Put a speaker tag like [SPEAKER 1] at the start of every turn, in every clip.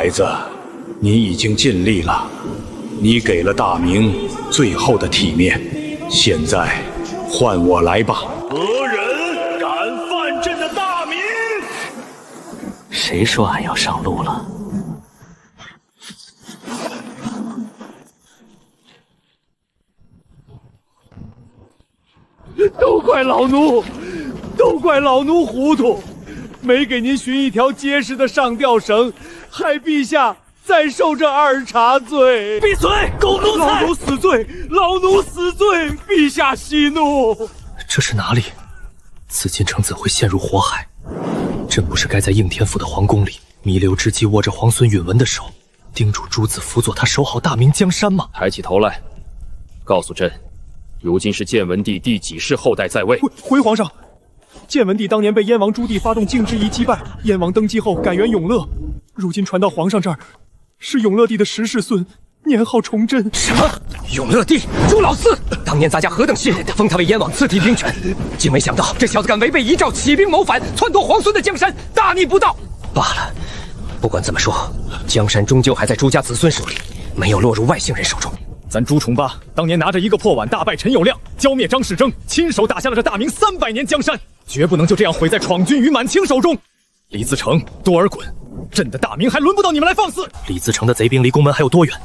[SPEAKER 1] 孩子，你已经尽力了，你给了大明最后的体面，现在换我来吧。何人敢犯朕的大明？
[SPEAKER 2] 谁说俺要上路了？
[SPEAKER 3] 都怪老奴，都怪老奴糊涂，没给您寻一条结实的上吊绳，害陛下再受这二茬罪。
[SPEAKER 2] 闭嘴，狗奴才！
[SPEAKER 3] 老奴死罪，老奴死罪，陛下息怒。
[SPEAKER 2] 这是哪里？紫禁城怎会陷入火海？朕不是该在应天府的皇宫里，弥留之际握着皇孙允文的手，叮嘱诸子辅佐他守好大明江山吗？
[SPEAKER 4] 抬起头来，告诉朕，如今是建文帝第几世后代在位？
[SPEAKER 3] 回皇上，建文帝当年被燕王朱棣发动敬之仪击败，燕王登基后改元永乐，如今传到皇上这儿，是永乐帝的10世孙，年号崇祯。
[SPEAKER 2] 什么？永乐帝？朱老四！当年咱家何等信任，封他为燕王，赐提兵权，竟没想到这小子敢违背遗诏，起兵谋反，篡夺皇孙的江山，大逆不道！罢了，不管怎么说，江山终究还在朱家子孙手里，没有落入外姓人手中。
[SPEAKER 3] 咱朱重八当年拿着一个破碗大败陈友谅，浇灭张世征，亲手打下了这大明300年江山，绝不能就这样毁在闯军于满清手中。李自成、多尔衮，朕的大明还轮不到你们来放肆！
[SPEAKER 2] 李自成的贼兵离宫门还有多远？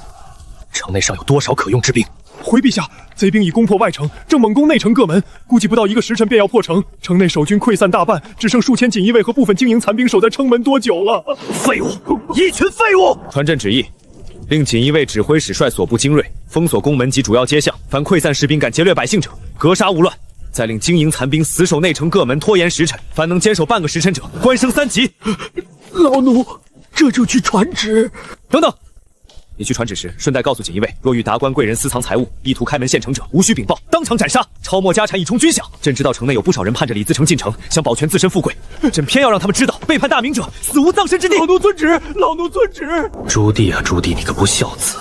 [SPEAKER 2] 城内尚有多少可用之兵？
[SPEAKER 3] 回陛下，贼兵已攻破外城，正猛攻内城各门，估计不到1个时辰便要破城。城内守军溃散大半，只剩数千锦衣卫和部分精营残兵守在城门多久了？
[SPEAKER 2] 废物，一群废物！
[SPEAKER 4] 传朕旨意，令锦衣卫指挥使率所部精锐，封锁宫门及主要街巷，凡溃散士兵敢劫掠百姓者，格杀勿乱。再令精营残兵死守内城各门，拖延时辰，凡能坚守半个时辰者，官升3级。
[SPEAKER 2] 老奴这就去传旨。
[SPEAKER 4] 等等。你去传旨时，顺带告诉锦衣卫，若遇达官贵人私藏财物，意图开门陷城者，无需禀报，当场斩杀，抄没家产以充军饷。朕知道城内有不少人盼着李自成进城，想保全自身富贵，朕偏要让他们知道，背叛大明者，死无葬身之地。
[SPEAKER 3] 老奴遵旨，老奴遵旨。
[SPEAKER 2] 朱棣啊，朱棣，你个不孝子，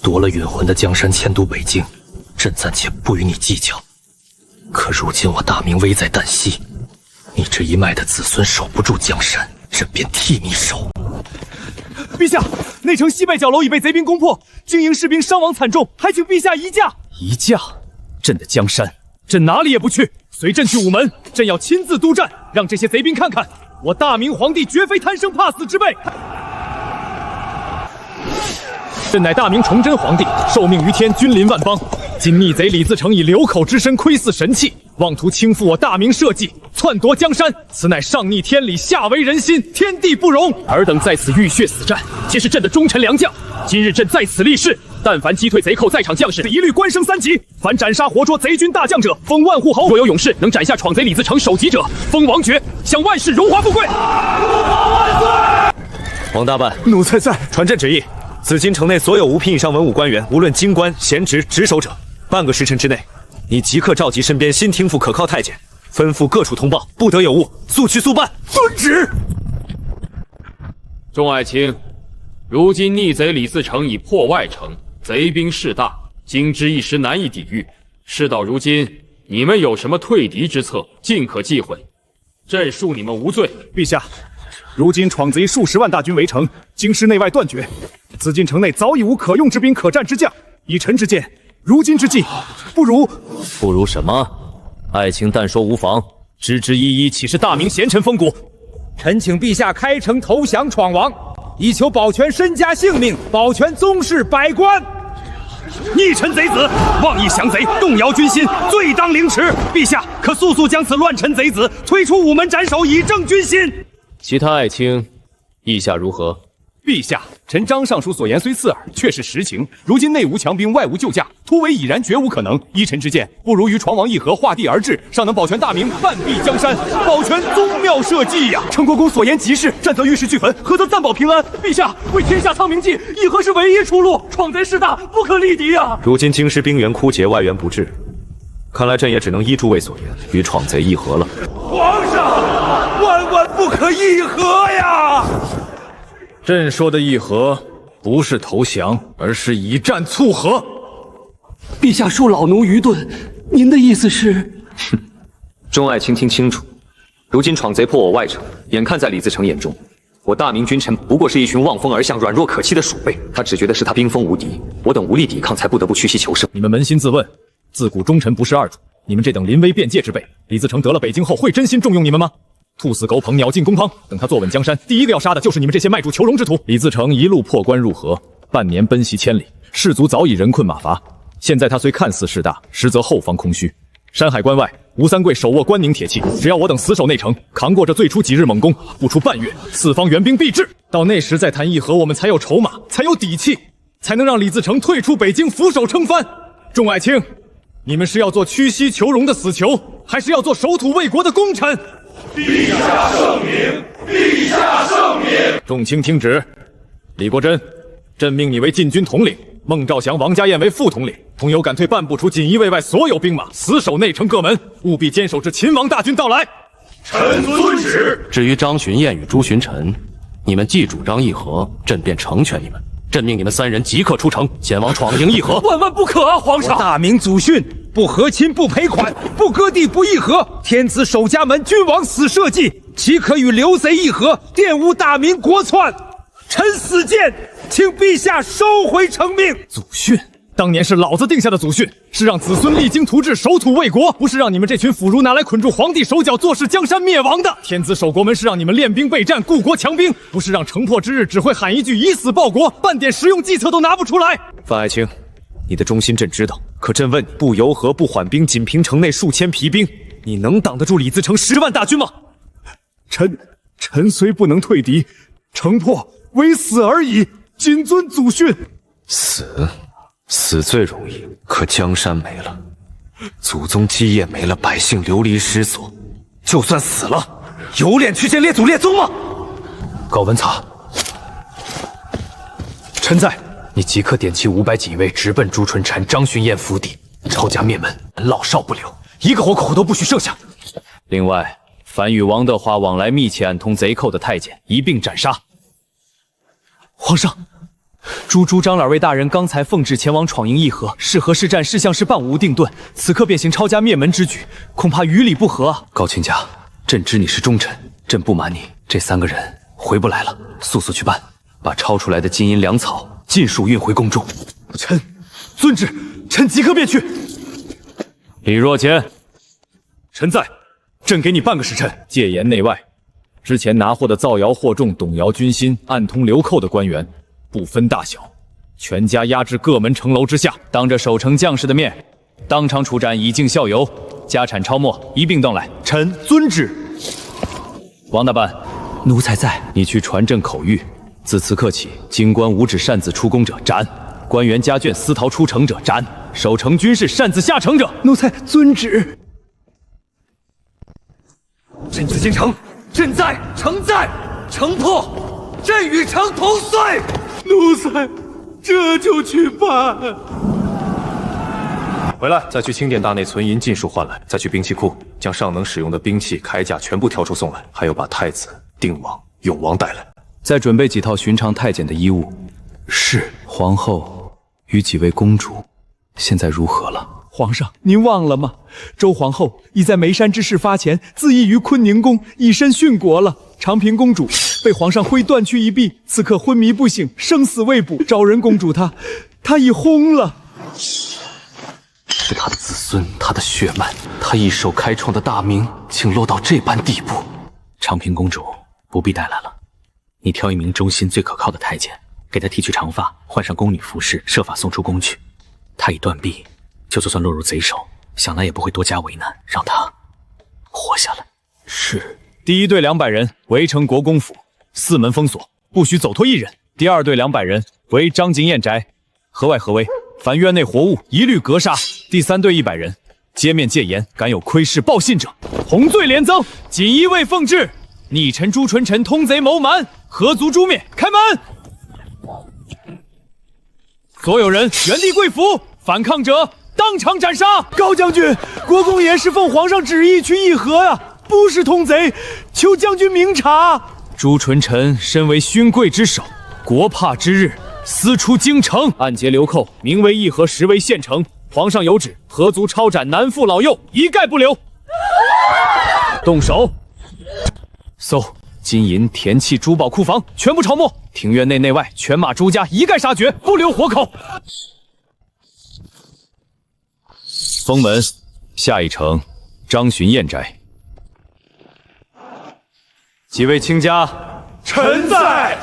[SPEAKER 2] 夺了允魂的江山，迁都北京，朕暂且不与你计较。可如今我大明危在旦夕，你这一脉的子孙守不住江山，朕便替你守。
[SPEAKER 3] 陛下，内城西北角楼已被贼兵攻破，精营士兵伤亡惨重，还请陛下移驾。
[SPEAKER 4] 移驾？朕的江山，朕哪里也不去。随朕去午门，朕要亲自督战，让这些贼兵看看，我大明皇帝绝非贪生怕死之辈。朕乃大明崇祯皇帝，受命于天，君临万邦。今逆贼李自成以流口之身窥伺神器，妄图倾覆我大明社稷，篡夺江山，此乃上逆天理，下违人心，天地不容。尔等在此浴血死战，皆是朕的忠臣良将。今日朕在此立誓，但凡击退贼寇在场将士，一律官升3级；凡斩杀活捉贼军大将者，封万户侯；若有勇士能斩下闯贼李自成首级者，封王爵，享万世荣华富贵。王大办，
[SPEAKER 3] 奴才在。
[SPEAKER 4] 传朕旨意，紫禁城内所有5品以上文武官员，无论京官、闲职、职守者，半个时辰之内，你即刻召集身边新听府可靠太监，吩咐各处通报，不得有误，速去速办。
[SPEAKER 3] 遵旨。
[SPEAKER 5] 众爱卿，如今逆贼李自成已破外城，贼兵势大，京师一时难以抵御。事到如今，你们有什么退敌之策，尽可忌讳。朕恕你们无罪。
[SPEAKER 3] 陛下，如今闯贼数十万大军围城，京师内外断绝，紫禁城内早已无可用之兵、可战之将。以臣之见，如今之计，不如
[SPEAKER 4] 什么？爱卿但说无妨。支支吾吾，岂是大明贤臣风骨？
[SPEAKER 6] 臣请陛下开城投降闯王，以求保全身家性命，保全宗室百官。
[SPEAKER 3] 逆臣贼子，妄议降贼，动摇军心，罪当凌迟。陛下可速速将此乱臣贼子推出午门斩首，以正军心。
[SPEAKER 4] 其他爱卿，意下如何？
[SPEAKER 3] 陛下，臣张尚书所言虽刺耳，却是实情。如今内无强兵，外无救驾，突围已然绝无可能。依臣之见，不如与闯王议和，划地而治，尚能保全大明半壁江山，保全宗庙社稷呀！成国公所言极是，战则玉石俱焚，和则暂保平安。陛下，为天下苍冥计，议和是唯一出路。闯贼势大，不可力敌呀！
[SPEAKER 4] 如今京师兵源枯竭，外援不至，看来朕也只能依诸位所言，与闯贼议和了。
[SPEAKER 3] 皇上，万万不可议和呀！
[SPEAKER 7] 朕说的议和，不是投降，而是以战促和。
[SPEAKER 2] 陛下恕老奴愚钝，您的意思是？
[SPEAKER 8] 众爱卿听清楚，如今闯贼破我外城，眼看在李自成眼中，
[SPEAKER 2] 我大明君臣不过是一群望风而降、软弱可欺的鼠辈，他只觉得是他兵锋无敌，我等无力抵抗，才不得不屈膝求胜。
[SPEAKER 4] 你们扪心自问，自古忠臣不是二主，你们这等临危变界之辈，李自成得了北京后会真心重用你们吗？兔死狗捧，鸟尽弓汤，等他坐稳江山，第一个要杀的就是你们这些卖主求荣之徒。李自成一路破关入河，半年奔袭千里，士卒早已人困马乏。现在他虽看似势大，实则后方空虚。山海关外，吴三桂手握关宁铁骑，只要我等死守内城，扛过这最初几日猛攻，不出半月，四方援兵必至。到那时再谈议和，我们才有筹码，才有底气，才能让李自成退出北京，俯首称藩。众爱卿，你们是要做屈膝求荣的死囚，还是要做守土卫国的功臣？
[SPEAKER 1] 陛下圣明，陛下圣明。
[SPEAKER 4] 众卿听旨，李国珍，朕命你为禁军统领。孟兆祥、王家燕为副统领，同有赶退半步出锦衣卫外所有兵马，死守内城各门，务必坚守至秦王大军到来。
[SPEAKER 1] 臣遵旨。
[SPEAKER 8] 至于张巡燕与朱寻臣，你们既主张议和，朕便成全你们。朕命你们三人即刻出城，前往闯营议和。
[SPEAKER 2] 万万不可啊，皇上！
[SPEAKER 6] 大明祖训：不和亲，不赔款，不割地，不议和。天子守家门，君王死社稷，岂可与刘贼议和，玷污大明国篡？臣死谏，请陛下收回成命。
[SPEAKER 4] 祖训当年是老子定下的祖训，是让子孙励精图治，守土卫国，不是让你们这群腐儒拿来捆住皇帝手脚，坐视江山灭亡的。天子守国门是让你们练兵备战，固国强兵，不是让城破之日只会喊一句以死报国，半点实用计策都拿不出来。
[SPEAKER 2] 范爱卿，你的忠心朕知道，可朕问你，不由和不缓兵，仅凭城内数千皮兵，你能挡得住李自成10万大军吗？
[SPEAKER 3] 臣虽不能退敌，城破唯死而已，谨遵祖训。
[SPEAKER 8] 死最容易，可江山没了，祖宗基业没了，百姓流离失所，就算死了，有脸去见列祖列宗吗？
[SPEAKER 2] 高文草，臣在。你即刻点齐500锦衣卫，直奔朱纯臣、张巡燕府邸，抄家灭门，老少不留，一个活口都不许剩下。另外，凡与王德华往来密切、暗通贼寇的太监，一并斩杀。皇上，朱张两位大人刚才奉旨前往闯营议和，是和是战，是相是伴，无定论。此刻便行抄家灭门之举，恐怕于理不合啊！高亲家，朕知你是忠臣，朕不瞒你，这3个人回不来了，速速去办，把抄出来的金银粮草尽数运回宫中。
[SPEAKER 3] 臣遵旨，臣即刻便去。
[SPEAKER 2] 李若坚，
[SPEAKER 4] 臣在。朕给你半个时辰，戒严内外。之前拿货的造谣惑众、动摇军心、暗通流寇的官员，不分大小，全家押至各门城楼之下，
[SPEAKER 2] 当着守城将士的面，当场处斩，以儆效尤，家产抄没一并当来。
[SPEAKER 3] 臣遵旨。
[SPEAKER 2] 王大办，奴才在。你去传朕口谕，自此刻起，京官无指擅自出宫者斩，官员家眷私逃出城者斩，守城军士擅自下城者，
[SPEAKER 3] 奴才遵旨。
[SPEAKER 2] 朕自京城，朕在，城在，城破，朕与城同岁。
[SPEAKER 3] 奴才这就去办。
[SPEAKER 9] 回来，再去清殿大内存银尽数换来，再去兵器库将尚能使用的兵器铠甲全部挑出送来，还有把太子、定王、永王带来。
[SPEAKER 2] 再准备几套寻常太监的衣物。是。皇后与几位公主现在如何了？
[SPEAKER 3] 皇上，您忘了吗？周皇后已在眉山之事发前，自缢于坤宁宫，以身殉国了。长平公主被皇上挥断去一臂，此刻昏迷不醒，生死未卜。昭仁公主她已薨了。
[SPEAKER 8] 是他的子孙，他的血脉，他一手开创的大明，竟落到这般地步。
[SPEAKER 2] 长平公主不必带来了，你挑一名忠心最可靠的太监，给她剃去长发，换上宫女服饰，设法送出宫去。她已断臂，就算落入贼手，想来也不会多加为难，让她活下来。
[SPEAKER 4] 是。第一队200人围城国公府，4门封锁，不许走脱一人。第二队200人围张景燕宅，河外合围，凡院内活物一律格杀。第三队100人街面戒严，敢有窥视报信者，红罪连增。锦衣卫奉旨，逆臣朱纯臣通贼谋蛮，合族诛灭。开门！所有人原地跪伏，反抗者当场斩杀。
[SPEAKER 3] 高将军，国公爷是奉皇上旨意去议和呀，不是通贼，求将军明察。
[SPEAKER 4] 朱纯臣身为勋贵之首，国怕之日，私出京城，暗劫流寇，名为议和，实为县城。皇上有旨，合族抄斩男妇老幼，一概不留。动手！搜金银田器珠宝库房全部抄没，庭院内内外犬马朱家一概杀绝，不留活口。
[SPEAKER 3] 封门，下一城张巡燕宅。
[SPEAKER 8] 几位卿家，
[SPEAKER 6] 臣在。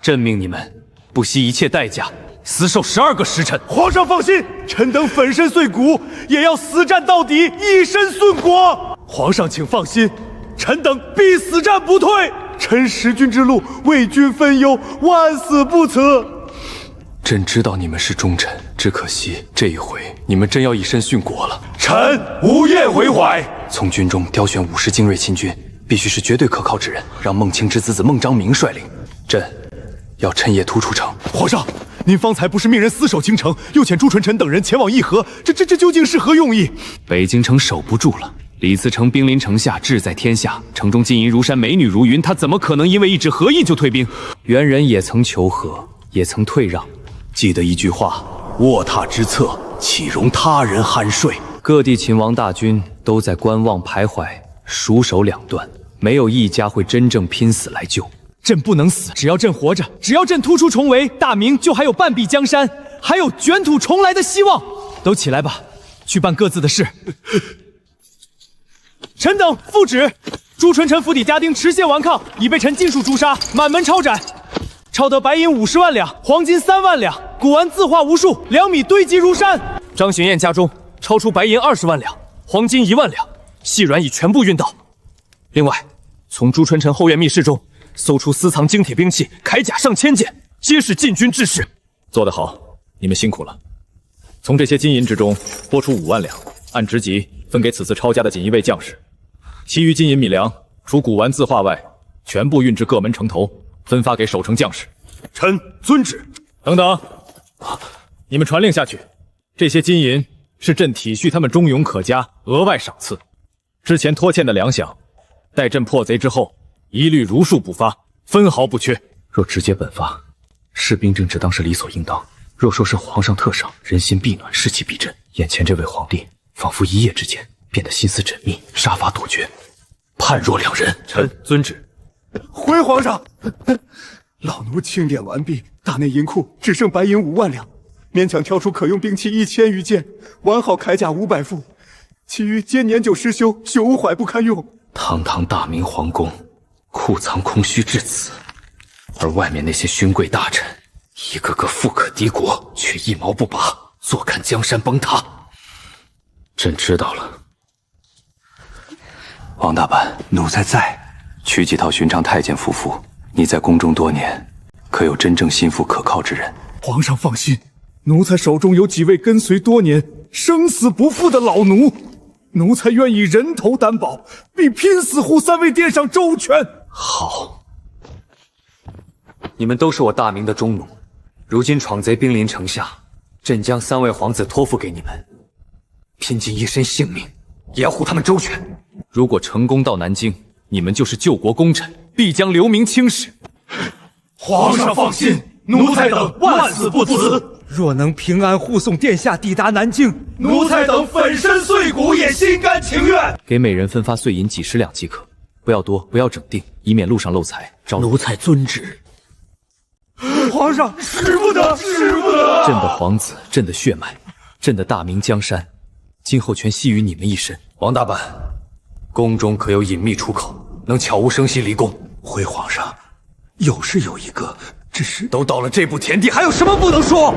[SPEAKER 8] 朕命你们不惜一切代价，死守12个时辰。
[SPEAKER 6] 皇上放心，臣等粉身碎骨，也要死战到底，以身殉国。皇上请放心，臣等必死战不退。臣弑君之路，为君分忧，万死不辞。
[SPEAKER 8] 朕知道你们是忠臣，只可惜这一回你们真要以身殉国了。
[SPEAKER 6] 臣无厌回怀。
[SPEAKER 8] 从军中挑选50精锐亲军，必须是绝对可靠之人，让孟卿之子孟章明率领。朕要趁夜突出城。
[SPEAKER 6] 皇上，您方才不是命人死守京城，又遣朱纯臣等人前往议和，这究竟是何用意？
[SPEAKER 8] 北京城守不住了，李自成兵临城下，志在天下，城中金银如山，美女如云，他怎么可能因为一纸和议就退兵？元人也曾求和，也曾退让。
[SPEAKER 1] 记得一句话：卧榻之侧，岂容他人酣睡？
[SPEAKER 8] 各地秦王大军都在观望徘徊，熟守两段，没有一家会真正拼死来救。
[SPEAKER 4] 朕不能死，只要朕活着，只要朕突出重围，大明就还有半壁江山，还有卷土重来的希望。都起来吧，去办各自的事。臣等复旨：朱纯臣府邸家丁持械顽抗，已被臣尽数诛杀，满门抄斩。抄得白银50万两，黄金3万两，古玩字画无数，2米堆积如山。张巡燕家中抄出白银20万两，黄金1万两，细软已全部运到。另外，从朱纯臣后院密室中搜出私藏精铁兵器、铠甲上千件，皆是禁军制式。做得好，你们辛苦了。从这些金银之中拨出5万两，按职级分给此次抄家的锦衣卫将士，其余金银米粮除古玩字画外，全部运至各门城头，分发给守城将士。
[SPEAKER 6] 臣遵旨。
[SPEAKER 4] 等等，你们传令下去，这些金银是朕体恤他们忠勇可嘉，额外赏赐。之前拖欠的粮饷，待朕破贼之后，一律如数补发，分毫不缺。
[SPEAKER 8] 若直接本发，士兵政治当是理所应当；若说是皇上特赏，人心必暖，士气必振。眼前这位皇帝，仿佛一夜之间变得心思缜密，杀伐笃决，判若两人。
[SPEAKER 6] 臣遵旨。回皇上，老奴清点完毕，大内银库只剩白银5万两，勉强挑出可用兵器1000余件，完好铠甲500副，其余皆年久失修，朽污坏不堪用。
[SPEAKER 8] 堂堂大明皇宫，库藏空虚至此，而外面那些勋贵大臣，一个个富可敌国，却一毛不拔，坐看江山崩塌。朕知道了。王大板，奴才在。去几套寻常太监服服。你在宫中多年，可有真正心腹可靠之人？
[SPEAKER 6] 皇上放心，奴才手中有几位跟随多年、生死不负的老奴，奴才愿以人头担保，必拼死护3位殿上周全。
[SPEAKER 8] 好，你们都是我大明的忠奴，如今闯贼兵临城下，朕将3位皇子托付给你们，拼尽一身性命，也要护他们周全。如果成功到南京，你们就是救国功臣，必将留名青史。
[SPEAKER 6] 皇上放心，奴才等万死不辞。若能平安护送殿下抵达南京，奴才等粉身碎骨也心甘情愿。
[SPEAKER 8] 给每人分发碎银几10两即可，不要多，不要整锭，以免路上漏财。
[SPEAKER 6] 奴才遵旨。皇上，使不得，使不得！
[SPEAKER 8] 朕的皇子，朕的血脉，朕的大明江山，今后全系于你们一身。王大板，宫中可有隐秘出口，能悄无声息离宫？
[SPEAKER 6] 回皇上，有是有一个，只是
[SPEAKER 8] 都到了这步田地，还有什么不能说？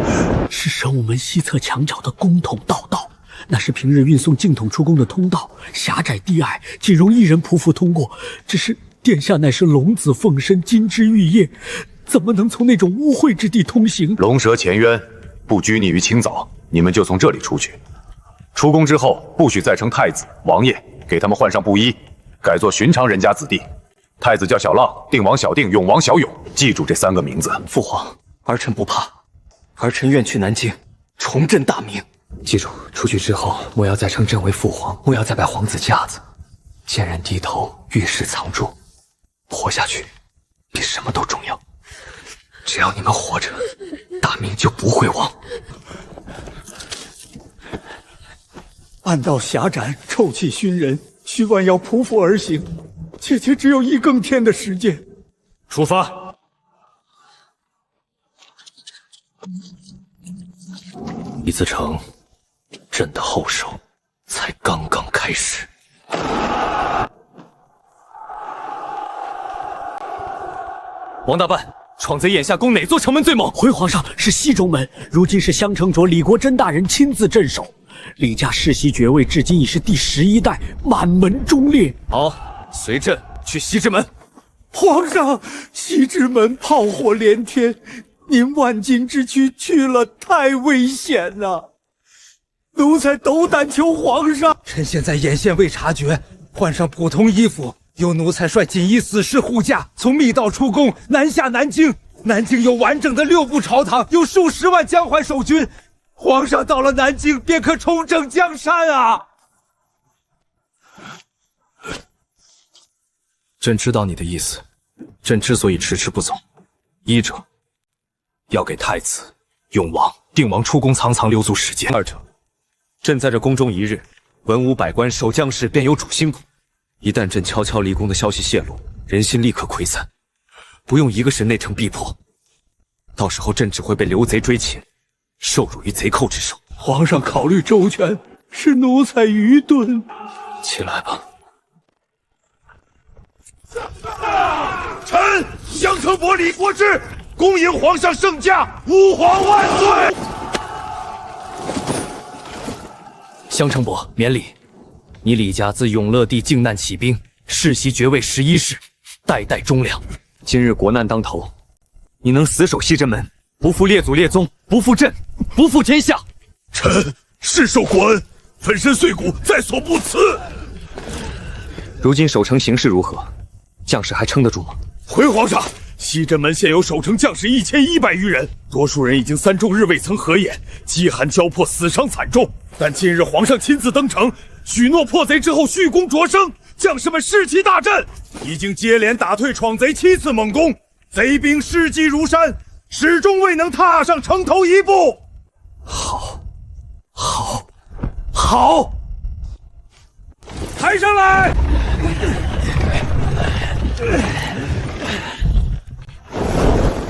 [SPEAKER 10] 是守午门西侧墙角的公统道道，那是平日运送净桶出宫的通道，狭窄低矮，仅容1人匍匐通过。只是殿下乃是龙子凤身，金枝玉叶，怎么能从那种污秽之地通行？
[SPEAKER 1] 龙蛇潜渊，不拘泥于清早，你们就从这里出去。出宫之后，不许再称太子、王爷，给他们换上布衣，改做寻常人家子弟。太子叫小浪，定王小定，永王小永，记住这3个名字。
[SPEAKER 8] 父皇，儿臣不怕，儿臣愿去南京，重振大明。记住，出去之后，莫要再称朕为父皇，莫要再摆皇子架子，见人低头，遇事藏住。活下去，比什么都重要。只要你们活着，大明就不会亡。
[SPEAKER 6] 暗道狭窄，臭气熏人，需弯腰匍匐而行。姐姐只有1更天的时间。
[SPEAKER 7] 出发。
[SPEAKER 8] 李自成，朕的后手才刚刚开始。王大办，闯贼眼下攻哪座城门最猛？
[SPEAKER 10] 回皇上，是西中门，如今是襄城卓李国珍大人亲自镇守。李家世袭爵位，至今已是第11代，满门忠烈。
[SPEAKER 8] 好，随朕去西直门。
[SPEAKER 6] 皇上，西直门炮火连天，您万金之躯去了太危险了。奴才斗胆求皇上。臣现在眼线未察觉，换上普通衣服，由奴才率锦衣死士护驾，从密道出宫，南下南京。南京有完整的6部朝堂，有数10万江淮守军。皇上到了南京，便可重整江山啊！
[SPEAKER 8] 朕知道你的意思，朕之所以迟迟不走，一者要给太子、永王、定王出宫藏留足时间；二者，朕在这宫中一日，文武百官、守将士便有主心骨。一旦朕悄悄离宫的消息泄露，人心立刻溃散，不用1个神内城逼迫，到时候朕只会被刘贼追擒，受辱于贼寇之手。
[SPEAKER 6] 皇上考虑周全，是奴才愚钝。
[SPEAKER 8] 起来吧。
[SPEAKER 1] 臣襄城伯李国芝恭迎皇上圣驾，吾皇万岁！
[SPEAKER 8] 襄城伯免礼，你李家自永乐帝靖难起兵，世袭爵位11世，代代忠良。今日国难当头，你能死守西直门，不负列祖列宗，不负朕，不负天下。
[SPEAKER 1] 臣誓受国恩，粉身碎骨在所不辞。
[SPEAKER 8] 如今守城形势如何？将士还撑得住吗？
[SPEAKER 1] 回皇上，西直门现有守城将士1100余人，多数人已经3昼日未曾合眼，饥寒交迫，死伤惨重。但今日皇上亲自登城，许诺破贼之后续功擢升，将士们士气大振，已经接连打退闯贼7次猛攻，贼兵士积如山，始终未能踏上城头一步。
[SPEAKER 8] 好，
[SPEAKER 6] 抬上来！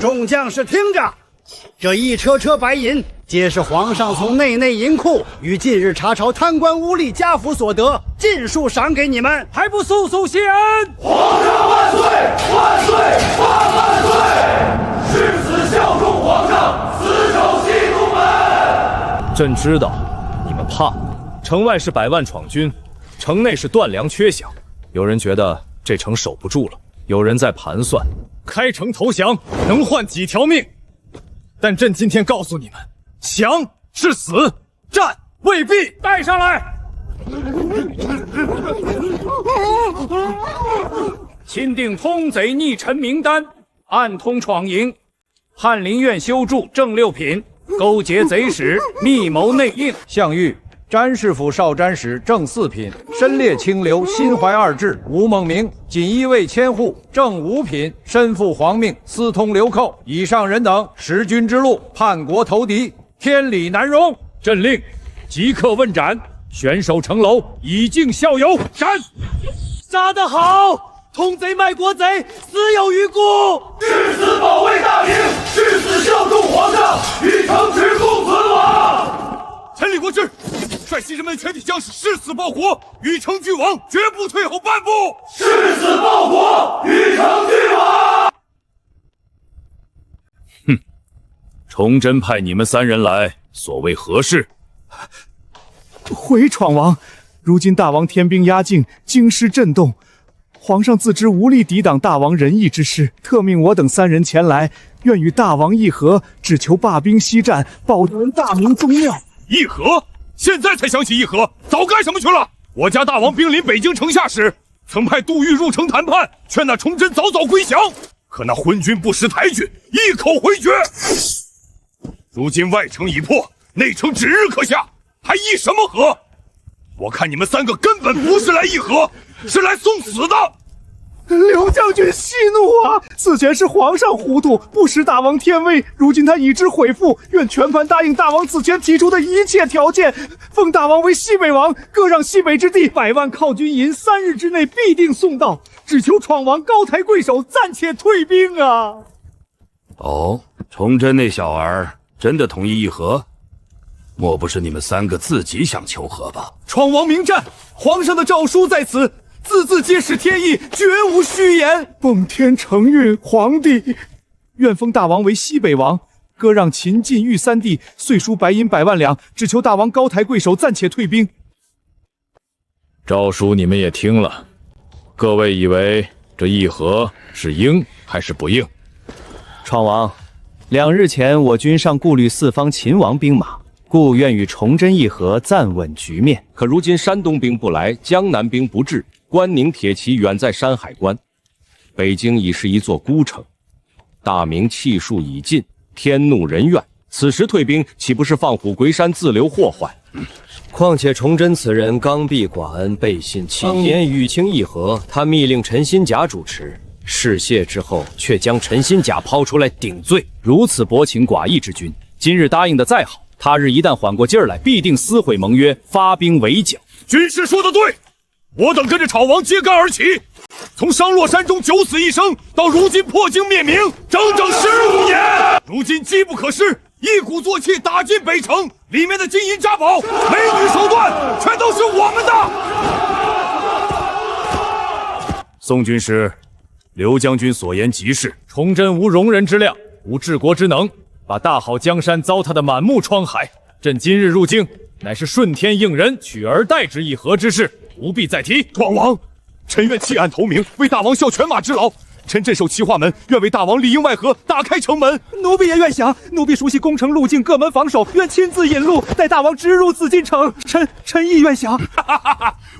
[SPEAKER 11] 众将士听着，这一车车白银，皆是皇上从内银库与近日查抄贪官污吏家府所得，尽数赏给你们，
[SPEAKER 6] 还不速速谢恩！
[SPEAKER 1] 皇上万岁！万岁！万岁！誓死效忠皇上，死守西都门。
[SPEAKER 3] 朕知道你们怕，城外是百万闯军，城内是断粮缺饷。有人觉得这城守不住了，有人在盘算开城投降能换几条命。但朕今天告诉你们，降是死，战未必。
[SPEAKER 6] 带上来！钦定通贼逆臣名单，暗通闯营，翰林院修筑正6品，勾结贼使，密谋内应。
[SPEAKER 12] 项羽詹事府少詹使正4品，身列清流，心怀2志，吴孟明锦衣卫千户正5品，身负皇命，私通流寇。以上人等识君之路，叛国投敌，天理难容。
[SPEAKER 6] 朕令即刻问斩，悬守城楼，以儆效尤。斩！
[SPEAKER 11] 杀得好！通贼卖国贼，死有余辜。
[SPEAKER 1] 誓死保卫大明，誓死效忠皇上，与城池共存亡。臣李国芝率西直门全体将士誓死报国，与城俱亡，绝不退后半步。誓死报国，与城俱亡。
[SPEAKER 3] 哼，崇祯派你们3人来，所谓何事？
[SPEAKER 13] 回闯王，如今大王天兵压境，京师震动，皇上自知无力抵挡大王仁义之师，特命我等3人前来，愿与大王议和，只求罢兵息战，保全大明宗庙。
[SPEAKER 1] 议和？现在才想起议和，早干什么去了？我家大王兵临北京城下时，曾派杜预入城谈判，劝那崇祯早归降，可那昏君不识抬举，一口回绝。如今外城已破，内城指日可下，还议什么和？我看你们3个根本不是来议和，是来送死的。
[SPEAKER 13] 刘将军息怒啊！此前是皇上糊涂，不识大王天威，如今他已知悔复，愿全盘答应大王此前提出的一切条件，封大王为西北王，割让西北之地100万犒军银，3日之内必定送到，只求闯王高抬贵手，暂且退兵啊！
[SPEAKER 1] 哦，崇祯那小儿真的同意议和？莫不是你们3个自己想求和吧？
[SPEAKER 3] 闯王明战，皇上的诏书在此。字字皆是天意，绝无虚言。
[SPEAKER 13] 奉天承运，皇帝愿封大王为西北王，割让秦晋豫3地，岁输白银100万两，只求大王高抬贵手，暂且退兵。
[SPEAKER 7] 诏书你们也听了，各位以为这议和是应还是不应？
[SPEAKER 8] 闯王，2日前我军尚顾虑四方秦王兵马，故愿与崇祯议和，暂稳局面。
[SPEAKER 14] 可如今山东兵不来，江南兵不至，关宁铁骑远在山海关，北京已是一座孤城，大明气数已尽，天怒人怨，此时退兵岂不是放虎归山，自留祸患？
[SPEAKER 2] 况且崇祯此人刚愎寡恩，背信弃义，当年与清议和，他密令陈新甲主持，事谢之后，却将陈新甲抛出来顶罪，如此薄情寡义之君，今日答应的再好，他日一旦缓过劲儿来，必定撕毁盟约，发兵围剿。
[SPEAKER 3] 军师说的对，我等跟着晁王揭竿而起，从商洛山中九死一生，到如今破京灭明，整整15年。如今机不可失，一鼓作气打进北城，里面的金银札宝、美女手段，全都是我们的。宋军师，刘将军所言极是，
[SPEAKER 4] 崇祯无容人之量，无治国之能，把大好江山糟蹋得满目疮痍。朕今日入京，乃是顺天应人，取而代之议和之事，不必再提。
[SPEAKER 3] 闯王，臣愿弃暗投明，为大王效犬马之劳。臣镇守齐化门，愿为大王里应外合，打开城门。
[SPEAKER 13] 奴婢也愿降，奴婢熟悉攻城路径，各门防守，愿亲自引路，带大王直入紫禁城。臣亦愿降。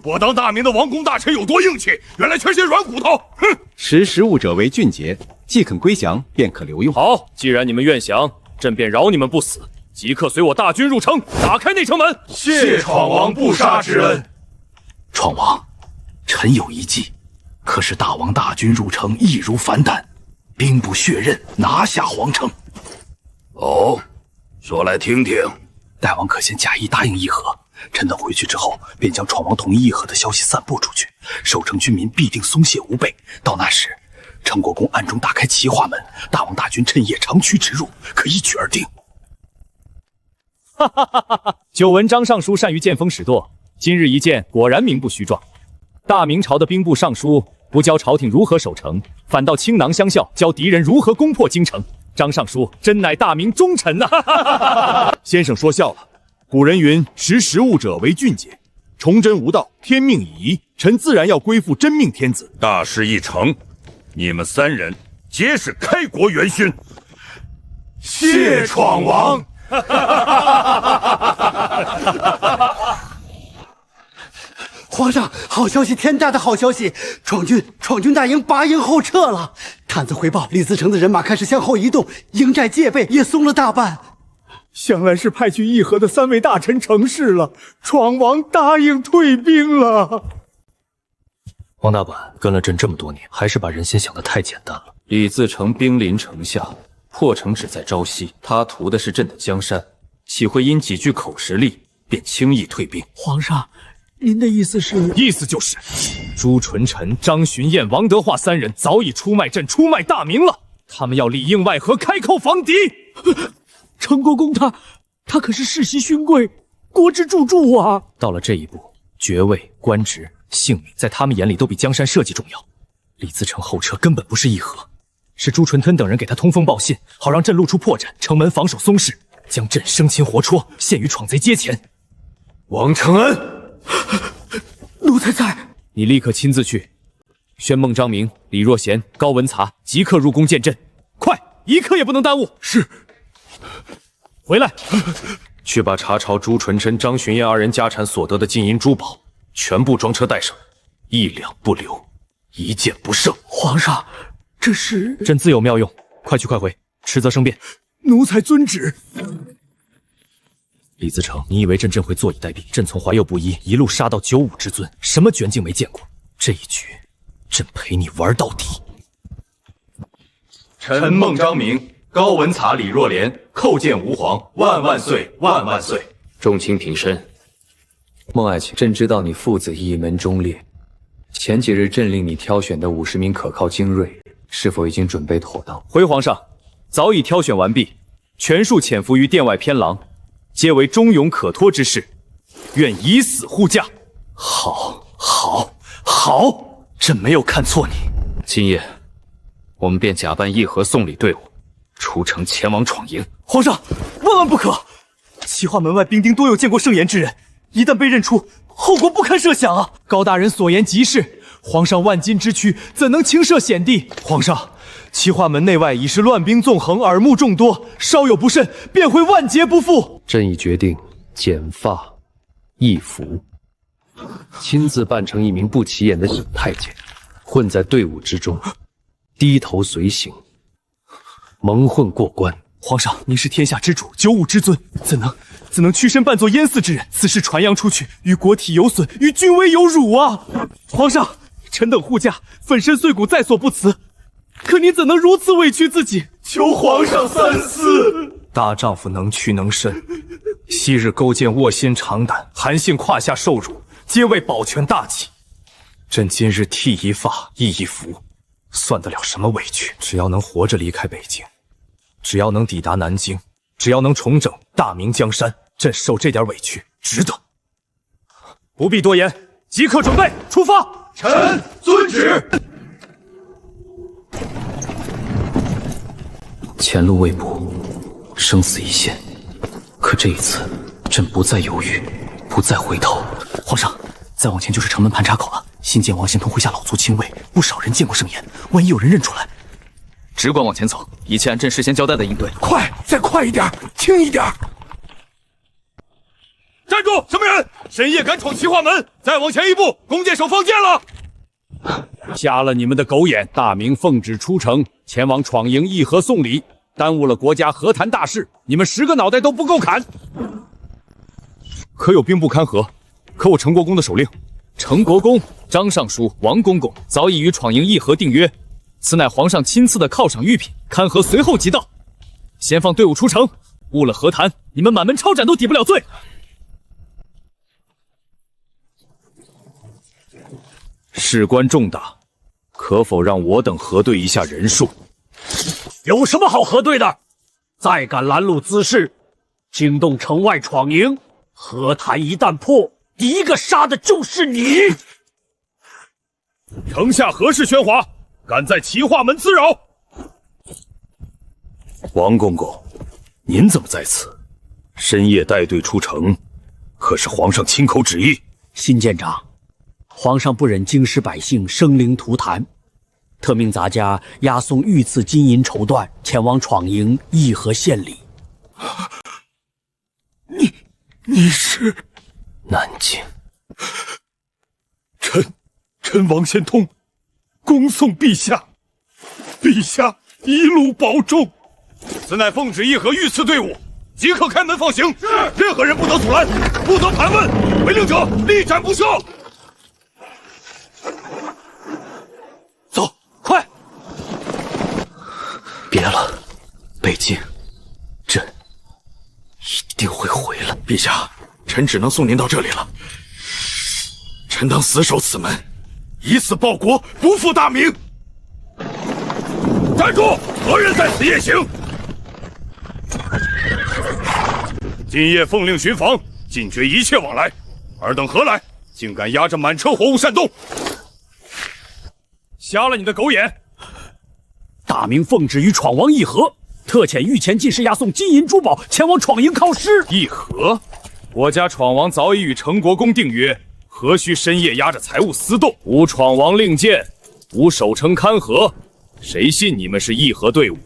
[SPEAKER 3] 我当大明的王公大臣有多硬气，原来全些软骨头。哼！
[SPEAKER 15] 识时务者为俊杰，既肯归降，便可留用。
[SPEAKER 4] 好，既然你们愿降，朕便饶你们不死。即刻随我大军入城，打开内城门。
[SPEAKER 3] 谢闯王不杀之恩。
[SPEAKER 1] 闯王，臣有一计，可是大王大军入城易如反胆，兵不血刃，拿下皇城。哦，说来听听。大王可先假意答应议和，臣等回去之后，便将闯王同意议和的消息散布出去，守城居民必定松懈无备。到那时，成国公暗中打开齐化门，大王大军趁夜长驱直入，可一举而定。
[SPEAKER 4] 哈哈哈哈哈！久闻张尚书善于见风使舵，今日一见，果然名不虚传。大明朝的兵部尚书不教朝廷如何守城，反倒倾囊相效，教敌人如何攻破京城。张尚书真乃大明忠臣呐！
[SPEAKER 3] 先生说笑了，古人云：识时务者为俊杰。崇祯无道，天命已移，臣自然要归附真命天子。大事一成，你们3人皆是开国元勋。谢闯王！
[SPEAKER 11] 皇上，好消息，天大的好消息！闯军大营拔营后撤了。探子回报，李自成的人马开始向后移动，营寨戒备也松了大半。
[SPEAKER 13] 想来是派去议和的3位大臣成事了，闯王答应退兵了。
[SPEAKER 8] 王大本跟了朕这么多年，还是把人心想得太简单了。
[SPEAKER 9] 李自成兵临城下，破城只在朝夕，他图的是朕的江山，岂会因几句口实力便轻易退兵？
[SPEAKER 10] 皇上，您的意思是？
[SPEAKER 4] 意思就是朱纯臣、张巡燕、王德化3人早已出卖朕，出卖大明了。他们要里应外合，开口防敌。
[SPEAKER 10] 成国公他可是世袭勋贵，国之柱柱啊！
[SPEAKER 8] 到了这一步，爵位、官职、性命，在他们眼里都比江山社稷重要。李自成后撤根本不是议和，是朱纯吞等人给他通风报信，好让朕露出破绽，城门防守松弛，将朕生擒活戳，陷于闯贼阶前。
[SPEAKER 3] 王承恩，
[SPEAKER 10] 奴才在。
[SPEAKER 4] 你立刻亲自去，宣孟章明、李若贤、高文�察即刻入宫见朕，快，一刻也不能耽误。
[SPEAKER 3] 是。
[SPEAKER 4] 回来，
[SPEAKER 9] 去把查抄朱纯臣、张巡燕2人家产所得的金银珠宝全部装车带上，1两不留，一件不剩。
[SPEAKER 10] 皇上，这是……
[SPEAKER 8] 朕自有妙用，快去快回，迟则生变。
[SPEAKER 13] 奴才遵旨。
[SPEAKER 8] 李自成，你以为朕会坐以待毙？朕从怀幼布衣一路杀到95之尊，什么绝境没见过？这一局，朕陪你玩到底。
[SPEAKER 3] 臣孟章明、高文察、李若莲叩见吾皇，万万岁，万万岁！
[SPEAKER 5] 众卿平身。
[SPEAKER 8] 孟爱卿，朕知道你父子一门忠烈，前几日朕令你挑选的50名可靠精锐，是否已经准备妥当？
[SPEAKER 3] 回皇上，早已挑选完毕，全数潜伏于殿外偏廊，皆为忠勇可托之士，愿以死护驾。
[SPEAKER 8] 好，朕没有看错你。
[SPEAKER 5] 今夜，我们便假扮议和送礼队伍，出城前往闯营。
[SPEAKER 13] 皇上，万万不可！齐化门外兵丁多有见过圣颜之人，一旦被认出，后果不堪设想啊！高大人所言极是，皇上万金之躯，怎能轻涉险地？皇上，齐化门内外已是乱兵纵横，耳目众多，稍有不慎，便会万劫不复。
[SPEAKER 8] 朕已决定剪发易服，亲自扮成一名不起眼的小太监，混在队伍之中，低头随行，蒙混过关。
[SPEAKER 13] 皇上，您是天下之主，九五之尊，怎能屈身扮作燕四之人？此事传扬出去，于国体有损，于君威有辱啊！皇上，臣等护驾，粉身碎骨在所不辞，可您怎能如此委屈自己？求皇上三思。
[SPEAKER 8] 大丈夫能屈能伸，昔日勾践卧薪尝胆，韩信胯下受辱，皆为保全大计。朕今日剃一发易一服，算得了什么委屈？只要能活着离开北京，只要能抵达南京，只要能重整大明江山，朕受这点委屈值得。
[SPEAKER 3] 不必多言，即刻准备出发。
[SPEAKER 12] 臣遵旨。
[SPEAKER 8] 前路未卜，生死一线，可这一次，朕不再犹豫，不再回头。
[SPEAKER 10] 皇上，再往前就是城门盘查口了。新建王仙通麾下老卒亲卫，不少人见过圣颜，万一有人认出来，
[SPEAKER 2] 只管往前走，一切按朕事先交代的应对。
[SPEAKER 12] 快，再快一点，轻一点！
[SPEAKER 3] 站住！什么人？深夜敢闯齐化门？再往前一步，弓箭手放箭了！
[SPEAKER 1] 瞎了你们的狗眼！大明奉旨出城，前往闯营议和送礼，耽误了国家和谈大事，你们10个脑袋都不够砍。
[SPEAKER 3] 可有兵不堪合？可我成国公的手令。
[SPEAKER 4] 成国公、张尚书、王公公早已与闯营议和订约，此乃皇上亲赐的犒赏御品，勘合随后即到。先放队伍出城，误了和谈，你们满门抄斩都抵不了罪。
[SPEAKER 1] 事关重大，可否让我等核对一下人数？
[SPEAKER 10] 有什么好核对的？再敢拦路滋事，惊动城外闯营，和谈一旦破，第一个杀的就是你！
[SPEAKER 1] 城下何事喧哗？敢在齐化门滋扰？王公公，您怎么在此？深夜带队出城，可是皇上亲口旨意？
[SPEAKER 10] 新舰长，皇上不忍京师百姓生灵涂炭，特命咱家押送御赐金银绸缎，前往闯营议和献礼。
[SPEAKER 12] 你是？
[SPEAKER 8] 南京。
[SPEAKER 12] 臣王仙通，恭送陛下，陛下一路保重。
[SPEAKER 3] 此乃奉旨议和御赐队伍，即刻开门放行。是，任何人不得阻拦，不得盘问，违令者立斩不赦。
[SPEAKER 10] 走，快！
[SPEAKER 8] 别了，北京，朕一定会回来。
[SPEAKER 12] 陛下，臣只能送您到这里了。臣当死守此门，以死报国，不负大明。
[SPEAKER 3] 站住！何人在此夜行？今夜奉令巡防，禁绝一切往来。尔等何来？竟敢押着满车货物擅动！瞎了你的狗眼！
[SPEAKER 10] 大明奉旨与闯王议和，特遣御前进士押送金银珠宝前往闯营犒师。
[SPEAKER 3] 议和？我家闯王早已与成国公订约，何须深夜押着财物私动？
[SPEAKER 1] 吾闯王令箭，吾守城看河，谁信你们是议和队伍？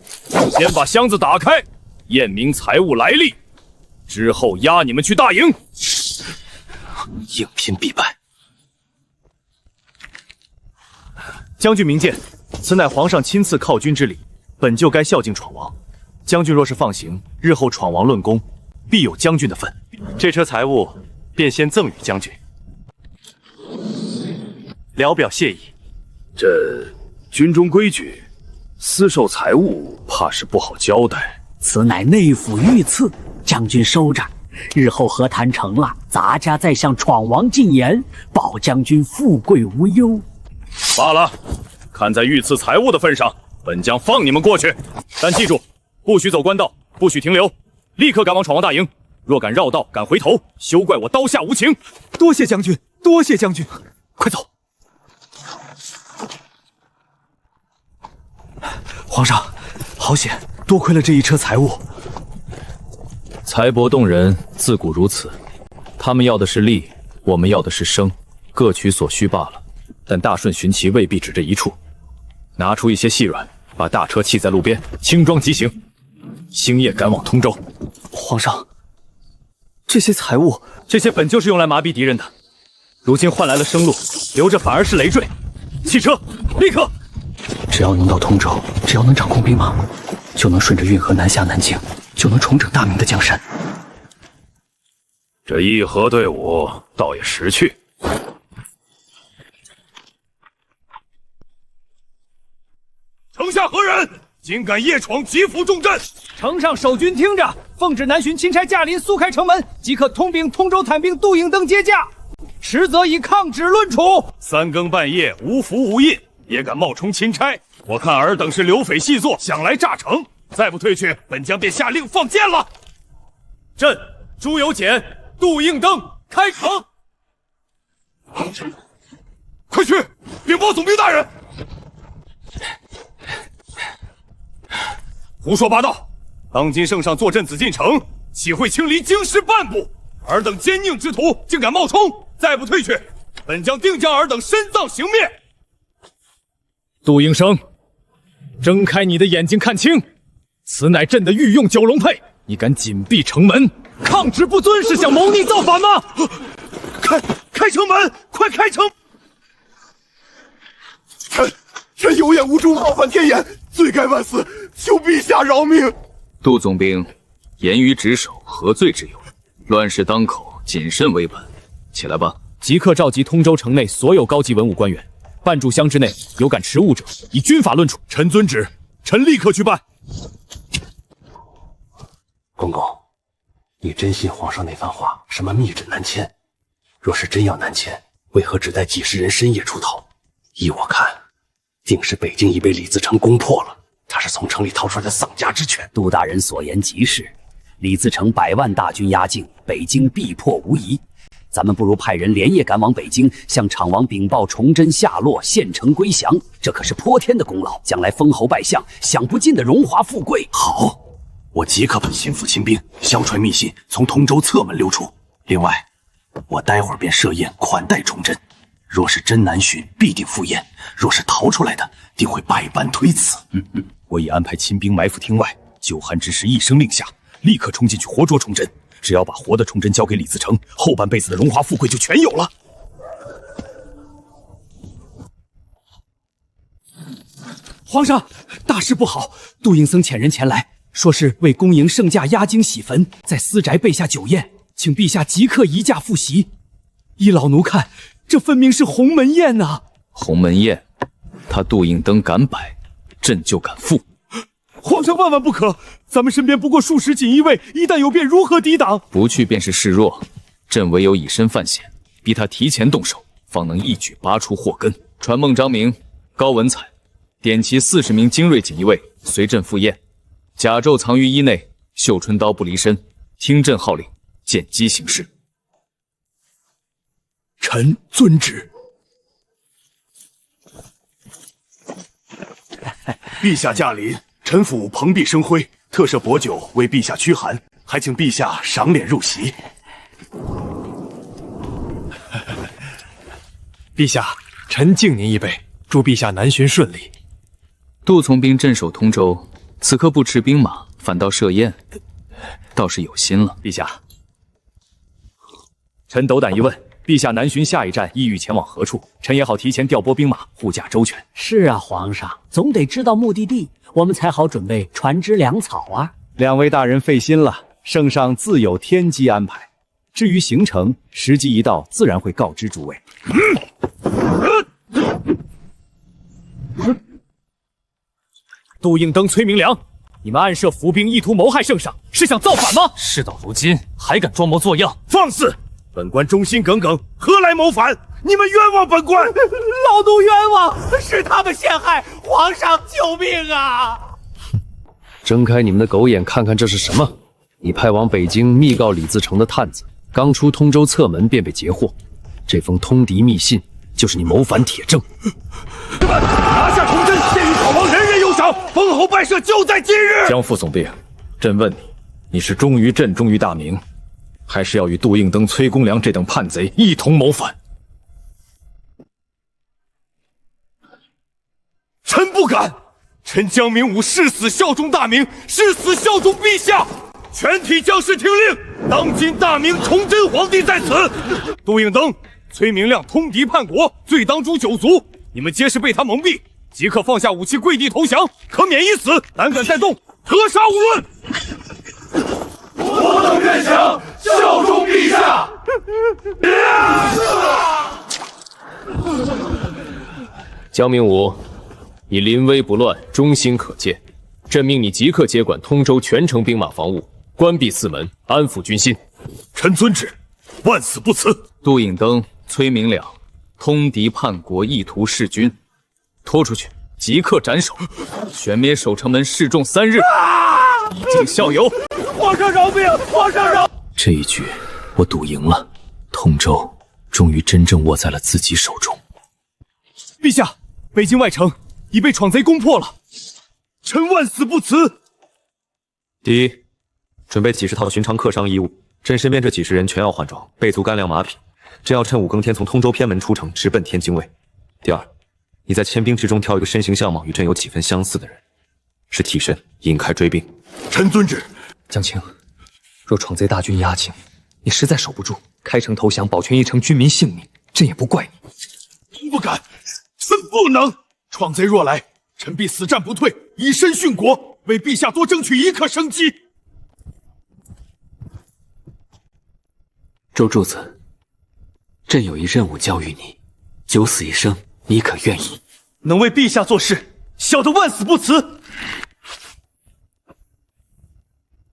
[SPEAKER 1] 先把箱子打开，验明财物来历，之后押你们去大营。
[SPEAKER 8] 应聘必败。
[SPEAKER 3] 将军明鉴，此乃皇上亲赐犒军之礼，本就该孝敬闯王。将军若是放行，日后闯王论功，必有将军的份。这车财物便先赠与将军，聊表谢意。
[SPEAKER 1] 这军中规矩，私售财物怕是不好交代。
[SPEAKER 10] 此乃内府御赐，将军收着。日后和谈成了，咱家再向闯王进言，保将军富贵无忧。
[SPEAKER 3] 罢了，看在御赐财物的份上，本将放你们过去。但记住，不许走官道，不许停留，立刻赶往闯王大营。若敢绕道赶回头，休怪我刀下无情。
[SPEAKER 13] 多谢将军，多谢将军，
[SPEAKER 3] 快走！
[SPEAKER 13] 皇上，好险，多亏了这一车财物。
[SPEAKER 7] 财帛动人，自古如此。他们要的是利，我们要的是生，各取所需罢了。但大顺巡骑未必只这一处，拿出一些细软，把大车弃在路边，轻装急行，星夜赶往通州。
[SPEAKER 13] 皇上，这些财物，
[SPEAKER 3] 这些本就是用来麻痹敌人的，如今换来了生路，留着反而是累赘。弃车，立刻！
[SPEAKER 8] 只要能到通州，只要能掌控兵马，就能顺着运河南下南京，就能重整大明的江山。
[SPEAKER 1] 这议和队伍倒也识趣。
[SPEAKER 3] 城下何人，竟敢夜闯吉府重镇？
[SPEAKER 6] 城上守军听着，奉旨南巡钦差驾临，速开城门，即刻通禀通州坦兵杜应登接驾，实则以抗旨论处。
[SPEAKER 3] 三更半夜无符无印，也敢冒充钦差？我看尔等是流匪细作，想来炸城。再不退去，本将便下令放箭了。朕朱由检、杜应登开城。快去禀报总兵大人！胡说八道！当今圣上坐镇紫禁城，岂会轻离京师半步？尔等奸佞之徒，竟敢冒充！再不退去，本将定将尔等身葬刑灭！
[SPEAKER 4] 杜应生，睁开你的眼睛看清，此乃朕的御用九龙配，你敢紧闭城门，抗旨不遵，是想谋逆造反吗？
[SPEAKER 3] 开城门，快开城！
[SPEAKER 1] 臣有眼无珠，冒犯天颜，罪该万死，求陛下饶命！
[SPEAKER 7] 杜总兵，言于职守，何罪之有？乱世当口，谨慎为本。起来吧，
[SPEAKER 4] 即刻召集通州城内所有高级文武官员，半炷香之内有敢持物者，以军法论处。
[SPEAKER 3] 臣遵旨，臣立刻去办。
[SPEAKER 8] 公公，你真信皇上那番话，什么密旨南迁？若是真要南迁，为何只带几十人深夜出逃？依我看，定是北京已被李自成攻破了，他是从城里逃出来的丧家之犬。
[SPEAKER 10] 杜大人所言极是，李自成100万大军压境，北京必破无疑。咱们不如派人连夜赶往北京，向昶王禀报崇祯下落，献城归降，这可是颇天的功劳，将来封侯拜相，享不尽的荣华富贵。
[SPEAKER 8] 好，我即刻本心腹亲兵，相传密信从通州侧门流出。另外，我待会儿便设宴款待崇祯。若是真南巡，必定赴宴；若是逃出来的，定会百般推辞。
[SPEAKER 3] 我已安排亲兵埋伏厅外，久寒之时一声令下，立刻冲进去活捉崇祯。只要把活的崇祯交给李自成，后半辈子的荣华富贵就全有了。
[SPEAKER 6] 皇上，大事不好！杜应僧遣人前来，说是为恭迎圣驾压京洗坟，在私宅备下酒宴，请陛下即刻移驾复席。依老奴看，这分明是鸿门宴呐！
[SPEAKER 7] 鸿门宴，他杜应登敢摆，朕就敢负。
[SPEAKER 13] 皇上万万不可！咱们身边不过数十锦衣卫，一旦有变，如何抵挡？
[SPEAKER 7] 不去便是示弱，朕唯有以身犯险，逼他提前动手，方能一举拔出祸根。传孟章明、高文采点齐40名精锐锦衣卫，随朕赴宴。甲胄藏于衣内，绣春刀不离身，听朕号令，见机行事。
[SPEAKER 13] 臣遵旨。
[SPEAKER 1] 陛下驾临，臣府蓬荜生辉，特设薄酒为陛下驱寒，还请陛下赏脸入席。
[SPEAKER 9] 陛下，臣敬您一杯，祝陛下南巡顺利。
[SPEAKER 7] 杜从兵镇守通州，此刻不持兵马，反倒设宴，倒是有心了。
[SPEAKER 3] 陛下，臣斗胆一问，陛下南巡下一站意欲前往何处？臣也好提前调拨兵马，护驾周全。
[SPEAKER 10] 是啊，皇上总得知道目的地，我们才好准备船只粮草啊。
[SPEAKER 12] 两位大人费心了，圣上自有天机安排。至于行程，时机一到，自然会告知诸位。
[SPEAKER 4] 杜应灯、崔明良，你们暗设伏兵，意图谋害圣上，是想造反吗？
[SPEAKER 7] 事到如今，还敢装模作样？
[SPEAKER 6] 放肆！本官忠心耿耿，何来谋反？你们冤枉本官！
[SPEAKER 10] 老奴冤枉，是他们陷害皇上，救命啊！
[SPEAKER 16] 睁开你们的狗眼，看看这是什么！你派往北京密告李自成的探子，刚出通州侧门便被截获。这封通敌密信，就是你谋反铁证。
[SPEAKER 6] 拿下崇祯，便与草王人人有赏，封侯拜赦就在今日。
[SPEAKER 3] 江副总兵，朕问你，你是忠于朕、忠于大明，还是要与杜应灯、崔公良这等叛贼一同谋反？臣不敢！臣江明武誓死效忠大明，誓死效忠陛下。全体将士听令！当今大明崇祯皇帝在此，杜应灯、崔明亮通敌叛国，罪当诛九族。你们皆是被他蒙蔽，即刻放下武器，跪地投降，可免一死。胆敢再动，格杀勿论！
[SPEAKER 6] 我等愿降，效忠陛下。
[SPEAKER 5] 江明武，你临危不乱，忠心可见。朕命你即刻接管通州全城兵马防务，关闭四门，安抚军心。
[SPEAKER 3] 臣遵旨，万死不辞。
[SPEAKER 7] 杜应灯、崔明两通敌叛国，意图弑君，拖出去，即刻斩首，全灭守城门示众3日，以儆效尤。
[SPEAKER 6] 皇上饶命！皇上饶！
[SPEAKER 16] 这一局我赌赢了，通州终于真正握在了自己手中。
[SPEAKER 3] 陛下，北京外城已被闯贼攻破了，臣万死不辞。
[SPEAKER 9] 第一，准备几10套寻常客商衣物，朕身边这几10人全要换装，备足干粮马匹。朕要趁5更天从通州偏门出城，直奔天津卫。第二，你在迁兵之中挑一个身形相貌与朕有几分相似的人，是替身，引开追兵。
[SPEAKER 3] 臣遵旨。
[SPEAKER 8] 江青，若闯贼大军压境，你实在守不住，开城投降，保全一城军民性命，朕也不怪你。
[SPEAKER 3] 不敢，臣不能。闯贼若来，臣必死战不退，以身殉国，为陛下多争取一刻生机。
[SPEAKER 8] 周柱子，朕有一任务交予你，九死一生，你可愿意？
[SPEAKER 3] 能为陛下做事，小的万死不辞。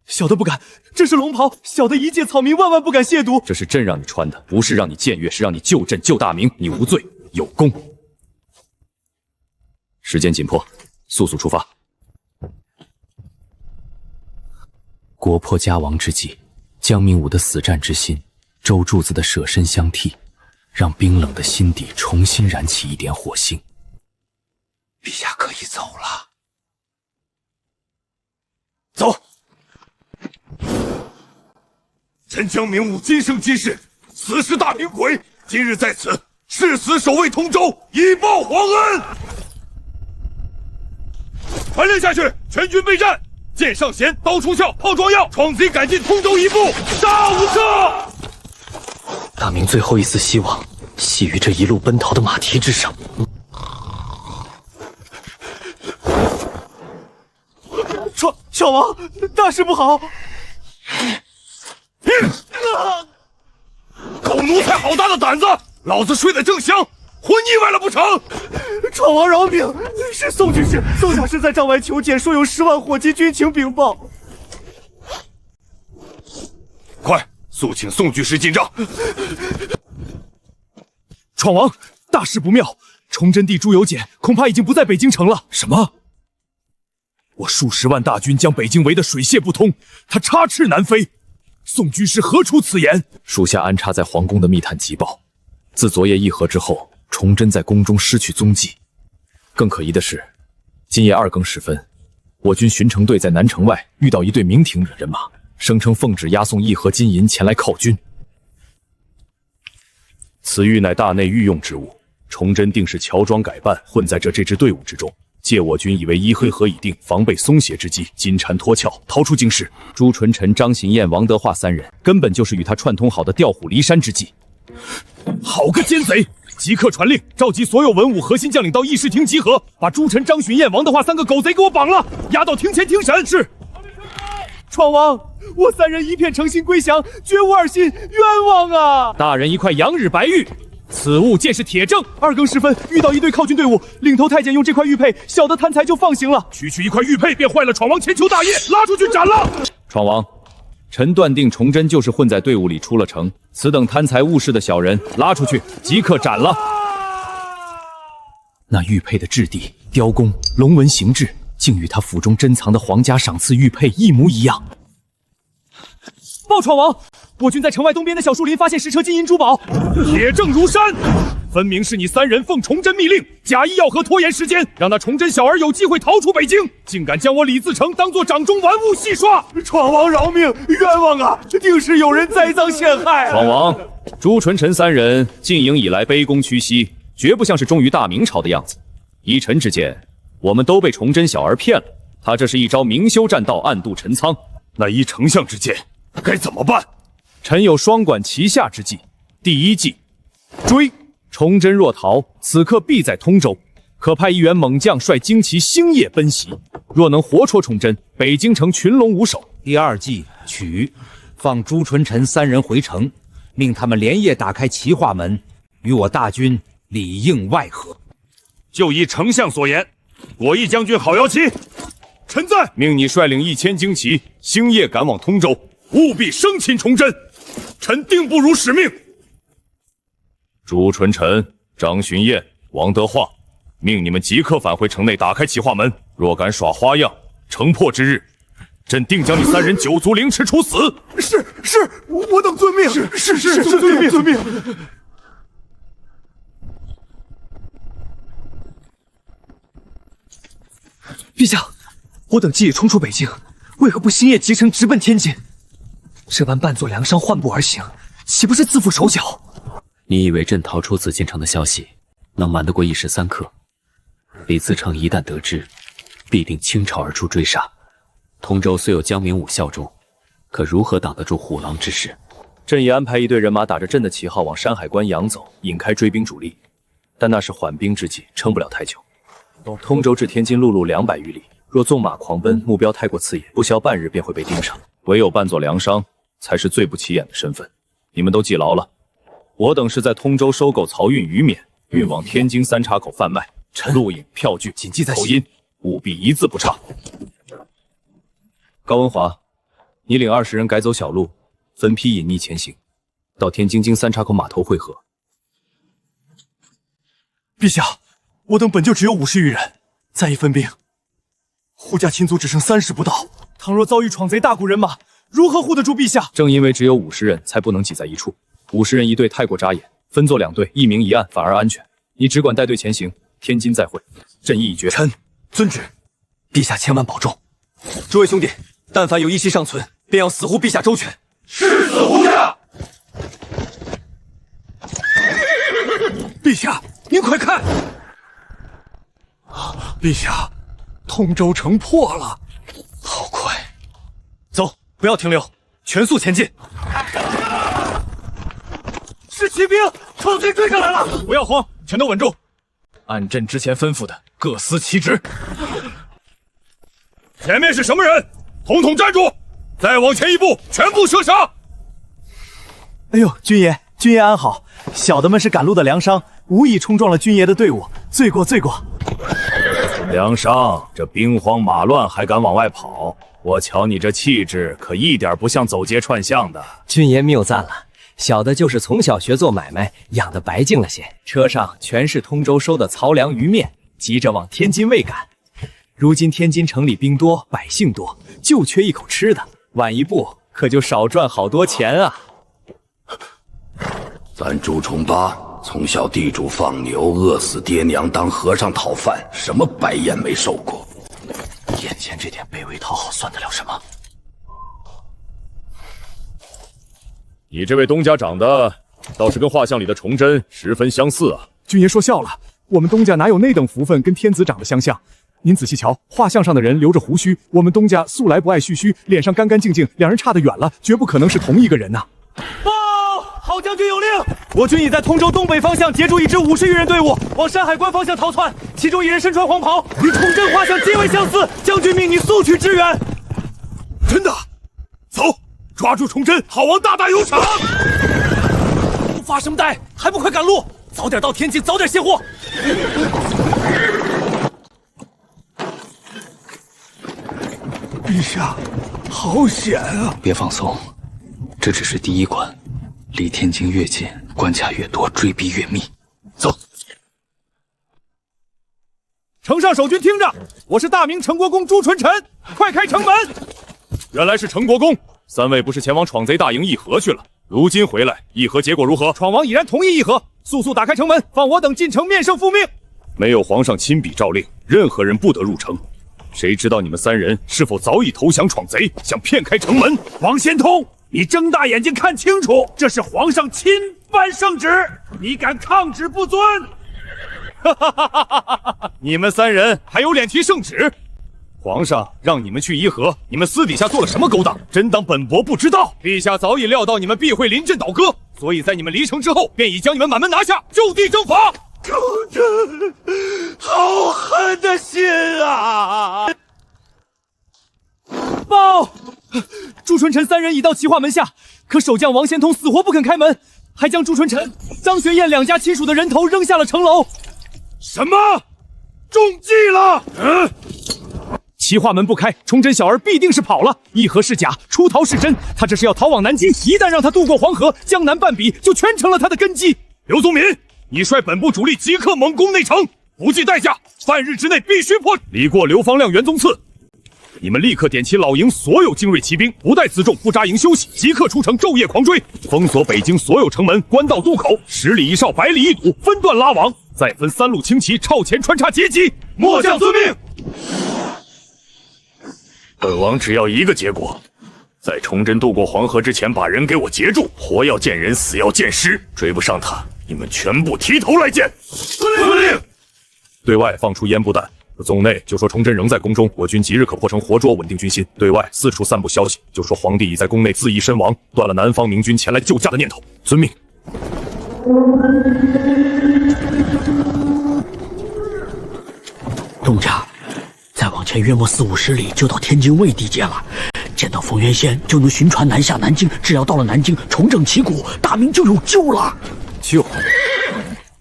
[SPEAKER 3] 小的不敢，这是龙袍，小的一介草民，万万不敢亵渎。
[SPEAKER 7] 这是朕让你穿的，不是让你僭越，是让你救朕、救大明。你无罪有功。时间紧迫，速速出发。
[SPEAKER 16] 国破家亡之际，江明武的死战之心，周柱子的舍身相替，让冰冷的心底重新燃起一点火星。
[SPEAKER 6] 陛下可以走了。
[SPEAKER 3] 走。臣江明武今生今世，死是大明鬼，今日在此，誓死守卫通州，以报皇恩。传令下去，全军备战，箭上弦，刀出鞘，炮装药，闯贼赶进通州一步，杀无赦。
[SPEAKER 8] 大明最后一丝希望，系于这一路奔逃的马蹄之上。
[SPEAKER 3] 闯王，大事不好！狗奴才好大的胆子！老子睡得正香，混意外了不成？
[SPEAKER 13] 闯王饶命！是宋军师，宋小师在帐外求见，说有10万火急军情禀报。
[SPEAKER 3] 快速请宋军师进帐。
[SPEAKER 13] 闯王，大事不妙！崇祯帝朱由检恐怕已经不在北京城了。
[SPEAKER 3] 什么？我数10万大军将北京围得水泄不通，他插翅难飞。宋军师何出此言？
[SPEAKER 7] 属下安插在皇宫的密探急报，自昨夜议和之后，崇祯在宫中失去踪迹。更可疑的是，今夜2更时分，我军巡城队在南城外遇到一队明廷人马，声称奉旨押送议和金银前来犒军。
[SPEAKER 3] 此玉乃大内御用之物，崇祯定是乔装改扮，混在这支队伍之中。借我军以为议会和已定，防备松懈之机，金蝉脱壳，逃出京师。
[SPEAKER 7] 朱纯臣、张行燕、王德化3人，根本就是与他串通好的调虎离山之计。
[SPEAKER 3] 好个奸贼！即刻传令，召集所有文武核心将领到议事厅集合，把朱晨、张巡燕、王德化3个狗贼给我绑了，押到庭前听审。是。
[SPEAKER 13] 闯王，我3人一片诚心归降，绝无二心，冤枉啊！
[SPEAKER 3] 大人一块洋日白玉，此物见是铁证。2更时分，遇到一队靠军队伍，领头太监用这块玉佩，小的贪财就放行了。区区一块玉佩，便坏了闯王千秋大业，拉出去斩了！
[SPEAKER 7] 闯王，臣断定崇祯就是混在队伍里出了城，此等贪财误事的小人，拉出去即刻斩了。那玉佩的质地、雕工、龙纹形制，竟与他府中珍藏的皇家赏赐玉佩一模一样。
[SPEAKER 3] 报闯王，我军在城外东边的小树林发现10车金银珠宝，铁证如山，分明是你3人奉崇祯密令，假意要和拖延时间，让那崇祯小儿有机会逃出北京，竟敢将我李自成当作掌中玩物戏耍！
[SPEAKER 13] 闯王饶命，冤枉啊！定是有人栽赃陷害。
[SPEAKER 7] 闯王，朱纯臣3人进营以来卑躬屈膝，绝不像是忠于大明朝的样子。依臣之见，我们都被崇祯小儿骗了，他这是一招明修栈道，暗度陈仓。
[SPEAKER 1] 那依丞相之见，该怎么办？
[SPEAKER 7] 臣有双管齐下之计。第1计，追。崇祯若逃，此刻必在通州，可派一员猛将率精骑星夜奔袭。若能活捉崇祯，北京城群龙无首。
[SPEAKER 6] 第2计，取。放朱纯臣3人回城，命他们连夜打开齐化门，与我大军里应外合。
[SPEAKER 1] 就依丞相所言，我义将军郝瑶旗，臣在。
[SPEAKER 3] 命你率领1000精骑，星夜赶往通州，务必生擒崇祯。臣定不辱使命。
[SPEAKER 7] 朱纯臣、张巡燕、王德化，命你们即刻返回城内，打开齐化门。若敢耍花样，城破之日，朕定将你3人9族凌迟处死。
[SPEAKER 13] 是，我等遵命。是，遵命。
[SPEAKER 8] 陛下，我等既已冲出北京，为何不星夜集成直奔天津？这般扮作粮商换步而行，岂不是自缚手脚？
[SPEAKER 9] 你以为朕逃出紫禁城的消息能瞒得过一时3刻？李自成一旦得知，必定倾巢而出追杀。通州虽有江明武效忠，可如何挡得住虎狼之势？
[SPEAKER 7] 朕已安排一队人马打着朕的旗号往山海关佯走，引开追兵主力，但那是缓兵之计，撑不了太久。通州至天津陆路200余里，若纵马狂奔，目标太过刺眼，不消半日便会被盯上。唯有扮作粮商，才是最不起眼的身份。你们都记牢了。我等是在通州收购漕运鱼免，运往天津3岔口贩卖。录影、票据
[SPEAKER 8] 谨记在心，
[SPEAKER 7] 口音务必一字不差。高文华，你领20人改走小路，分批隐匿前行，到天津3岔口码头会合。
[SPEAKER 13] 陛下，我等本就只有50余人，再一分兵，护驾亲族只剩30不到。倘若遭遇闯贼大股人马，如何护得住陛下？
[SPEAKER 7] 正因为只有50人，才不能挤在一处。50人一队太过扎眼，分作2队，一明一暗，反而安全。你只管带队前行，天津再会。朕意已决。
[SPEAKER 8] 臣遵旨。陛下千万保重。诸位兄弟，但凡有一息尚存，便要死护陛下周全。
[SPEAKER 13] 誓死护驾。陛下，您快看！陛下，通州城破了。
[SPEAKER 8] 好快！走，不要停留，全速前进！
[SPEAKER 13] 是骑兵，闯贼追上来了！
[SPEAKER 3] 不要慌，全都稳住，按朕之前吩咐的，各司其职。前面是什么人？统统站住！再往前一步，全部射杀！
[SPEAKER 13] 哎呦，军爷安好。小的们是赶路的粮商，无意冲撞了军爷的队伍，罪过。
[SPEAKER 1] 梁商，这兵荒马乱还敢往外跑？我瞧你这气质，可一点不像走街串巷的。
[SPEAKER 2] 军爷谬赞了，小的就是从小学做买卖，养得白净了些。车上全是通州收的漕粮鱼面，急着往天津卫赶。如今天津城里兵多，百姓多，就缺一口吃的，晚一步可就少赚好多钱啊！
[SPEAKER 17] 咱朱重八从小地主放牛，饿死爹娘，当和尚讨饭，什么白眼没受过？眼前这点卑微讨好算得了什么？
[SPEAKER 3] 你这位东家长得倒是跟画像里的崇祯十分相似啊！
[SPEAKER 13] 军爷说笑了，我们东家哪有那等福分跟天子长得相像？您仔细瞧，画像上的人留着胡须，我们东家素来不爱蓄须，脸上干干净净，两人差得远了，绝不可能是同一个人呐！报！郝将军有令，我军已在通州东北方向截住一支50余人队伍，往山海关方向逃窜，其中一人身穿黄袍，与崇祯画像极为相似，将军命你速去支援。
[SPEAKER 3] 真的？走，抓住崇祯，好王大大有赏！
[SPEAKER 13] 发什么呆？还不快赶路！
[SPEAKER 3] 早点到天津，早点卸货。
[SPEAKER 10] 陛下，好险啊！
[SPEAKER 16] 别放松，这只是第一关，离天津越近，关卡越多，追逼越密。走。
[SPEAKER 3] 城上守军听着，我是大明成国公朱纯臣，快开城门！原来是成国公，三位不是前往闯贼大营议和去了，如今回来，议和结果如何？
[SPEAKER 13] 闯王已然同意议和，速速打开城门，放我等进城面圣复命。
[SPEAKER 3] 没有皇上亲笔诏令，任何人不得入城。谁知道你们三人是否早已投降闯贼，想骗开城门？
[SPEAKER 6] 王仙通，你睁大眼睛看清楚，这是皇上亲颁圣旨，你敢抗旨不遵？
[SPEAKER 3] 你们三人还有脸提圣旨？皇上让你们去议和，你们私底下做了什么勾当？真当本伯不知道？陛下早已料到你们必会临阵倒戈，所以在你们离城之后，便已将你们满门拿下，就地正法。
[SPEAKER 6] 主君，好狠的心啊！
[SPEAKER 13] 报，朱纯臣三人已到齐化门下，可守将王仙通死活不肯开门，还将朱纯臣、张学燕两家亲属的人头扔下了城楼。
[SPEAKER 6] 什么？中计了？
[SPEAKER 13] 齐化门不开，崇祯小儿必定是跑了。议和是假，出逃是真。他这是要逃往南京，一旦让他渡过黄河，江南半壁就全成了他的根基。
[SPEAKER 3] 刘宗民，你率本部主力即刻猛攻内城，不计代价，半日之内必须破。李过、刘方亮、袁宗次，你们立刻点齐老营所有精锐骑兵，不带辎重，不扎营休息，即刻出城，昼夜狂追，封锁北京所有城门、官道、渡口，10里一哨，100里一堵，分段拉网，再分3路轻骑超前穿插截击。末将遵命。本王只要一个结果，在崇祯渡过黄河之前，把人给我截住，活要见人，死要见尸。追不上他，你们全部提头来见。遵令。对外放出烟雾弹，宗内就说崇祯仍在宫中，我军即日可破城活捉，稳定军心。对外四处散布消息，就说皇帝已在宫内自缢身亡，断了南方明军前来救驾的念头。遵命。
[SPEAKER 10] 东家，再往前约莫40、50里就到天津卫地界了。见到冯元仙就能寻船南下南京，只要到了南京，重整旗鼓，大明就有救了。
[SPEAKER 9] 救？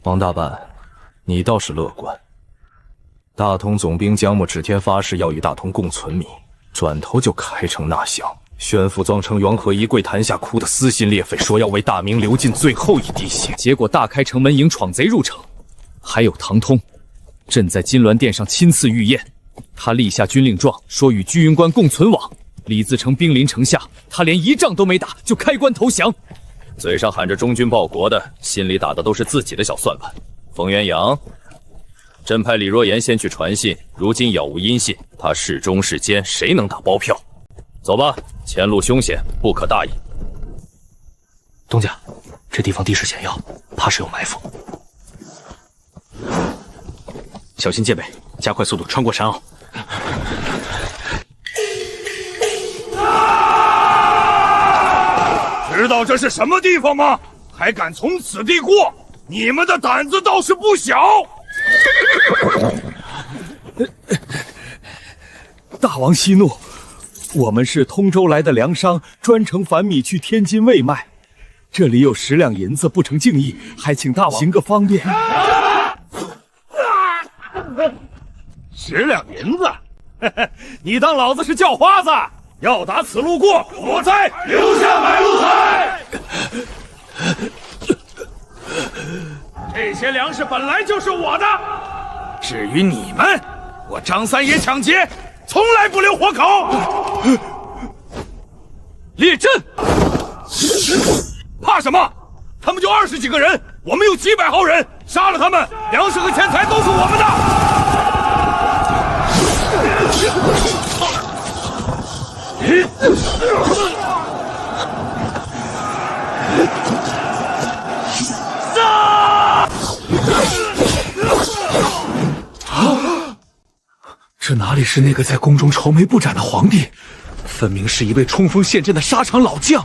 [SPEAKER 9] 王大办，你倒是乐观。大同总兵姜默指天发誓要与大同共存民，转头就开城纳降。宣父装成元和一跪坛下哭得撕心裂肺，说要为大明流尽最后一滴血。
[SPEAKER 7] 结果大开城门迎闯贼入城，还有唐通，朕在金銮殿上亲赐御宴，他立下军令状，说与居云关共存亡。李自成兵临城下，他连一仗都没打就开关投降，嘴上喊着忠君报国的，心里打的都是自己的小算盘。冯元阳，朕派李若言先去传信，如今杳无音信，他是忠是奸，谁能打包票？走吧，前路凶险，不可大意。
[SPEAKER 10] 东家，这地方地势险要，怕是有埋伏。
[SPEAKER 8] 小心戒备，加快速度穿过山坳。
[SPEAKER 6] 知道这是什么地方吗？还敢从此地过？你们的胆子倒是不小。
[SPEAKER 13] 大王息怒，我们是通州来的粮商，专程返米去天津卫卖，这里有10两银子，不成敬意，还请大王行个方便。
[SPEAKER 6] 10两银子，你当老子是叫花子？要打此路过，我猜留下买路财。这些粮食本来就是我的，至于你们，我张三爷抢劫，从来不留活口。列阵，怕什么？他们就20几个人，我们有几百号人，杀了他们，粮食和钱财都是我们的。
[SPEAKER 10] 这哪里是那个在宫中愁眉不展的皇帝，分明是一位冲锋陷阵的沙场老将。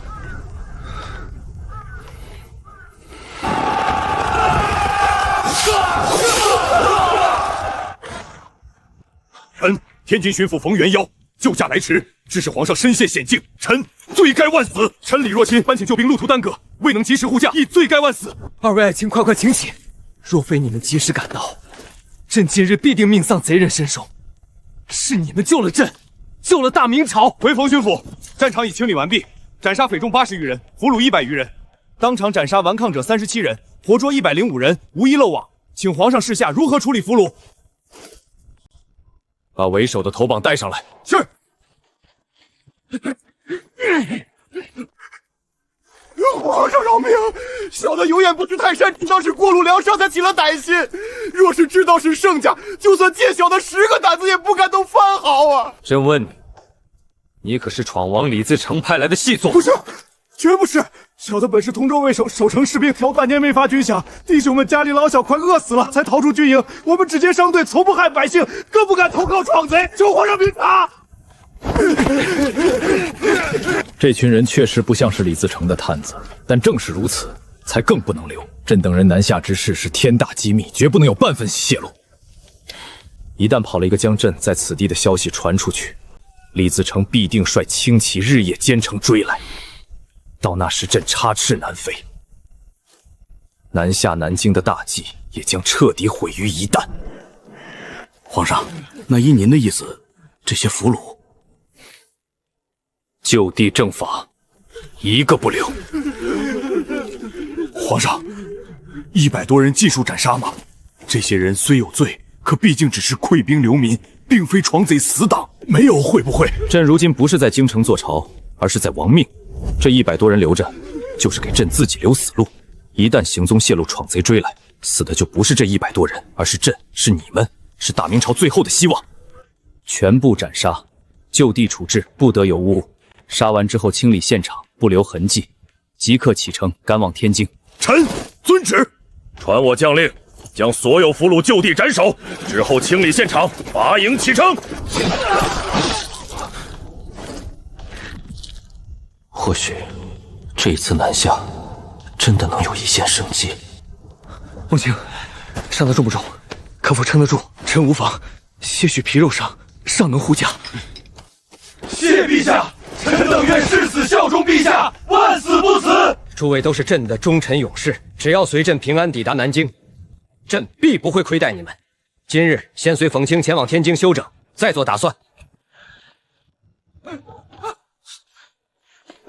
[SPEAKER 3] 臣天津巡抚冯元妖救驾来迟，致使皇上身陷险境，臣罪该万死。臣李若钦搬请救兵，路途耽搁，未能及时护驾，亦罪该万死。
[SPEAKER 2] 2位爱卿快快请起，
[SPEAKER 4] 若非你们及时赶到，朕今日必定命丧贼人身手。是你们救了朕，救了大明朝。
[SPEAKER 3] 回冯巡抚，战场已清理完毕，斩杀匪众80余人，俘虏100余人，当场斩杀顽抗者37人，活捉105人，无一漏网。请皇上示下如何处理俘虏。
[SPEAKER 7] 把为首的头绑带上来。
[SPEAKER 3] 是。
[SPEAKER 13] 皇上饶命！小的有眼不识泰山，知道是过路梁上才起了歹心。若是知道是圣驾，就算借小的10个胆子也不敢动番毫啊！
[SPEAKER 7] 朕问你，你可是闯王李自成派来的细作？
[SPEAKER 13] 不是，绝不是。小的本是通州卫守，守城士兵，调半年没发军饷，弟兄们家里老小快饿死了，才逃出军营。我们只接商队，从不害百姓，更不敢投靠闯贼。求皇上明察。
[SPEAKER 4] 这群人确实不像是李自成的探子，但正是如此，才更不能留。朕等人南下之事是天大机密，绝不能有半分泄露。一旦跑了一个将朕在此地的消息传出去，李自成必定率轻骑日夜兼程追来，到那时朕插翅难飞，南下南京的大计也将彻底毁于一旦。
[SPEAKER 17] 皇上，那依您的意思，这些俘虏
[SPEAKER 4] 就地正法，一个不留。
[SPEAKER 1] 皇上，100多人尽数斩杀吗？这些人虽有罪，可毕竟只是溃兵流民，并非闯贼死党，没有会不会？
[SPEAKER 4] 朕如今不是在京城做朝，而是在亡命。这100多人留着，就是给朕自己留死路。一旦行踪泄露，闯贼追来，死的就不是这100多人，而是朕，是你们，是大明朝最后的希望。全部斩杀，就地处置，不得有误。杀完之后清理现场，不留痕迹，即刻启程赶往天津。
[SPEAKER 1] 臣遵旨。
[SPEAKER 14] 传我将令，将所有俘虏就地斩首，之后清理现场，拔营启程。
[SPEAKER 8] 或许这一次南下，真的能有一线生机。
[SPEAKER 2] 梦清，伤得重不重？可否撑得住？臣无妨，些许皮肉伤，尚能护驾。
[SPEAKER 13] 谢陛下，臣等愿誓死效忠陛下，万死不辞。
[SPEAKER 2] 诸位都是朕的忠臣勇士，只要随朕平安抵达南京，朕必不会亏待你们。今日先随冯清前往天津休整，再做打算。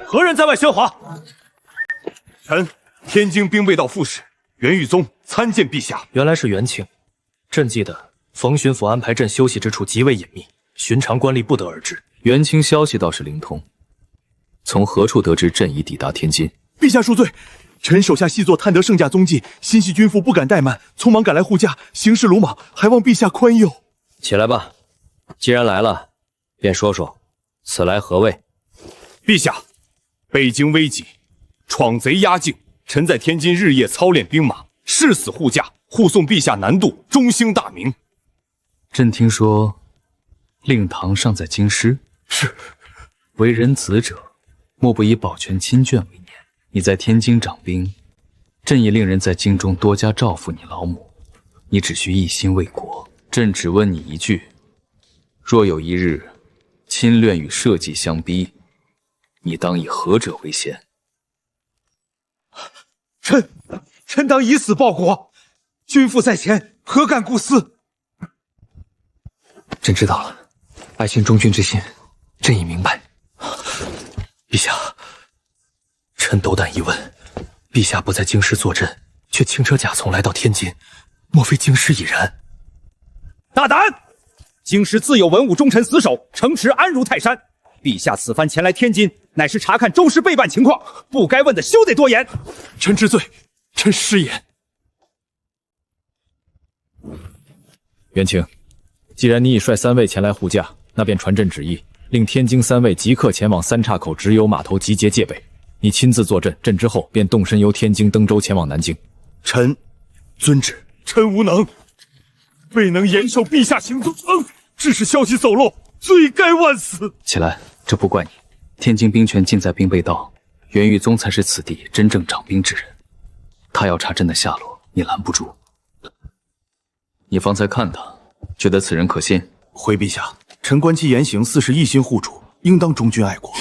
[SPEAKER 3] 何人在外喧哗？臣天津兵备道副使袁玉宗参见陛下。
[SPEAKER 4] 原来是袁庆，朕记得冯巡抚安排朕休息之处极为隐秘，寻常官吏不得而知。
[SPEAKER 7] 袁清消息倒是灵通，从何处得知朕已抵达天津？
[SPEAKER 13] 陛下恕罪，臣手下细作探得圣驾踪迹，心系君父不敢怠慢，匆忙赶来护驾，行事鲁莽，还望陛下宽宥。
[SPEAKER 2] 起来吧，既然来了，便说说此来何谓？
[SPEAKER 3] 陛下，北京危急，闯贼压境，臣在天津日夜操练兵马，誓死护驾，护送陛下南渡，中兴大明。
[SPEAKER 7] 朕听说令堂尚在京师，
[SPEAKER 13] 是
[SPEAKER 7] 为人子者，莫不以保全亲眷为念。你在天津掌兵，朕也令人在京中多加照拂你老母。你只需一心为国，朕只问你一句：若有一日侵略与社稷相逼，你当以何者为先？
[SPEAKER 13] 臣当以死报国。君父在前，何敢顾私？
[SPEAKER 2] 朕知道了，爱卿忠君之心，朕已明白。
[SPEAKER 8] 陛下，臣斗胆一问，陛下不在京师坐镇，却轻车驾从来到天津，莫非京师已然？
[SPEAKER 6] 大胆！京师自有文武忠臣死守，城池安如泰山。陛下此番前来天津，乃是查看周氏备办情况，不该问的休得多言。
[SPEAKER 13] 臣知罪，臣失言。
[SPEAKER 4] 袁庆，既然你已率3位前来护驾，那便传朕旨意，令天津3位即刻前往三岔口直邮码头集结戒备。你亲自坐镇，朕之后便动身由天津登州前往南京。
[SPEAKER 13] 臣遵旨。臣无能，未能严守陛下行踪，致使消息走漏，罪该万死。
[SPEAKER 7] 起来，这不怪你。天津兵权尽在兵备道，袁玉宗才是此地真正掌兵之人。他要查朕的下落，你拦不住。你方才看他，觉得此人可信？
[SPEAKER 13] 回陛下，臣观其言行，似是一心护主，应当忠君爱国。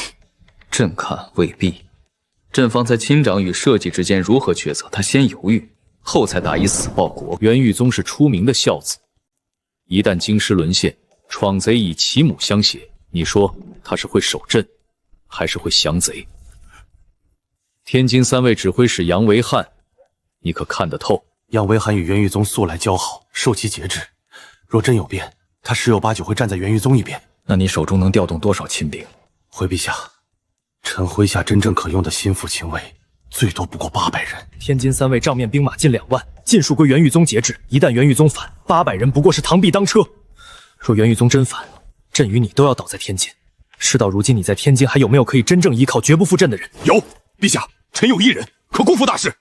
[SPEAKER 7] 朕看未必。朕方才亲长与社稷之间如何抉择，他先犹豫，后才打以死报国。袁玉宗是出名的孝子，一旦京师沦陷，闯贼以其母相胁，你说他是会守镇，还是会降贼？天津3位指挥使杨维汉，你可看得透？
[SPEAKER 9] 杨维汉与袁玉宗素来交好，受其节制。若真有变，他十有八九会站在袁玉宗一边。
[SPEAKER 7] 那你手中能调动多少亲兵？
[SPEAKER 9] 回陛下，臣麾下真正可用的心腹亲卫，最多不过800人。
[SPEAKER 4] 天津3位账面兵马近2万，尽数归袁玉宗节制。一旦袁玉宗反，800人不过是螳臂当车。若袁玉宗真反，朕与你都要倒在天津。事到如今，你在天津还有没有可以真正依靠、绝不负朕的人？
[SPEAKER 3] 有，陛下，臣有1人可功负大事。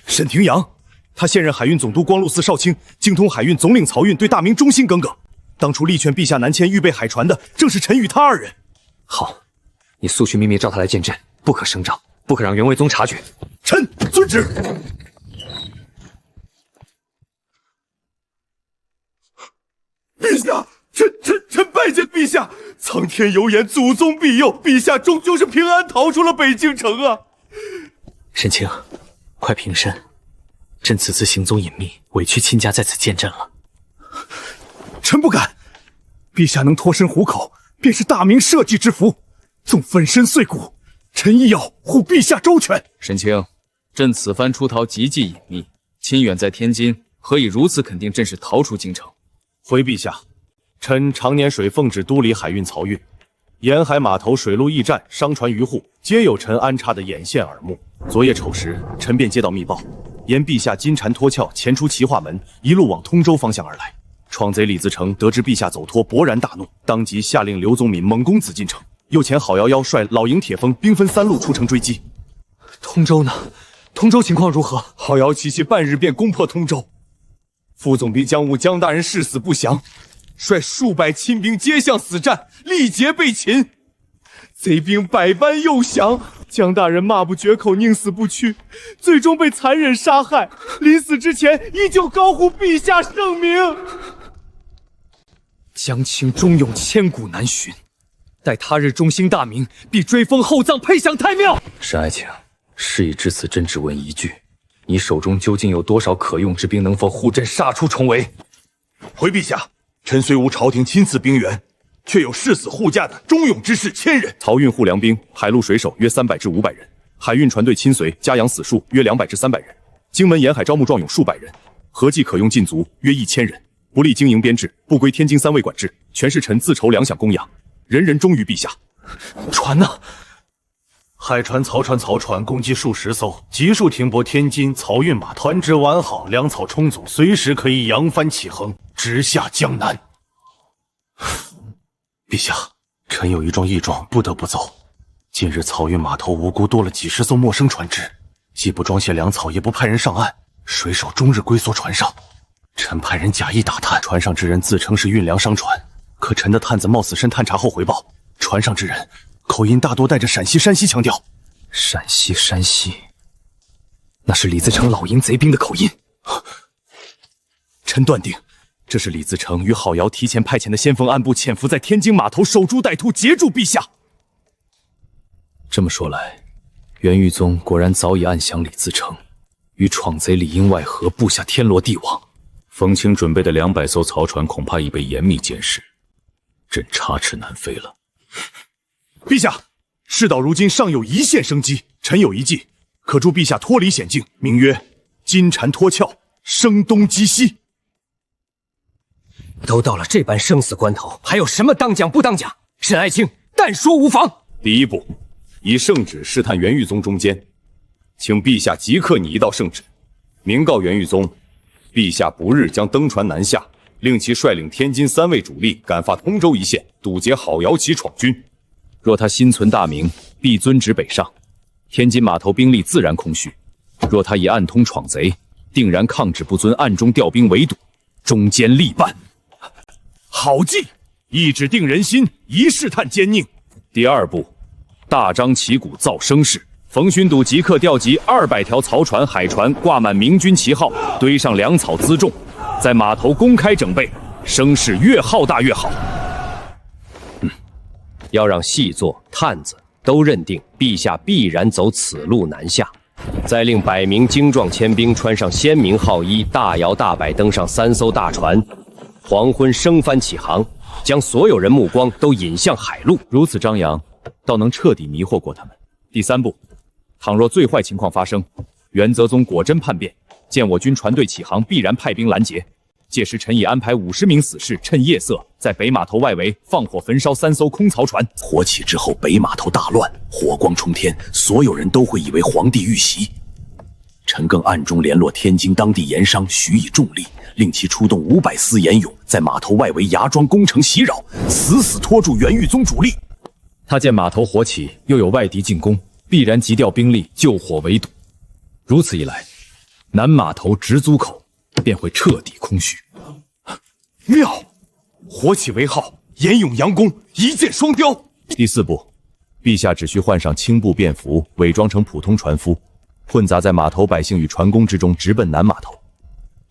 [SPEAKER 3] 沈廷阳，他现任海运总督光禄寺少卿，精通海运总领漕运，对大明忠心耿耿。当初力劝陛下南迁预备海船的，正是臣与他2人。
[SPEAKER 8] 好，你速去秘密召他来见朕，不可声张，不可让袁维宗察觉。
[SPEAKER 3] 臣遵旨。陛下，臣拜见陛下。苍天有眼，祖宗庇佑，陛下终究是平安逃出了北京城啊！
[SPEAKER 8] 沈清，快平身。朕此次行踪隐秘，委屈亲家在此见朕了。
[SPEAKER 3] 臣不敢。陛下能脱身虎口，便是大明社稷之福。纵粉身碎骨，臣亦要护陛下周全。
[SPEAKER 7] 沈清，朕此番出逃极既隐秘，亲远在天津，何以如此肯定朕是逃出京城？
[SPEAKER 3] 回陛下，臣常年水奉旨督理海运漕运，沿海码头、水陆驿站、商船渔户，皆有臣安插的眼线耳目。昨夜丑时，臣便接到密报，言陛下金蝉脱壳，潜出齐化门，一路往通州方向而来。闯贼李自成得知陛下走脱，勃然大怒，当即下令刘宗敏猛攻紫禁城，又遣郝瑶瑶率老营铁锋兵分3路出城追击。
[SPEAKER 8] 通州呢？通州情况如何？
[SPEAKER 3] 郝瑶奇袭半日便攻破通州，副总兵江务江大人誓死不降，率数百亲兵接向死战，力竭被擒。贼兵百般诱降，江大人骂不绝口，宁死不屈，最终被残忍杀害。临死之前，依旧高呼陛下圣明。
[SPEAKER 8] 江青忠勇，千古难寻。待他日中兴大明，必追封厚葬，配享太庙。
[SPEAKER 16] 沈爱卿，事已至此，朕只问一句：你手中究竟有多少可用之兵，能否护朕杀出重围？
[SPEAKER 3] 回陛下，臣虽无朝廷亲赐兵员，却有誓死护驾的忠勇之士1000人。漕运护粮兵、海陆水手约300至500人，海运船队亲随加养死数约200至300人，荆门沿海招募壮勇数百人，合计可用禁卒约1000人。不立经营编制，不归天津3位管制，全是臣自筹粮饷供养，人人忠于陛下。
[SPEAKER 8] 船呢？
[SPEAKER 9] 海船、漕船、漕船共计数10艘，急速停泊天津漕运码头，船只完好，粮草充足，随时可以扬帆起航，直下江南。陛下，臣有一桩异状，不得不奏。近日漕运码头无辜多了几10艘陌生船只，既不装卸粮草，也不派人上岸，水手终日龟缩船上。臣派人假意打探，船上之人自称是运粮商船，可臣的探子冒死深探查后回报，船上之人口音大多带着陕西、山西腔调。
[SPEAKER 8] 陕西、山西，那是李自成老营贼兵的口音。
[SPEAKER 3] 臣断定，这是李自成与郝瑶提前派遣的先锋暗部潜伏在天津码头，守株待兔，截住陛下。
[SPEAKER 16] 这么说来，袁玉宗果然早已暗降李自成，与闯贼里应外合，布下天罗地网。
[SPEAKER 1] 冯清准备的200艘漕船恐怕已被严密监视，朕插翅难飞了。
[SPEAKER 3] 陛下，事到如今尚有一线生机，臣有一计，可助陛下脱离险境，名曰金蝉脱壳，声东击西。
[SPEAKER 2] 都到了这般生死关头，还有什么当讲不当讲？沈爱卿，但说无妨。
[SPEAKER 3] 第一步，以圣旨试探袁玉宗中间，请陛下即刻拟一道圣旨，明告袁玉宗，陛下不日将登船南下，令其率领天津3位主力赶发通州一线，堵截郝瑶旗闯军。
[SPEAKER 7] 若他心存大明，必遵旨北上，天津码头兵力自然空虚；若他已暗通闯贼，定然抗旨不遵，暗中调兵围堵，中间力办。
[SPEAKER 3] 好计，一指定人心，一试探奸佞。
[SPEAKER 7] 第二步，大张旗鼓造声势。冯勋笃即刻调集200条漕船、海船，挂满明军旗号，堆上粮草辎重，在码头公开整备，声势越浩大越好。
[SPEAKER 18] 要让细作、探子都认定陛下必然走此路南下，
[SPEAKER 14] 再令100名精壮千兵穿上鲜明号衣，大摇大摆登上3艘大船，黄昏升帆起航，将所有人目光都引向海路。
[SPEAKER 7] 如此张扬，倒能彻底迷惑过他们。第3步，倘若最坏情况发生，元泽宗果真叛变，见我军船队起航，必然派兵拦截。届时，臣已安排50名死士，趁夜色在北码头外围放火焚烧3艘空槽船。
[SPEAKER 17] 火起之后，北码头大乱，火光冲天，所有人都会以为皇帝遇袭。臣更暗中联络天津当地盐商，许以重力，令其出动500丝盐勇，在码头外围佯装攻城袭扰，死死拖住元裕宗主力。
[SPEAKER 7] 他见码头火起，又有外敌进攻，必然急调兵力救火围堵。如此一来，南码头直租口便会彻底空虚。
[SPEAKER 3] 妙！火起为号，严勇佯攻，一箭双雕。
[SPEAKER 7] 第4步，陛下只需换上轻步便服，伪装成普通船夫，混杂在码头百姓与船工之中，直奔南码头。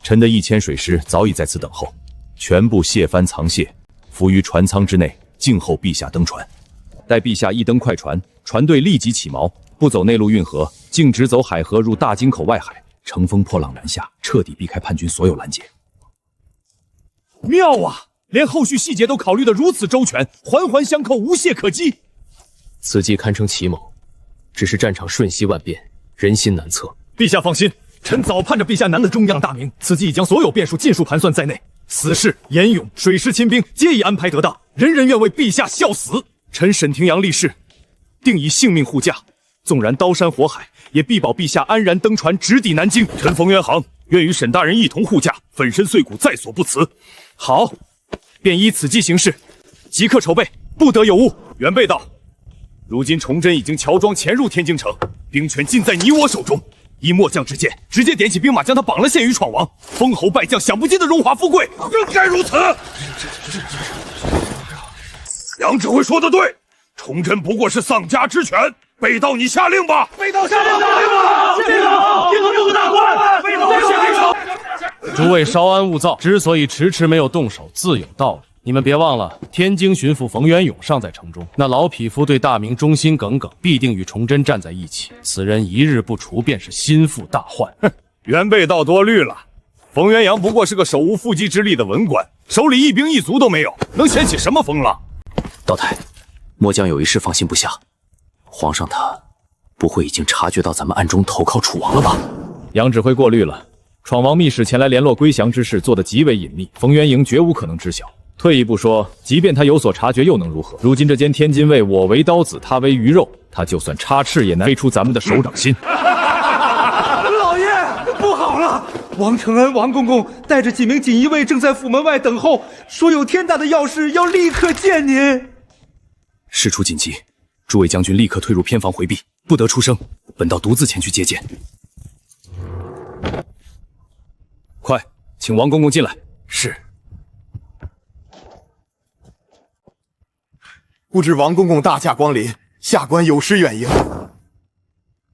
[SPEAKER 7] 臣的1000水师早已在此等候，全部卸帆藏卸，伏于船舱之内，静候陛下登船。待陛下一登快船，船队立即起锚，不走内陆运河，径直走海河入大金口外海，乘风破浪南下，彻底避开叛军所有拦截。
[SPEAKER 3] 妙啊！连后续细节都考虑得如此周全，环环相扣，无懈可击。
[SPEAKER 8] 此计堪称奇谋，只是战场瞬息万变，人心难测。
[SPEAKER 3] 陛下放心，臣早盼着陛下难了中央大明，此计已将所有变数尽数盘算在内，死士、严勇、水师亲兵皆已安排得当，人人愿为陛下效死。臣沈廷阳立誓，定以性命护驾，纵然刀山火海，也必保陛下安然登船直抵南京。臣冯元航愿与沈大人一同护驾，粉身碎骨在所不辞。好，便依此计行事，即刻筹备，不得有误。袁备道，如今崇祯已经乔装潜入天津城，兵权尽在你我手中。以末将之见，直接点起兵马将他绑了，献于闯王，封侯拜将，享不尽的荣华富贵。应该如此。杨指挥说的对，崇祯不过是丧家之犬。备道，你下令吧。备道下令吧。下令吧。定了6个大官。备道下令吧。
[SPEAKER 5] 诸位稍安勿躁，之所以迟迟没有动手，自有道理。你们别忘了，天津巡抚冯元勇尚在城中，那老匹夫对大明忠心耿耿，必定与崇祯站在一起。此人一日不除，便是心腹大患。
[SPEAKER 3] 哼，袁备道多虑了。冯元阳不过是个手无缚鸡之力的文官，手里一兵一卒都没有，能掀起什么风浪？
[SPEAKER 17] 道台，末将有一事放心不下，皇上他不会已经察觉到咱们暗中投靠楚王了吧？
[SPEAKER 7] 杨指挥过虑了。闯王密使前来联络归降之事做得极为隐秘，冯元营绝无可能知晓。退一步说，即便他有所察觉，又能如何？如今这间天津卫，我为刀子，他为鱼肉，他就算插翅，也难飞出咱们的手掌心。
[SPEAKER 6] 老爷，不好了！王承恩、王公公带着几名锦衣卫正在府门外等候，说有天大的要事要立刻见您。
[SPEAKER 17] 事出紧急，诸位将军立刻退入偏房回避，不得出声。本道独自前去接见。快，请王公公进来。
[SPEAKER 3] 是。
[SPEAKER 18] 不知王公公大驾光临，下官有失远迎。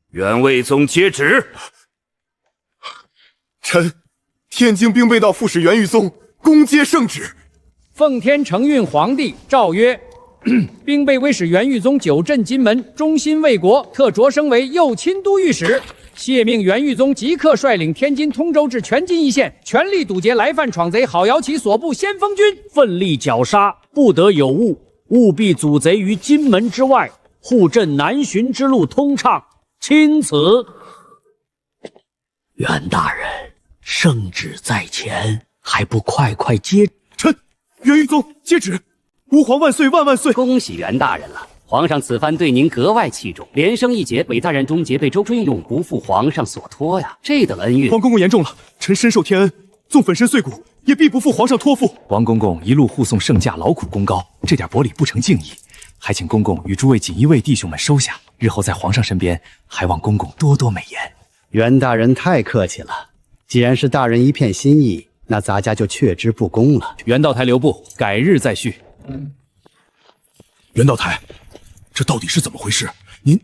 [SPEAKER 17] 袁魏宗接旨。
[SPEAKER 18] 臣天津兵备道副使袁裕宗恭接圣旨。
[SPEAKER 19] 奉天承运皇帝诏曰：兵备卫使袁裕宗久镇金门，忠心为国，特擢升为右钦都御史。谢命袁裕宗即刻率领天津、通州至全津一线，全力堵截来犯闯贼郝瑶旗所部先锋军，
[SPEAKER 10] 奋力绞杀，不得有误，务必阻贼于金门之外，护镇南巡之路通畅。钦此。袁大人，圣旨在前，还不快快接？
[SPEAKER 3] 臣袁裕宗接旨。吾皇万岁万万岁！
[SPEAKER 20] 恭喜袁大人了。皇上此番对您格外器重，连升一节，北大人终结被周春勇不负皇上所托呀，这等恩运。
[SPEAKER 3] 王公公言重了，臣深受天恩，纵粉身碎骨，也必不负皇上托付。
[SPEAKER 17] 王公公一路护送圣驾，劳苦功高，这点薄礼不成敬意，还请公公与诸位锦衣卫弟兄们收下，日后在皇上身边，还望公公多多美言。
[SPEAKER 11] 袁大人太客气了，既然是大人一片心意，那咱家就却之不恭了。
[SPEAKER 7] 袁道台留步，改日再叙。
[SPEAKER 3] 袁道台，这到底是怎么回事？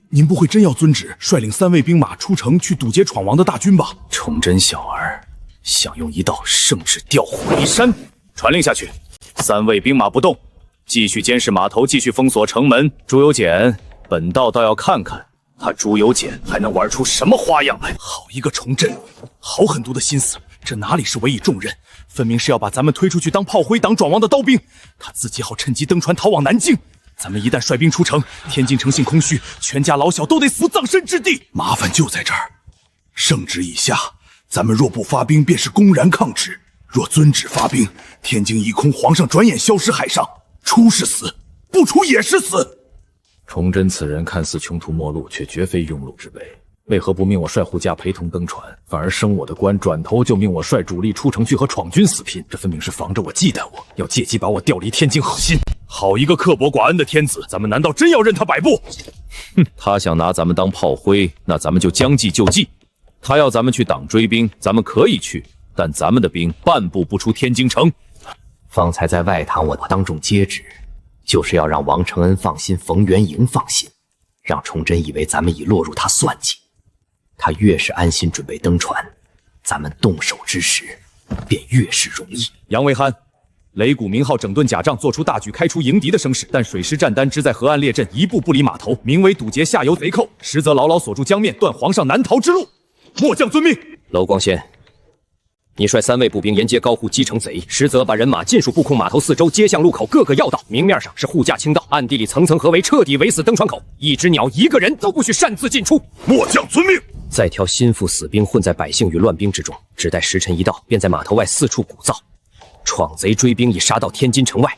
[SPEAKER 3] 您不会真要遵旨率领3卫兵马出城去堵截闯王的大军吧？
[SPEAKER 17] 崇祯小儿想用一道圣旨调回
[SPEAKER 7] 山，传令下去，3卫兵马不动，继续监视码头，继续封锁城门。朱由检，本道倒要看看他朱由检还能玩出什么花样来？好一个崇祯，好狠毒的心思！这哪里是委以重任，分明是要把咱们推出去当炮灰党转王的刀兵。他自己好趁机登船逃往南京。咱们一旦率兵出城，天津城信空虚，全家老小都得死葬身之地。麻烦就在这儿，圣旨已下，咱们若不发兵，便是公然抗旨；若遵旨发兵，天津一空，皇上转眼消失海上，出是死，不出也是死。
[SPEAKER 16] 崇祯此人看似穷途末路，却绝非庸碌之辈。为何不命我率护驾陪同登船，反而升我的官，转头就命我率主力出城去和闯军死拼？这分明是防着我，忌惮我，要借机把我调离天津核心。
[SPEAKER 7] 好一个刻薄寡恩的天子，咱们难道真要任他摆布？
[SPEAKER 16] 哼，他想拿咱们当炮灰，那咱们就将计就计。他要咱们去挡追兵，咱们可以去，但咱们的兵半步不出天津城。
[SPEAKER 2] 方才在外堂我当众接旨，就是要让王承恩放心，冯元营放心，让崇祯以为咱们已落入他算计。他越是安心准备登船，咱们动手之时便越是容易。
[SPEAKER 16] 杨维憨，擂鼓鸣号，整顿假仗，做出大举开出迎敌的声势，但水师战单只在河岸列阵，一步不离码头，名为堵截下游贼寇，实则牢牢锁住江面，断皇上南逃之路。末将遵命。
[SPEAKER 2] 娄光先，你率3位步兵沿街高护击城贼，实则把人马尽数布控码头四周街巷路口各个要道，明面上是护驾清道，暗地里层层合围，彻底围死登船口，一只鸟一个人都不许擅自进出。
[SPEAKER 7] 末将遵命。
[SPEAKER 2] 再挑心腹死兵混在百姓与乱兵之中，只待时辰一到，便在码头外四处鼓噪。闯贼追兵已杀到天津城外，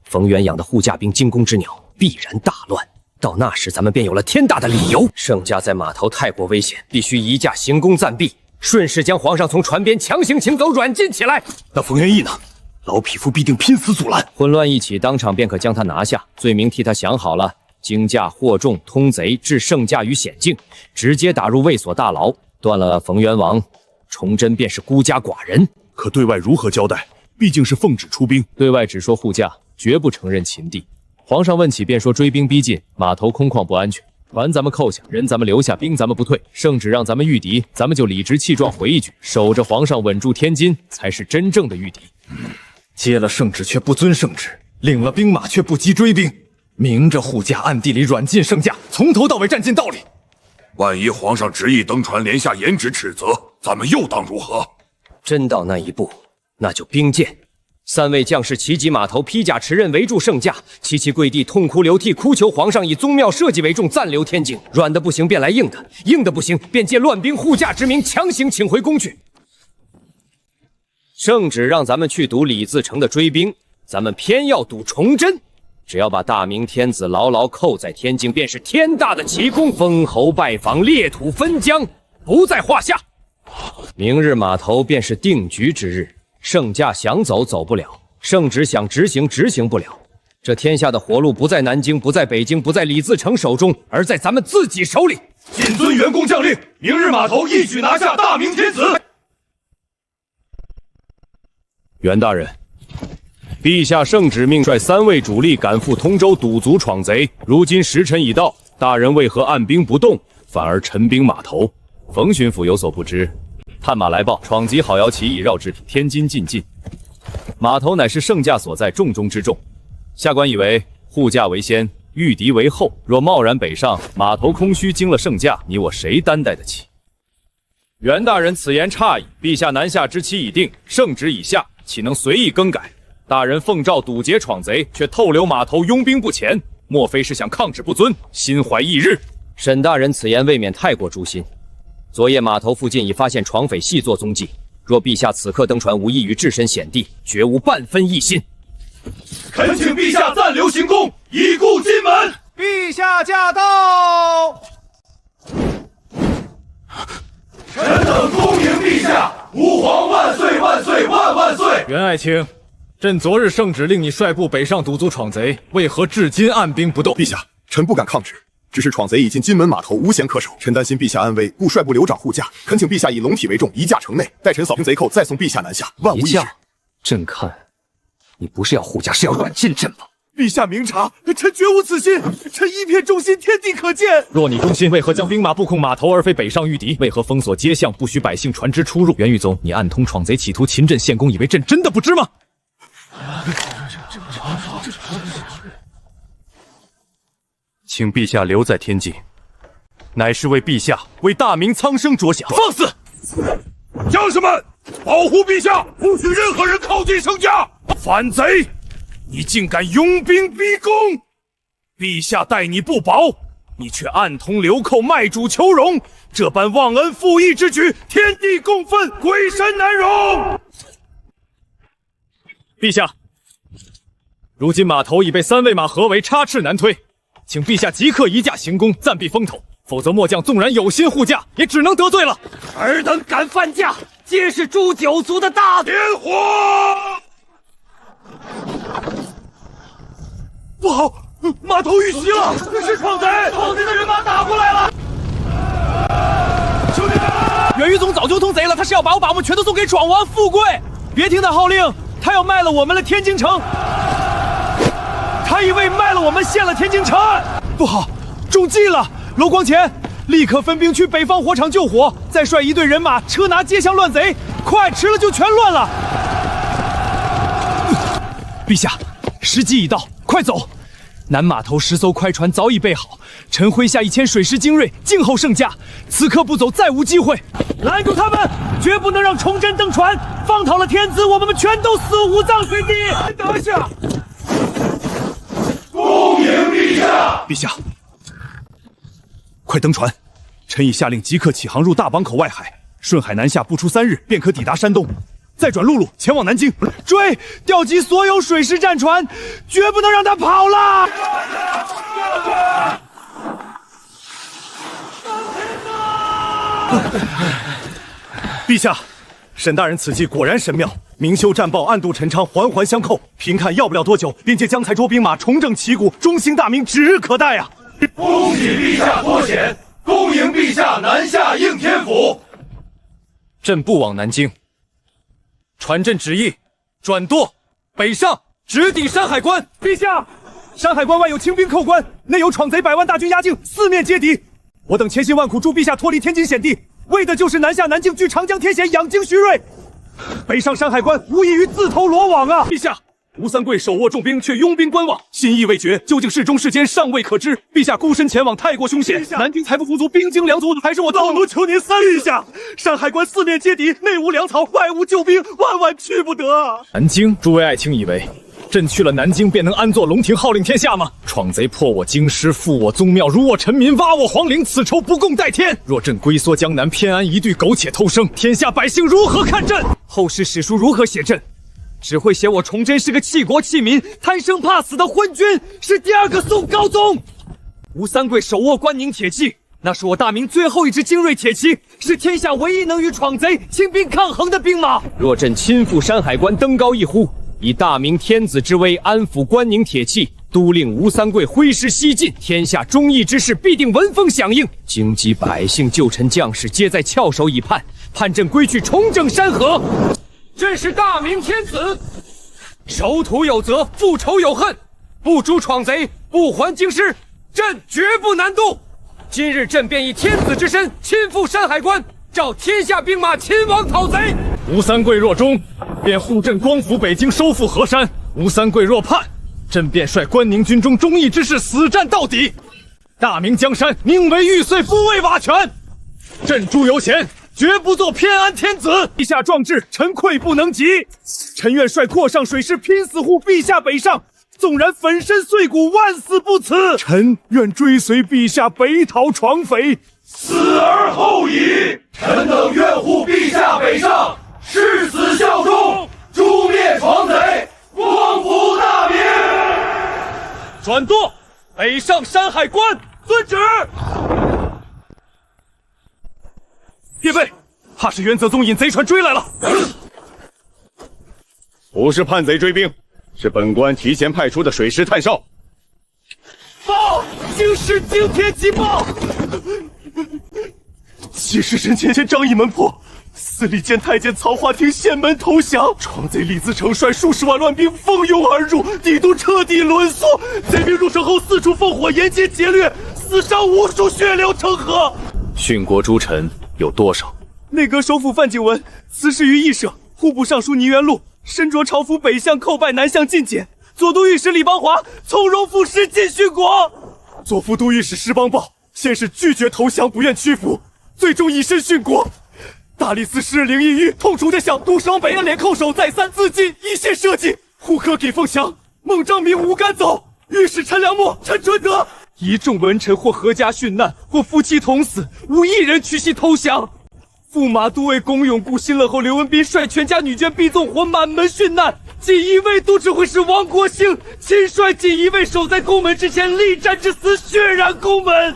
[SPEAKER 2] 冯元养的护驾兵惊弓之鸟必然大乱。到那时，咱们便有了天大的理由。圣驾在码头太过危险，必须移驾行宫暂避，顺势将皇上从船边强行请走，软禁起来。
[SPEAKER 7] 那冯元义呢？老匹夫必定拼死阻拦。
[SPEAKER 2] 混乱一起，当场便可将他拿下。罪名替他想好了：惊驾、惑众、通贼，置圣驾于险境，直接打入卫所大牢，断了冯元王，崇祯便是孤家寡人。
[SPEAKER 7] 可对外如何交代？毕竟是奉旨出兵，
[SPEAKER 16] 对外只说护驾，绝不承认秦地。皇上问起，便说追兵逼近，码头空旷不安全，船咱们扣下，人咱们留下，兵咱们不退。圣旨让咱们御敌，咱们就理直气壮回一句：守着皇上，稳住天津，才是真正的御敌。
[SPEAKER 3] 接了圣旨却不遵圣旨，领了兵马却不击追兵，明着护驾，暗地里软禁圣驾，从头到尾占尽道理。
[SPEAKER 1] 万一皇上执意登船，连下严旨斥责，咱们又当如何？
[SPEAKER 2] 真到那一步，那就兵谏。3位将士齐集码头，披甲持刃围住圣驾，齐齐跪地，痛哭流涕，哭求皇上以宗庙社稷为重，暂留天津。软的不行，便来硬的；硬的不行，便借乱兵护驾之名，强行请回宫去。圣旨让咱们去堵李自成的追兵，咱们偏要堵崇祯。只要把大明天子牢牢扣在天津，便是天大的奇功，封侯拜访，裂土分疆，不在话下。明日码头便是定局之日。圣驾想走走不了，圣旨想执行执行不了。这天下的活路不在南京，不在北京，不在李自成手中，而在咱们自己手里。
[SPEAKER 1] 谨遵元公将令，明日码头一举拿下大明天子。
[SPEAKER 16] 袁大人，陛下圣旨命率3位主力赶赴通州堵卒闯贼，如今时辰已到，大人为何按兵不动，反而陈兵码头？冯巡抚有所不知，探马来报，闯籍郝瑶旗已绕至天津进晋，码头乃是圣驾所在，重中之重。下官以为护驾为先，御敌为后，若贸然北上，码头空虚，惊了圣驾，你我谁担待得起？袁大人此言差矣，陛下南下之期已定，圣旨已下，岂能随意更改？大人奉诏堵截闯贼，却透留码头拥兵不前，莫非是想抗旨不遵，心怀异日？
[SPEAKER 2] 沈大人此言未免太过诛心。昨夜码头附近已发现闯匪细作踪迹，若陛下此刻登船，无异于置身险地，绝无半分异心。
[SPEAKER 1] 恳请陛下暂留行宫，以顾金门。
[SPEAKER 12] 陛下驾到！
[SPEAKER 1] 臣等恭迎陛下，吾皇万岁万岁万万岁！
[SPEAKER 3] 袁爱卿，朕昨日圣旨令你率部北上堵卒闯贼，为何至今按兵不动？
[SPEAKER 18] 陛下，臣不敢抗旨，只是闯贼已进金门码头，无险可守，臣担心陛下安危，故率部留掌护驾。恳请陛下以龙体为重，移驾城内，待臣扫平贼寇，再送陛下南下，万无一失。
[SPEAKER 2] 朕看，你不是要护驾，是要软禁朕吗？
[SPEAKER 13] 陛下明察，臣绝无此心，臣一片忠心，天地可见。
[SPEAKER 3] 若你忠心，为何将兵马布控码头，而非北上御敌？为何封锁街巷，不许百姓船只出入？袁玉宗，你暗通闯贼，企图擒朕献功，以为朕真的不知吗？
[SPEAKER 1] 请陛下留在天津，
[SPEAKER 3] 乃是为陛下、为大明苍生着想。
[SPEAKER 6] 放肆！将士们，保护陛下，不许任何人靠近圣驾！反贼，你竟敢拥兵逼宫！陛下待你不薄，你却暗通流寇，卖主求荣，这般忘恩负义之举，天地共愤，鬼神难容！
[SPEAKER 4] 陛下，如今码头已被3位马合围，插翅难推，请陛下即刻移驾行宫，暂避风头。否则，末将纵然有心护驾，也只能得罪了。
[SPEAKER 2] 尔等敢犯驾，皆是诛九族的大
[SPEAKER 6] 点火！不好，码头遇袭了，是闯贼！闯贼的人马打过来了！兄弟们，
[SPEAKER 4] 袁玉宗早就通贼了，他是要把我们全都送给闯王富贵。别听他号令，他要卖了我们的天津城。他以为卖了我们，陷了天津城。
[SPEAKER 13] 不好，中计了！娄光前，立刻分兵去北方火场救火，再率一队人马车拿街巷乱贼，快，迟了就全乱了。陛下，时机已到，快走！南码头10艘快船早已备好，臣麾下1000水师精锐，静候圣驾。此刻不走，再无机会。拦住他们，绝不能让崇祯登船，放讨了天子，我们全都死无葬之地。等一下，
[SPEAKER 6] 恭迎陛下！
[SPEAKER 3] 陛下。快登船！臣已下令即刻起航入大绑口外海，顺海南下，不出3日便可抵达山东，再转陆路前往南京。
[SPEAKER 13] 追！调集所有水师战船，绝不能让他跑了！
[SPEAKER 3] 陛下，沈大人此计果然神妙，明修战报，暗度陈仓，环环相扣，凭看要不了多久，便借将才捉兵马，重整旗鼓，中兴大明指日可待啊！
[SPEAKER 6] 恭喜陛下脱险，恭迎陛下南下应天府。
[SPEAKER 3] 朕不往南京，传朕旨意，转舵北上，直抵山海关。
[SPEAKER 13] 陛下，山海关外有清兵扣关，内有闯贼100万大军压境，四面接敌。我等千辛万苦助陛下脱离天津险地，为的就是南下南京，据长江天险，养精蓄锐。北上山海关，无异于自投罗网啊！
[SPEAKER 3] 陛下。吴三桂手握重兵，却拥兵观望，心意未决，究竟是忠是奸，尚未可知。陛下孤身前往，太过凶险。南京财富富足，兵精粮足，还是我老奴求您3日下。山海关四面接敌，内无粮草，外无救兵，万万去不得。
[SPEAKER 4] 南京，诸位爱卿以为朕去了南京便能安坐龙庭，号令天下吗？闯贼破我京师，复我宗庙，辱我臣民，挖我皇陵，此仇不共戴天。若朕龟缩江南，偏安一隅，苟且偷生，天下百姓如何看朕？
[SPEAKER 13] 后世史书如何写朕？只会写我崇祯是个弃国弃民、贪生怕死的昏君，是第2个宋高宗。吴三桂手握关宁铁骑，那是我大明最后一支精锐铁骑，是天下唯一能与闯贼清兵抗衡的兵马。
[SPEAKER 2] 若朕亲赴山海关，登高一呼，以大明天子之威安抚关宁铁骑，都令吴三桂挥师西进，天下忠义之士必定闻风响应。京畿百姓、旧臣将士皆在翘首以盼，盼朕归去重整山河。朕是大明天子，守土有责，复仇有恨，不诛闯贼，不还京师，朕绝不南渡。今日朕便以天子之身亲赴山海关，召天下兵马亲往讨贼。
[SPEAKER 4] 吴三桂若忠，便护朕光复北京，收复河山；吴三桂若叛，朕便率关宁军中忠义之士死战到底。大明江山宁为玉碎，不为瓦全。朕朱由检绝不做偏安天子。
[SPEAKER 13] 陛下壮志，臣愧不能及。臣愿率扩上水师，拼死护陛下北上，纵然粉身碎骨，万死不辞。
[SPEAKER 3] 臣愿追随陛下北讨闯匪，
[SPEAKER 6] 死而后已。臣等愿护陛下北上，誓死效忠，诛灭闯贼，光复大明。
[SPEAKER 13] 转舵，北上山海关，遵旨。
[SPEAKER 3] 列备，怕是元泽宗引贼船追来了。
[SPEAKER 1] 不是叛贼追兵，是本官提前派出的水师探哨。
[SPEAKER 13] 报，京师惊天急报！
[SPEAKER 3] 七世神前张义门破，司礼监太监曹华亭献门投降，闯贼李自成率数十万乱兵蜂拥而入，帝都彻底沦缩。贼兵入城后四处烽火，沿街劫掠，死伤无数，血流成河。
[SPEAKER 7] 殉国诸臣有多少？
[SPEAKER 13] 内阁首辅范景文辞世于驿舍，户部尚书倪元禄身着朝服北向叩拜，南向进谏。左都御史李邦华从容赴师进殉国。
[SPEAKER 3] 左副都御史施邦豹
[SPEAKER 13] 先是拒绝投降，不愿屈服，最终以身殉国。大理寺时灵异狱痛楚地想，独伤北岸脸叩首，再三自尽，一线社稷。胡可给凤翔，孟章明无敢走。御史陈良墨、陈纯德，一众文臣或阖家殉难，或夫妻同死，无一人屈膝投降。驸马都尉龚永、顾新乐后刘文斌率全家女眷逼纵火满门殉难。锦衣卫都指挥使王国兴亲率锦衣卫守在宫门之前，力战至死，血染宫门。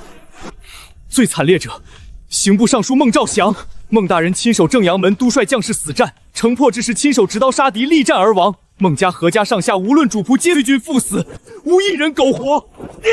[SPEAKER 13] 最惨烈者，刑部尚书孟兆祥。孟大人亲守正阳门，督率将士死战，城破之时亲手执刀杀敌，力战而亡。孟家阖家上下无论主仆，皆随军赴死，无一人苟活。爹，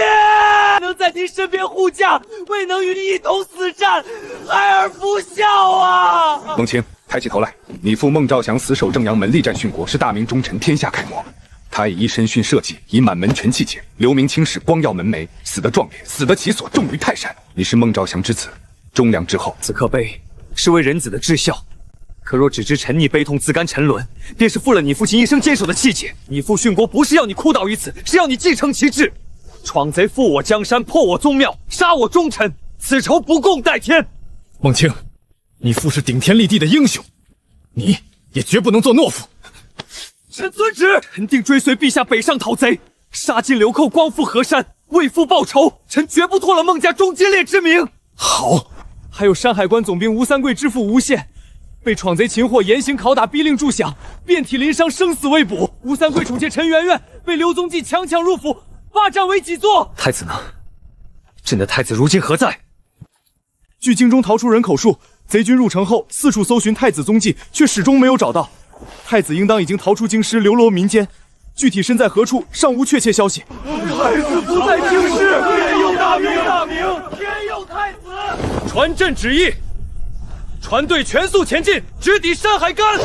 [SPEAKER 13] 能在您身边护驾，未能与你一同死战，孩儿不孝啊！
[SPEAKER 21] 孟清，抬起头来，你父孟兆祥死守正阳门，力战殉国，是大明忠臣天下楷模。他以一身殉社稷，以满门全弃节，留名青史，光耀门楣，死得壮烈，死得其所，重于泰山。你是孟兆祥之子，忠良之后。
[SPEAKER 8] 此刻悲，是为人子的至孝。可若只知沉溺悲痛，自甘沉沦，便是负了你父亲一生坚守的气节。你父殉国不是要你哭倒于此，是要你继承其志。闯贼负我江山，破我宗庙，杀我忠臣，此仇不共戴天。
[SPEAKER 4] 孟清，你父是顶天立地的英雄，你也绝不能做懦夫。
[SPEAKER 8] 臣遵旨，臣定追随陛下北上讨贼，杀尽流寇，光复河山，为父报仇。臣绝不脱了孟家忠奸烈之名。
[SPEAKER 13] 好，还有山海关总兵吴三桂之父吴宪。被闯贼擒获，严刑拷打，逼令助饷，遍体鳞伤，生死未卜。吴三桂宠妾陈圆圆被刘宗济强抢入府，霸占为己作。
[SPEAKER 8] 太子呢？朕的太子如今何在？
[SPEAKER 13] 据京中逃出人口述，贼军入城后四处搜寻太子踪迹，却始终没有找到。太子应当已经逃出京师，流落民间，具体身在何处，尚无确切消息。
[SPEAKER 6] 太子不在京师，天佑大明！天佑太子！
[SPEAKER 13] 传朕旨意。船队全速前进，直抵山海关。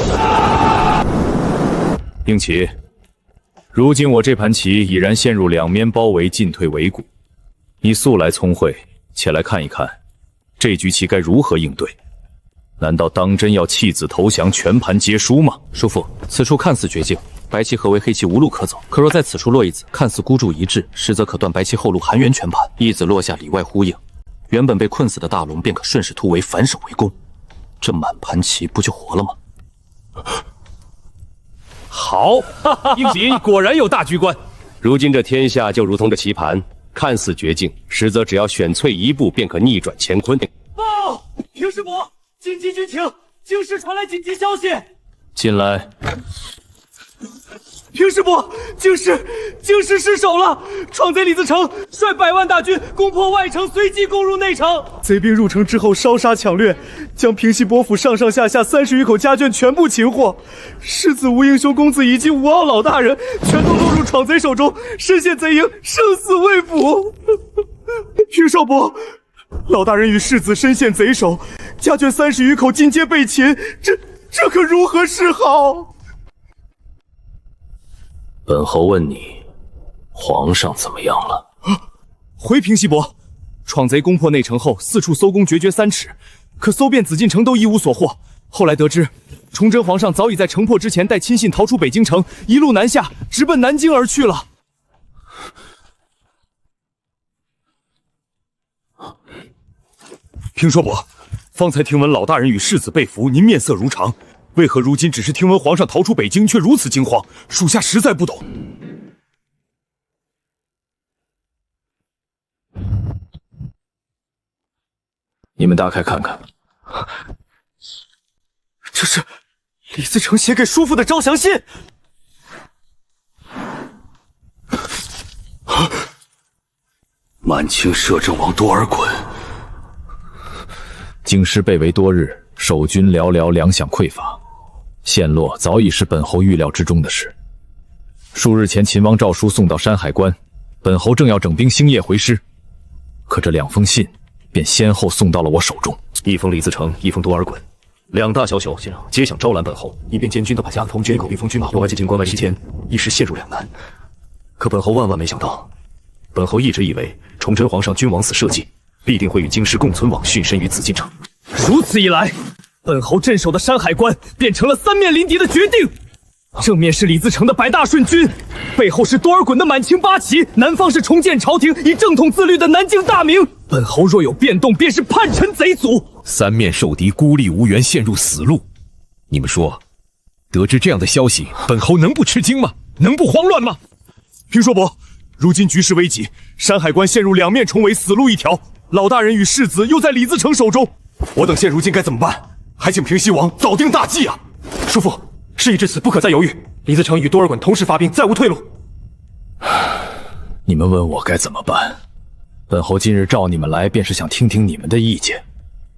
[SPEAKER 14] 英奇，如今我这盘棋已然陷入两面包围，进退维谷。你素来聪慧，且来看一看，这局棋该如何应对？难道当真要弃子投降，全盘皆输吗？
[SPEAKER 7] 叔父，此处看似绝境，白棋合围黑棋无路可走。可若在此处落一子，看似孤注一掷，实则可断白棋后路，含冤全盘。一子落下，里外呼应，原本被困死的大龙便可顺势突围，反手为攻。这满盘棋不就活了吗？
[SPEAKER 4] 好，英吉果然有大局观。
[SPEAKER 14] 如今这天下就如同这棋盘，看似绝境，实则只要选粹一步，便可逆转乾坤。
[SPEAKER 6] 报，平师伯，紧急军情，京师传来紧急消息。
[SPEAKER 14] 进来。
[SPEAKER 13] 平师伯，京师失守了，闯贼李自成率100万大军攻破外城，随即攻入内城。贼兵入城之后烧杀抢掠，将平西伯府上上下下30余口家眷全部擒获。世子吴英雄公子以及吴傲老大人全都落入闯贼手中，身陷贼营，生死未卜。平少伯，老大人与世子身陷贼手，家眷30余口尽皆被擒，这可如何是好？
[SPEAKER 17] 本侯问你，皇上怎么样了？
[SPEAKER 13] 回平西伯，闯贼攻破内城后，四处搜攻，决绝3尺，可搜遍紫禁城都一无所获。后来得知，崇祯皇上早已在城破之前带亲信逃出北京城，一路南下，直奔南京而去了。平说伯，方才听闻老大人与世子被俘，您面色如常。为何如今只是听闻皇上逃出北京，却如此惊慌？属下实在不懂。
[SPEAKER 17] 你们打开看看，
[SPEAKER 13] 这是李自成写给叔父的招降信。
[SPEAKER 17] 满清摄政王多尔衮，
[SPEAKER 14] 京师被围多日，守军寥寥，粮饷匮乏，陷落早已是本侯预料之中的事。数日前，秦王诏书送到山海关，本侯正要整兵星夜回师，可这2封信便先后送到了我手中。
[SPEAKER 9] 一封李自成，一封多尔衮，2大小小先生皆想招揽本侯，以便监军都把家童军口避风军马外接近关外期间，一时陷入两难。可本侯万万没想到，本侯一直以为崇祯皇上君王死社稷，必定会与京师共存亡，殉身于紫禁城。
[SPEAKER 8] 如此一来，本侯镇守的山海关变成了3面临敌的决定。正面是李自成的100大顺军，背后是多尔衮的满清8旗，南方是重建朝廷以正统自律的南京大明。
[SPEAKER 4] 本侯若有变动，便是叛臣贼卒。
[SPEAKER 15] 三面受敌，孤立无援，陷入死路。你们说，得知这样的消息，本侯能不吃惊吗？能不慌乱吗？
[SPEAKER 13] 平说伯，如今局势危急，山海关陷入两面重围，死路一条。老大人与世子又在李自成手中，我等现如今该怎么办？还请平西王早定大计啊！
[SPEAKER 2] 叔父，事已至此，不可再犹豫。李自成与多尔衮同时发兵，再无退路。
[SPEAKER 17] 你们问我该怎么办？本侯今日召你们来，便是想听听你们的意见。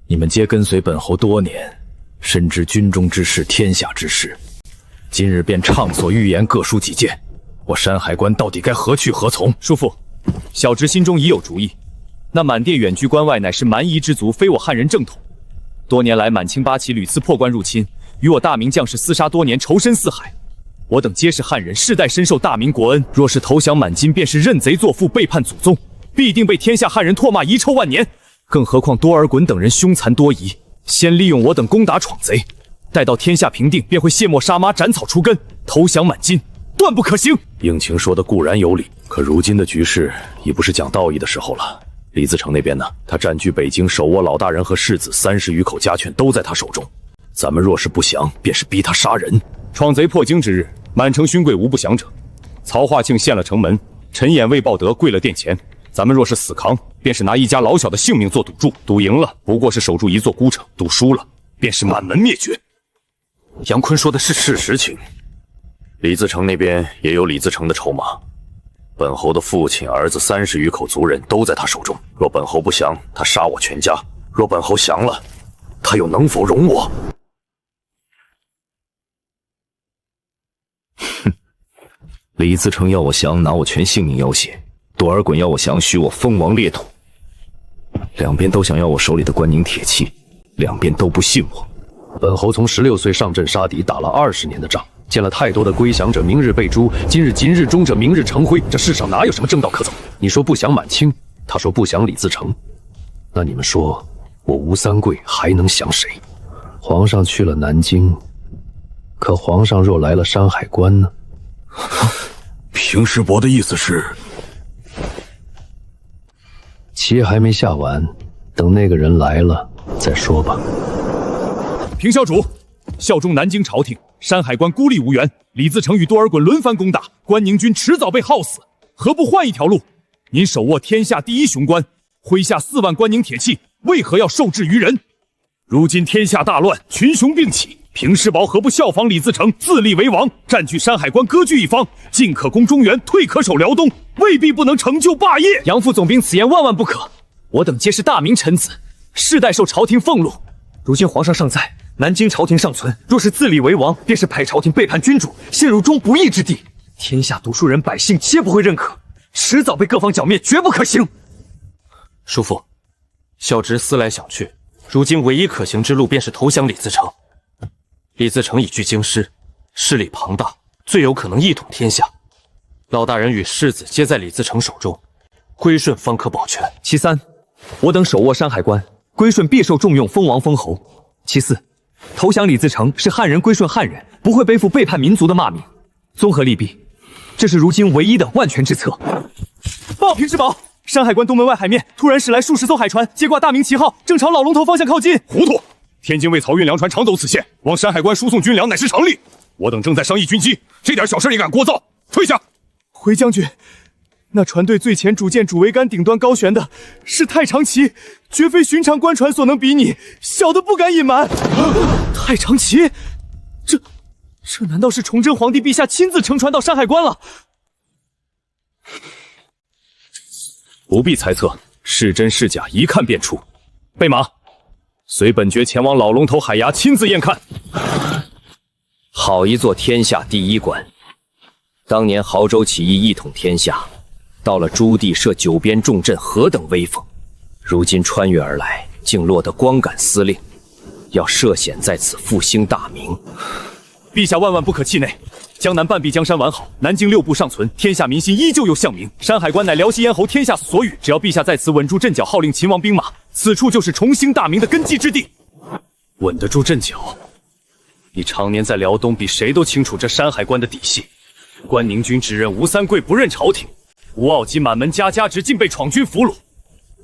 [SPEAKER 17] 你们皆跟随本侯多年，深知军中之事，天下之事。今日便畅所欲言，各抒己见。我山海关到底该何去何从？
[SPEAKER 3] 叔父，小侄心中已有主意。那满殿远居关外，乃是蛮夷之族，非我汉人正统。多年来，满清八旗屡次破关入侵，与我大明将士厮杀多年，仇深似海。我等皆是汉人，世代深受大明国恩。若是投降满金，便是认贼作父，背叛祖宗，必定被天下汉人唾骂遗臭万年。更何况多尔衮等人凶残多疑，先利用我等攻打闯贼，待到天下平定，便会卸磨杀马，斩草除根。投降满金，断不可行。
[SPEAKER 17] 应晴说的固然有理，可如今的局势已不是讲道义的时候了。李自成那边呢？他占据北京，手握老大人和世子30余口家眷都在他手中。咱们若是不降，便是逼他杀人。
[SPEAKER 3] 闯贼破京之日，满城勋贵无不降者。曹化庆陷了城门，陈演魏报德跪了殿前。咱们若是死扛，便是拿一家老小的性命做赌注。赌赢了，不过是守住一座孤城；赌输了，便是满门灭绝。
[SPEAKER 17] 杨坤说的是事实情。李自成那边也有李自成的筹码。本侯的父亲、儿子30余口族人都在他手中。若本侯不降，他杀我全家；若本侯降了，他又能否容我？哼！李自成要我降，拿我全性命要挟；多尔衮要我降，许我封王列土。两边都想要我手里的关宁铁器，两边都不信我。
[SPEAKER 16] 本侯从16岁上阵杀敌，打了20年的仗。见了太多的归降者明日被诛，今日忠者明日成灰，这世上哪有什么正道可走？你说不降满清，他说不降李自成，那你们说我吴三桂还能降谁？皇上去了南京，可皇上若来了山海关呢？
[SPEAKER 17] 平师伯的意思是，
[SPEAKER 16] 棋还没下完，等那个人来了再说吧。
[SPEAKER 3] 平校主，效忠南京朝廷。山海关孤立无援，李自成与多尔衮轮番攻打，关宁军迟早被耗死，何不换一条路？您手握天下第一雄关，麾下4万关宁铁骑，为何要受制于人？如今天下大乱，群雄并起，平师伯何不效仿李自成，自立为王，占据山海关，割据一方，进可攻中原，退可守辽东，未必不能成就霸业。
[SPEAKER 2] 杨副总兵此言万万不可，我等皆是大明臣子，世代受朝廷俸禄，如今皇上尚在，南京朝廷尚存，若是自立为王，便是派朝廷背叛君主，陷入终不义之地。天下读书人百姓皆不会认可，迟早被各方剿灭，绝不可行。叔父，小侄思来想去，如今唯一可行之路便是投降李自成。李自成已居京师，势力庞大，最有可能一统天下。老大人与世子皆在李自成手中，归顺方可保全。其三，我等手握山海关，归顺必受重用，封王封侯。其四，投降李自成是汉人归顺汉人，不会背负背叛民族的骂名。综合利弊，这是如今唯一的万全之策。
[SPEAKER 13] 报平师伯，山海关东门外海面突然驶来数十艘海船，接挂大明旗号，正朝老龙头方向靠近。
[SPEAKER 3] 糊涂！天津卫曹运粮船常走此线，往山海关输送军粮乃是常理。我等正在商议军机，这点小事也敢聒噪？退下！
[SPEAKER 13] 回将军，那船队最前主舰主桅杆顶端高悬的是太长旗，绝非寻常官船所能比拟，小的不敢隐瞒。太长旗，这难道是崇祯皇帝陛下亲自乘船到山海关了？
[SPEAKER 3] 不必猜测，是真是假，一看便出。备马，随本爵前往老龙头海衙亲自验看。
[SPEAKER 16] 好一座天下第一关！当年亳州起义一统天下，到了朱棣设9边重镇，何等威风！如今穿越而来，竟落得光杆司令，要涉险在此复兴大明。
[SPEAKER 3] 陛下万万不可气馁，江南半壁江山完好，南京6部尚存，天下民心依旧又向明。山海关乃辽西咽喉天下所与，只要陛下在此稳住阵脚，号令秦王兵马，此处就是重兴大明的根基之地。
[SPEAKER 16] 稳得住阵脚？你常年在辽东，比谁都清楚这山海关的底细。关宁军只认吴三桂，不认朝廷。吴傲及满门家家直，竟被闯军俘虏。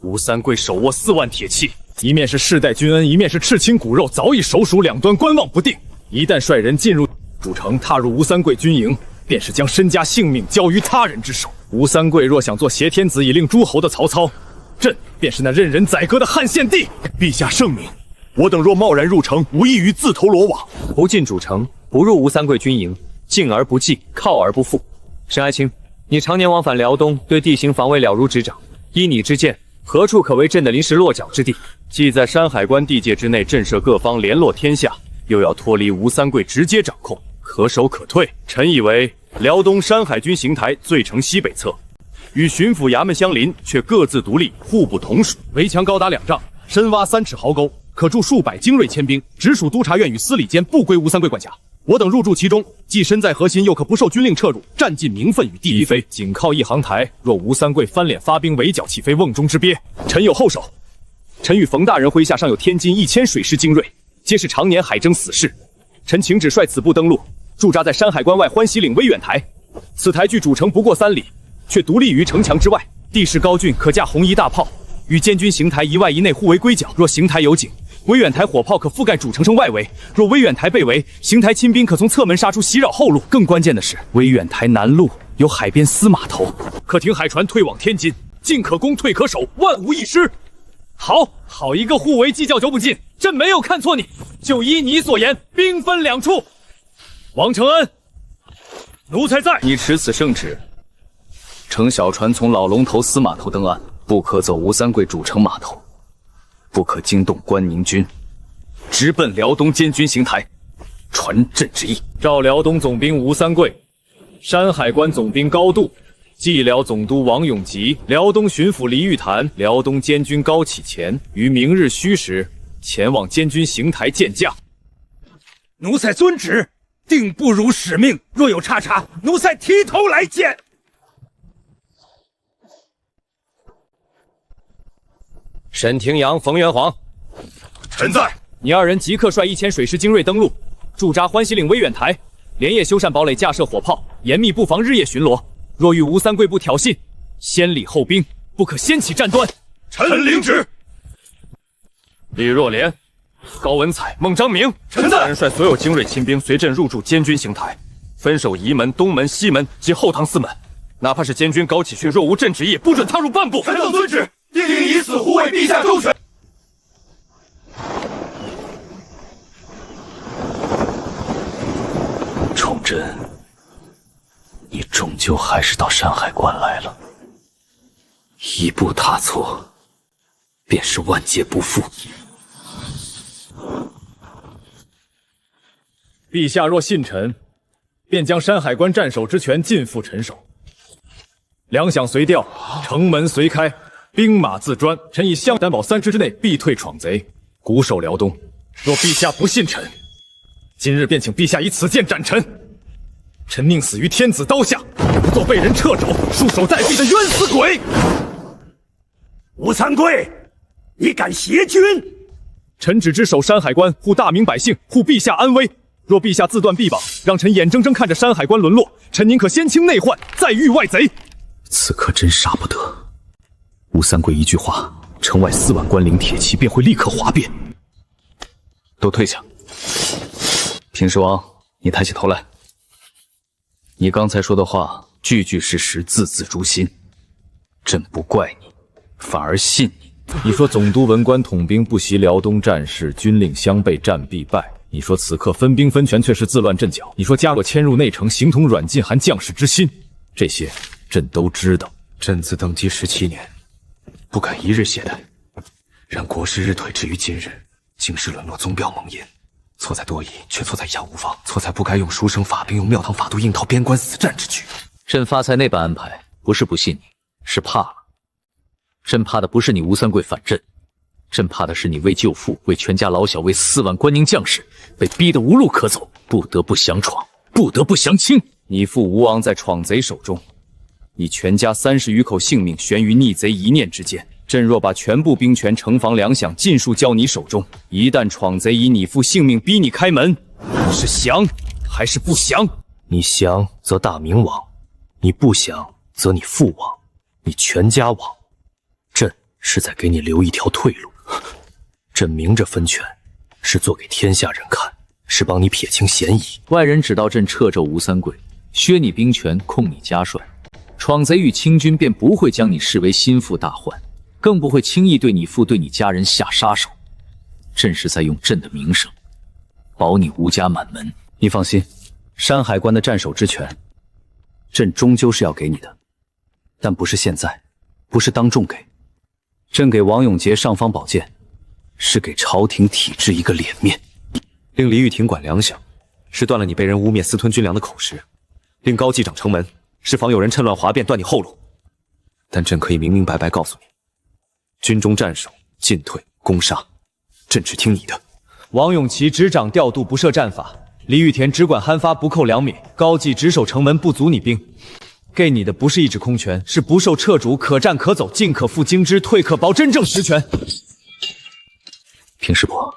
[SPEAKER 4] 吴三桂手握4万铁骑，一面是世代君恩，一面是赤青骨肉，早已手鼠两端，观望不定。一旦率人进入主城，踏入吴三桂军营，便是将身家性命交于他人之手。吴三桂若想做挟天子以令诸侯的曹操，朕便是那任人宰割的汉献帝。
[SPEAKER 1] 陛下圣明，我等若贸然入城，无异于自投罗网。
[SPEAKER 9] 不进主城，不入吴三桂军营，进而不济，靠而不附。沈爱卿，你常年往返辽东，对地形防卫了如指掌。依你之见，何处可为朕的临时落脚之地？
[SPEAKER 14] 既在山海关地界之内震慑各方，联络天下，又要脱离吴三桂直接掌控，可守可退。臣以为辽东山海军行台最城西北侧，与巡抚衙门相邻，却各自独立，互不同属。
[SPEAKER 3] 围墙高达2丈，深挖3尺壕沟，可驻数百精锐千兵，直属督察院与司礼监，不归吴三桂管辖。我等入驻其中，既身在核心，又可不受军令撤入，占尽名分与地非。仅靠一行台，若吴三桂翻脸发兵围剿，岂非瓮中之鳖？臣有后手。臣与冯大人麾下尚有天津1000水师精锐，皆是常年海征死士。臣请旨率此部登陆，驻扎在山海关外欢喜岭威远台。此台距主城不过3里，却独立于城墙之外，地势高峻，可架红衣大炮，与监军行台1外1内互为归角。若行台有井，威远台火炮可覆盖主城城外围，若威远台被围，行台亲兵可从侧门杀出，袭扰后路。更关键的是，威远台南路有海边司码头，可停海船退往天津，进可攻，退可守，万无一失。好一个互为鸡叫酒不进，朕没有看错你，就依你所言，兵分2处。王承恩，奴才在。
[SPEAKER 7] 你持此圣旨，乘小船从老龙头司码头登岸，不可走吴三桂主城码头，不可惊动关宁军，直奔辽东监军行台，传朕之意。
[SPEAKER 4] 赵辽东总兵吴三桂，山海关总兵高度，蓟辽总督王永吉，辽东巡抚黎玉潭，辽东监军高启乾，于明日戌时前往监军行台见驾。
[SPEAKER 6] 奴才遵旨，定不辱使命。若有差差，奴才提头来见。
[SPEAKER 4] 沈廷阳、冯元皇，
[SPEAKER 1] 臣在。
[SPEAKER 4] 你2人即刻率1000水师精锐登陆，驻扎欢喜岭威远台，连夜修缮堡垒，架设火炮，严密布防，日夜巡逻。若遇吴三桂部挑衅，先礼后兵，不可掀起战端。
[SPEAKER 1] 臣领旨。
[SPEAKER 14] 李若莲、高文采、孟章明，
[SPEAKER 1] 臣在。
[SPEAKER 14] 人率所有精锐亲兵随朕入驻监军行台，分守仪门、东门、西门及后堂4门。哪怕是监军高启训，若无朕旨意，不准踏入半步。
[SPEAKER 1] 臣等遵旨，定令以死护卫陛下周全。
[SPEAKER 17] 崇祯，你终究还是到山海关来了，一步踏错，便是万劫不复。
[SPEAKER 4] 陛下若信臣，便将山海关战守之权尽付臣手。粮饷随调，城门随开，兵马自专。臣以相担保3日之内必退闯贼，固守辽东。若陛下不信臣，今日便请陛下以此剑斩臣。臣宁死于天子刀下，不做被人掣肘、束手待毙的冤死鬼。
[SPEAKER 6] 吴三桂，你敢挟军？
[SPEAKER 4] 臣只知守山海关，护大明百姓，护陛下安危。若陛下自断臂膀，让臣眼睁睁看着山海关沦落，臣宁可先清内患，再御外贼。
[SPEAKER 17] 此刻真杀不得。吴三桂一句话，城外4万关岭铁骑便会立刻哗变。
[SPEAKER 7] 都退下。平时王，你抬起头来。你刚才说的话句句是实，字字诛心。朕不怪你，反而信你。
[SPEAKER 4] 你说总督文官统兵不习辽东战事，军令相悖，战必败。你说此刻分兵分权却是自乱阵脚。你说家若迁入内城，形同软禁，寒将士之心。这些朕都知道。
[SPEAKER 8] 朕自登基17年，不敢一日懈怠。然国师日退至于今日，竟是沦落宗标蒙淫。错在多疑，却错在一样无妨；错在不该用书生法兵，用庙堂法度硬套边关死战之举。
[SPEAKER 7] 朕发财那般安排，不是不信你，是怕了。朕怕的不是你吴三桂反朕，朕怕的是你为救父，为全家老小，为4万关宁将士，被逼得无路可走，不得不降闯，不得不降清。你父吴王在闯贼手中，你全家30余口性命悬于逆贼一念之间。朕若把全部兵权、城防、粮饷尽数交你手中，一旦闯贼以你父性命逼你开门，你是降还是不降？
[SPEAKER 17] 你降则大明亡，你不降则你父亡，你全家亡，朕
[SPEAKER 16] 是在给你留一条退路。朕明着分权，是做给天下人看，是帮你撇清嫌疑。
[SPEAKER 7] 外人只道朕掣肘吴三桂，削你兵权，控你家帅，闯贼与清军便不会将你视为心腹大患，更不会轻易对你父对你家人下杀手。朕是在用朕的名声保你吴家满门。
[SPEAKER 16] 你放心，山海关的战守之权，朕终究是要给你的，但不是现在，不是当众给。朕给王永杰尚方宝剑，是给朝廷体制一个脸面。
[SPEAKER 9] 令李玉婷管粮饷，是断了你被人污蔑私吞军粮的口实；令高继掌城门，是防有人趁乱哗变断你后路。但朕可以明明白白告诉你，军中战守、进退、攻杀，朕只听你的。
[SPEAKER 3] 王永琪执掌调度，不设战法；李玉田只管刊发，不扣粮米；高继值守城门，不阻你兵。给你的不是一纸空权，是不受掣主，可战可走，进可复京师，退可保真正实权。
[SPEAKER 16] 平师伯，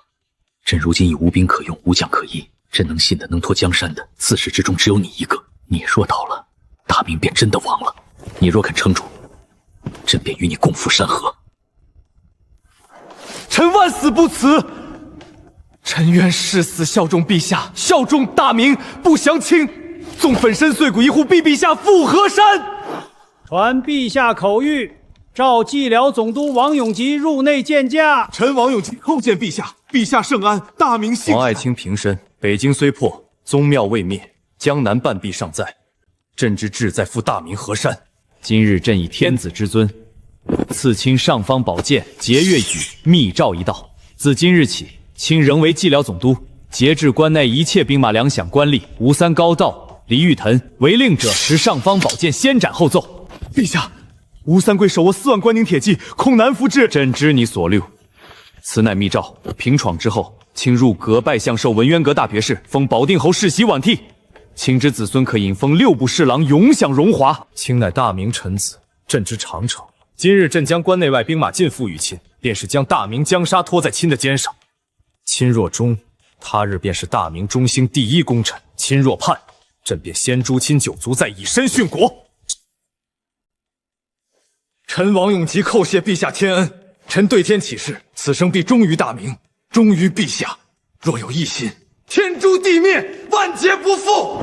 [SPEAKER 16] 朕如今已无兵可用，无将可依，朕能信的、能托江山的，自始至终只有你一个。你若倒了，大明便真的亡了；你若肯撑住，朕便与你共赴山河。
[SPEAKER 3] 臣万死不辞。臣愿誓死效忠陛下，效忠大明，不降清。纵粉身碎骨，一护陛下复河山。
[SPEAKER 11] 传陛下口谕，召蓟辽总督王永吉入内见驾。
[SPEAKER 13] 臣王永吉叩见陛下，陛下圣安，大明幸。
[SPEAKER 3] 王爱卿平身。北京虽破，宗庙未灭，江南半壁尚在。朕之志在赴大明河山。今日朕以天子之尊，赐卿尚方宝剑、节钺羽、密诏一道。自今日起，卿仍为蓟辽总督，节制关内一切兵马粮饷官吏。吴三高道、李玉腾违令者，持尚方宝剑先斩后奏。
[SPEAKER 13] 陛下，吴三桂手握4万关宁铁骑，恐难复制。
[SPEAKER 3] 朕知你所虑，此乃密诏。平闯之后，卿入阁拜相授文渊阁大别士，封保定侯世袭罔替。卿之子孙可引封6部侍郎，永享荣华。
[SPEAKER 4] 卿乃大明臣子，朕之长承。今日朕将关内外兵马尽付于卿，便是将大明江沙托在卿的肩上。卿若忠，他日便是大明中兴第一功臣；卿若叛，朕便先诛亲九族，再以身殉国。臣王永吉叩谢陛下天恩，臣对天起誓，此生必忠于大明，忠于陛下。若有异心，天诛地灭，万劫不复。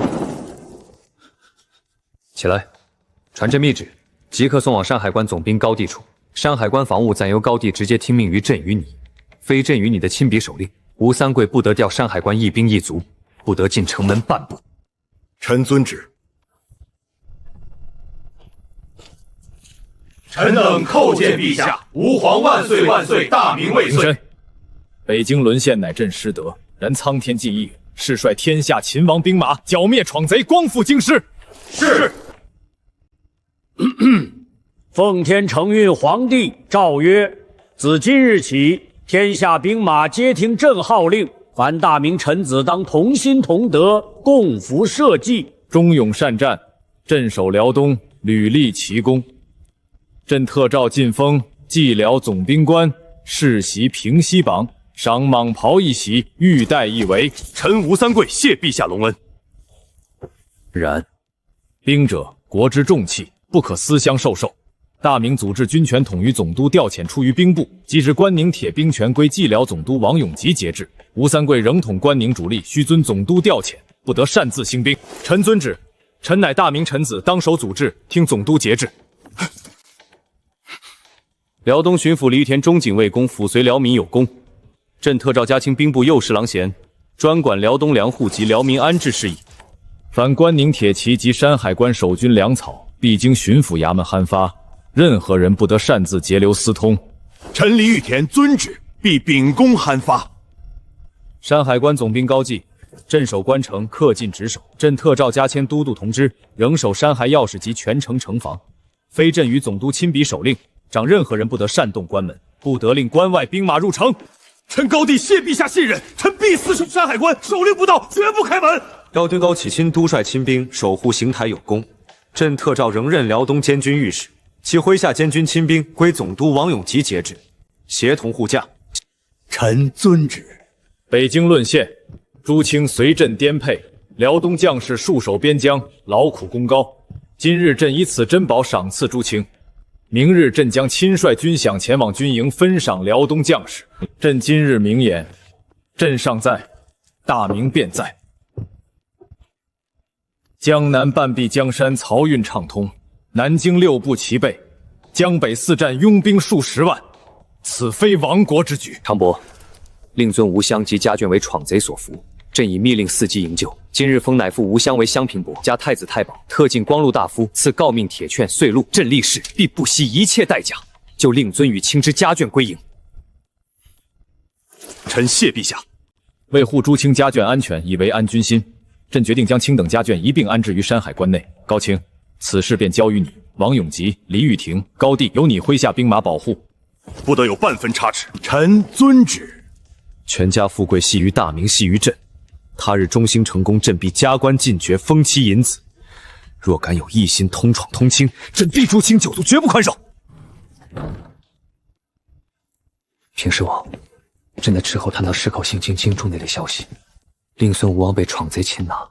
[SPEAKER 8] 起来，传朕密旨，即刻送往山海关总兵高地处。山海关防务暂由高地直接听命于朕与你，非朕与你的亲笔手令，吴三桂不得调山海关一兵一卒，不得进城门半步。
[SPEAKER 18] 臣遵旨。
[SPEAKER 1] 臣等叩见陛下，吾皇万岁万岁，大明未遂。
[SPEAKER 4] 北京沦陷乃朕失德，然苍天既义，誓率天下秦王兵马，剿灭闯贼，光复京师。
[SPEAKER 1] 是。
[SPEAKER 10] 奉天承运皇帝诏曰：自今日起，天下兵马皆听朕号令，凡大明臣子当同心同德，共扶社稷，
[SPEAKER 4] 忠勇善战，镇守辽东，屡立奇功。朕特诏晋封蓟辽总兵官，世袭平西榜，赏蟒袍一袭，玉带一围。
[SPEAKER 1] 臣吴三桂谢陛下隆恩。
[SPEAKER 4] 然，兵者，国之重器，不可私相授受。大明祖制军权统于总督调遣出于兵部，即至关宁铁兵权归蓟辽总督王永吉节制。吴三桂仍统关宁主力，须遵总督调遣，不得擅自兴兵。臣遵旨。臣乃大明臣子，当守祖制，听总督节制。
[SPEAKER 3] 辽东巡抚李玉田中警卫公抚绥辽民有功，朕特诏加清兵部右侍郎衔，专管辽东粮户及辽民安置事宜。
[SPEAKER 4] 凡关宁铁骑及山海关守军粮草，必经巡抚衙门函发，任何人不得擅自截留私通。
[SPEAKER 1] 臣李玉田遵旨，必秉公函发。
[SPEAKER 4] 山海关总兵高继，镇守关城，恪尽职守。朕特诏加迁都督同知，仍守山海钥匙及全城城防。非朕与总督亲笔手令，长任何人不得擅动关门，不得令关外兵马入城。
[SPEAKER 13] 臣高帝谢陛下信任，臣必死守山海关，手令不到，绝不开门。
[SPEAKER 9] 高敦高启钦督率亲兵守护邢台有功，朕特诏仍任辽东监军御史，其麾下监军亲兵归总督王永吉节制，协同护驾。
[SPEAKER 10] 臣遵旨。
[SPEAKER 4] 北京沦陷，诸卿随朕颠沛，辽东将士戍守边疆，劳苦功高。今日朕以此珍宝赏赐诸卿。明日朕将亲率军饷前往军营分赏辽东将士。朕今日明言：朕尚在，大明便在。江南半壁江山漕运畅通，南京6部齐备，江北4战拥兵数10万，此非亡国之举。
[SPEAKER 8] 常伯，令尊吴襄及家眷为闯贼所俘，朕已密令伺机营救。今日封乃父吴襄为襄平伯，加太子太保，特进光禄大夫，赐诰命铁券岁禄。朕立誓必不惜一切代价，救令尊与卿之家眷归营。
[SPEAKER 3] 臣谢陛下。
[SPEAKER 4] 为护诸卿家眷安全，以为安军心，朕决定将卿等家眷一并安置于山海关内。高卿，此事便交于你。王永吉、李玉婷、高帝由你麾下兵马保护，
[SPEAKER 3] 不得有半分差池。臣遵旨。
[SPEAKER 9] 全家富贵系于大明，系于朕。他日中兴成功，朕必加官进爵，封妻引子。若敢有一心通闯通卿，朕必诛清9族，绝不宽恕。
[SPEAKER 8] 平氏王，朕在之后探到矢口行经京中内的消息，令孙吴王被闯贼擒拿，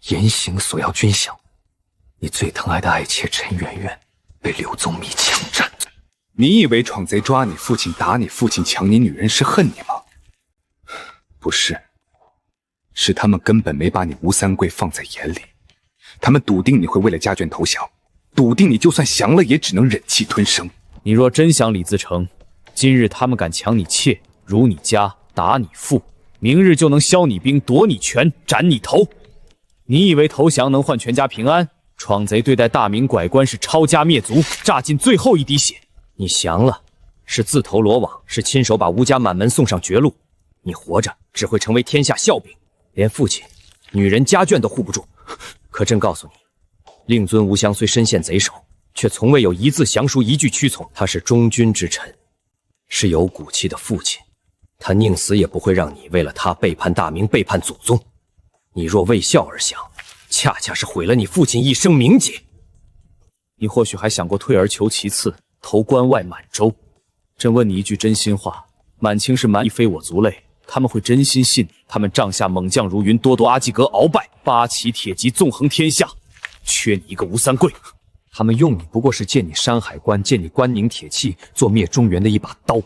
[SPEAKER 8] 严刑索要军饷。你最疼爱的爱妾陈圆圆被刘宗弥强占。
[SPEAKER 21] 你以为闯贼抓你父亲、打你父亲、抢你女人是恨你吗？不是，是他们根本没把你吴三桂放在眼里。他们笃定你会为了家眷投降，笃定你就算降了也只能忍气吞声。
[SPEAKER 7] 你若真想李自成，今日他们敢抢你妾、辱你家、打你父，明日就能削你兵、夺你权、斩你头。你以为投降能换全家平安？闯贼对待大明拐关是抄家灭族，榨尽最后一滴血。你降了，是自投罗网，是亲手把吴家满门送上绝路。你活着只会成为天下笑柄，连父亲、女人、家眷都护不住。可朕告诉你，令尊吴襄虽身陷贼手，却从未有一字降书，一句屈从。他是忠君之臣，是有骨气的父亲，他宁死也不会让你为了他背叛大明，背叛祖宗。你若为孝而降，恰恰是毁了你父亲一生名节。你或许还想过退而求其次，投关外满洲。朕问你一句真心话，满清是蛮夷，非我族类，他们会真心信你？他们帐下猛将如云，多夺阿济格鳌拜，八旗铁骑纵横天下，缺你一个吴三桂。他们用你不过是借你山海关，借你关宁铁骑，做灭中原的一把刀。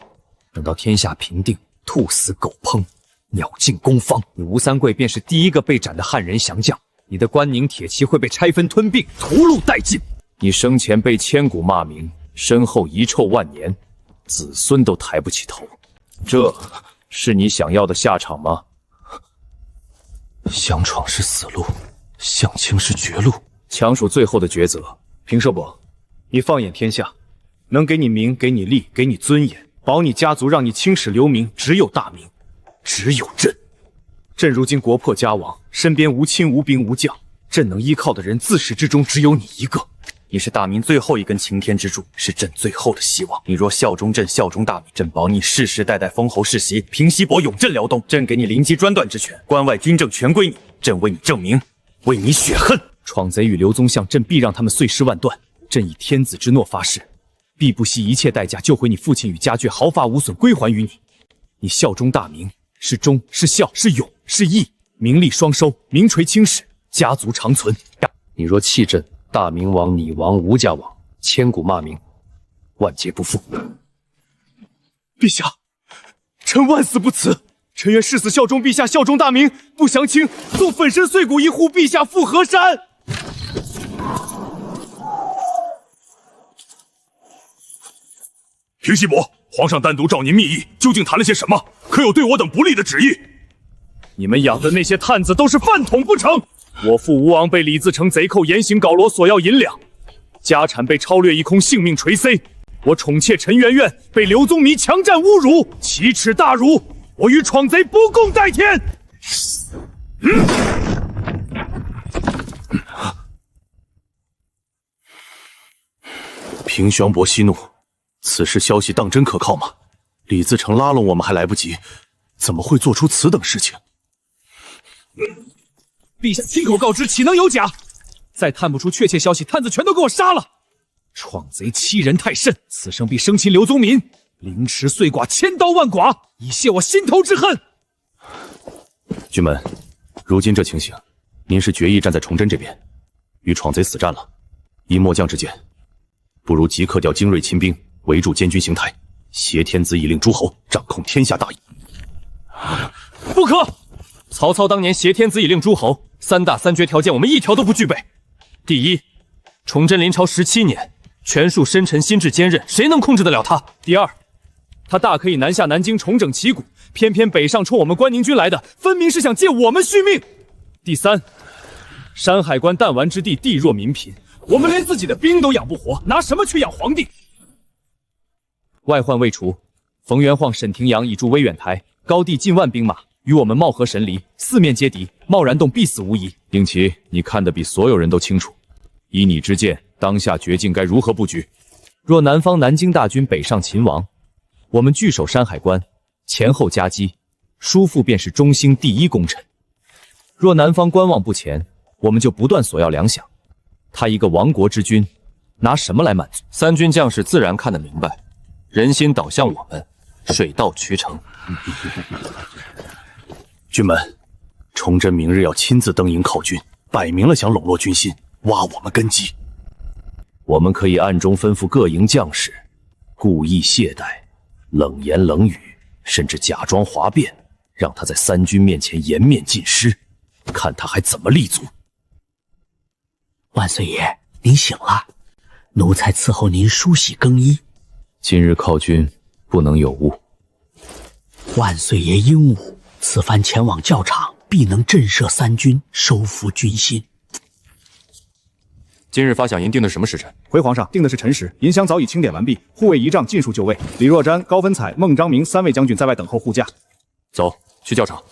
[SPEAKER 7] 等到天下平定，兔死狗烹，鸟尽弓方，你吴三桂便是第一个被斩的汉人降将。你的关宁铁骑会被拆分吞并，屠戮殆尽。你生前被千古骂名，身后遗臭万年，子孙都抬不起头。这是你想要的下场吗？
[SPEAKER 8] 降闯是死路，降清是绝路，
[SPEAKER 4] 强属最后的抉择。平寿伯，你放眼天下，能给你名、给你利、给你尊严，保你家族、让你青史留名，只有大明，只有朕。朕如今国破家亡，身边无亲无兵无将，朕能依靠的人自始至终只有你一个。你是大明最后一根擎天之柱，是朕最后的希望。你若效忠朕，效忠大明，朕保你世世代代封侯世袭，平西伯，永镇辽东。朕给你临机专断之权，关外军政全归你。朕为你证明，为你雪恨。闯贼与刘宗相，朕必让他们碎尸万段。朕以天子之诺发誓，必不惜一切代价救回你父亲与家眷，毫发无损归还于你。你效忠大明，是忠，是孝，是勇，是义，名利双收，名垂青史，家族长存。
[SPEAKER 8] 你若弃朕，大明亡，你亡，吴家亡，千古骂名，万劫不复。
[SPEAKER 4] 陛下，臣万死不辞。臣愿誓死效忠陛下，效忠大明，不降清，纵粉身碎骨，一护陛下赴河山。
[SPEAKER 3] 平西伯，皇上单独召您密议，究竟谈了些什么？可有对我等不利的旨意？
[SPEAKER 4] 你们养的那些探子都是饭桶不成？我父吴王被李自成贼寇严刑搞罗，索要银两，家产被抄掠一空，性命垂危。我宠妾陈圆圆被刘宗弥强占侮辱，奇耻大辱，我与闯贼不共戴天。
[SPEAKER 17] 平玄伯息怒，此事消息当真可靠吗？李自成拉拢我们还来不及，怎么会做出此等事情？
[SPEAKER 4] 陛下亲口告知，岂能有假？再探不出确切消息，探子全都给我杀了！闯贼欺人太甚，此生必生擒刘宗民，凌迟碎剐，千刀万剐，以泄我心头之恨。
[SPEAKER 17] 军门，如今这情形，您是决意站在崇祯这边，与闯贼死战了。依末将之见，不如即刻调精锐亲兵围住监军邢台，挟天子以令诸侯掌控天下大义。
[SPEAKER 3] 不可！曹操当年挟天子以令诸侯，3大3绝条件我们一条都不具备。第一，崇祯临朝17年，权术深沉，心智坚韧，谁能控制得了他？第二，他大可以南下南京重整旗鼓，偏偏北上冲我们关宁军来的，分明是想借我们续命。第三，山海关弹丸之地，地弱民贫，我们连自己的兵都养不活，拿什么去养皇帝？外患未除，冯元晃、沈廷阳已驻威远台，高地近万兵马，与我们貌合神离，四面皆敌，贸然动必死无疑。令旗，你看得比所有人都清楚，以你之见，当下绝境该如何布局？若南方南京大军北上秦王，我们据守山海关，前后夹击，疏附便是中兴第一功臣。若南方观望不前，我们就不断索要粮饷。他一个亡国之君，拿什么来满足？三军将士自然看得明白，人心倒向我们，水到渠成。
[SPEAKER 17] 军门，崇祯明日要亲自登营犒军，摆明了想笼络军心，挖我们根基。我们可以暗中吩咐各营将士，故意懈怠，冷言冷语，甚至假装哗变，让他在三军面前颜面尽失，看他还怎么立足。
[SPEAKER 10] 万岁爷，您醒了，奴才伺候您梳洗更衣。
[SPEAKER 17] 今日犒军不能有误。
[SPEAKER 10] 万岁爷英武，此番前往教场，必能震慑三军，收服军心。
[SPEAKER 3] 今日发饷银定的什么时辰？
[SPEAKER 13] 回皇上，定的是辰时，银箱早已清点完毕，护卫仪仗尽数就位。李若瞻、高文彩、孟章明3位将军在外等候护驾。
[SPEAKER 3] 走，去教场。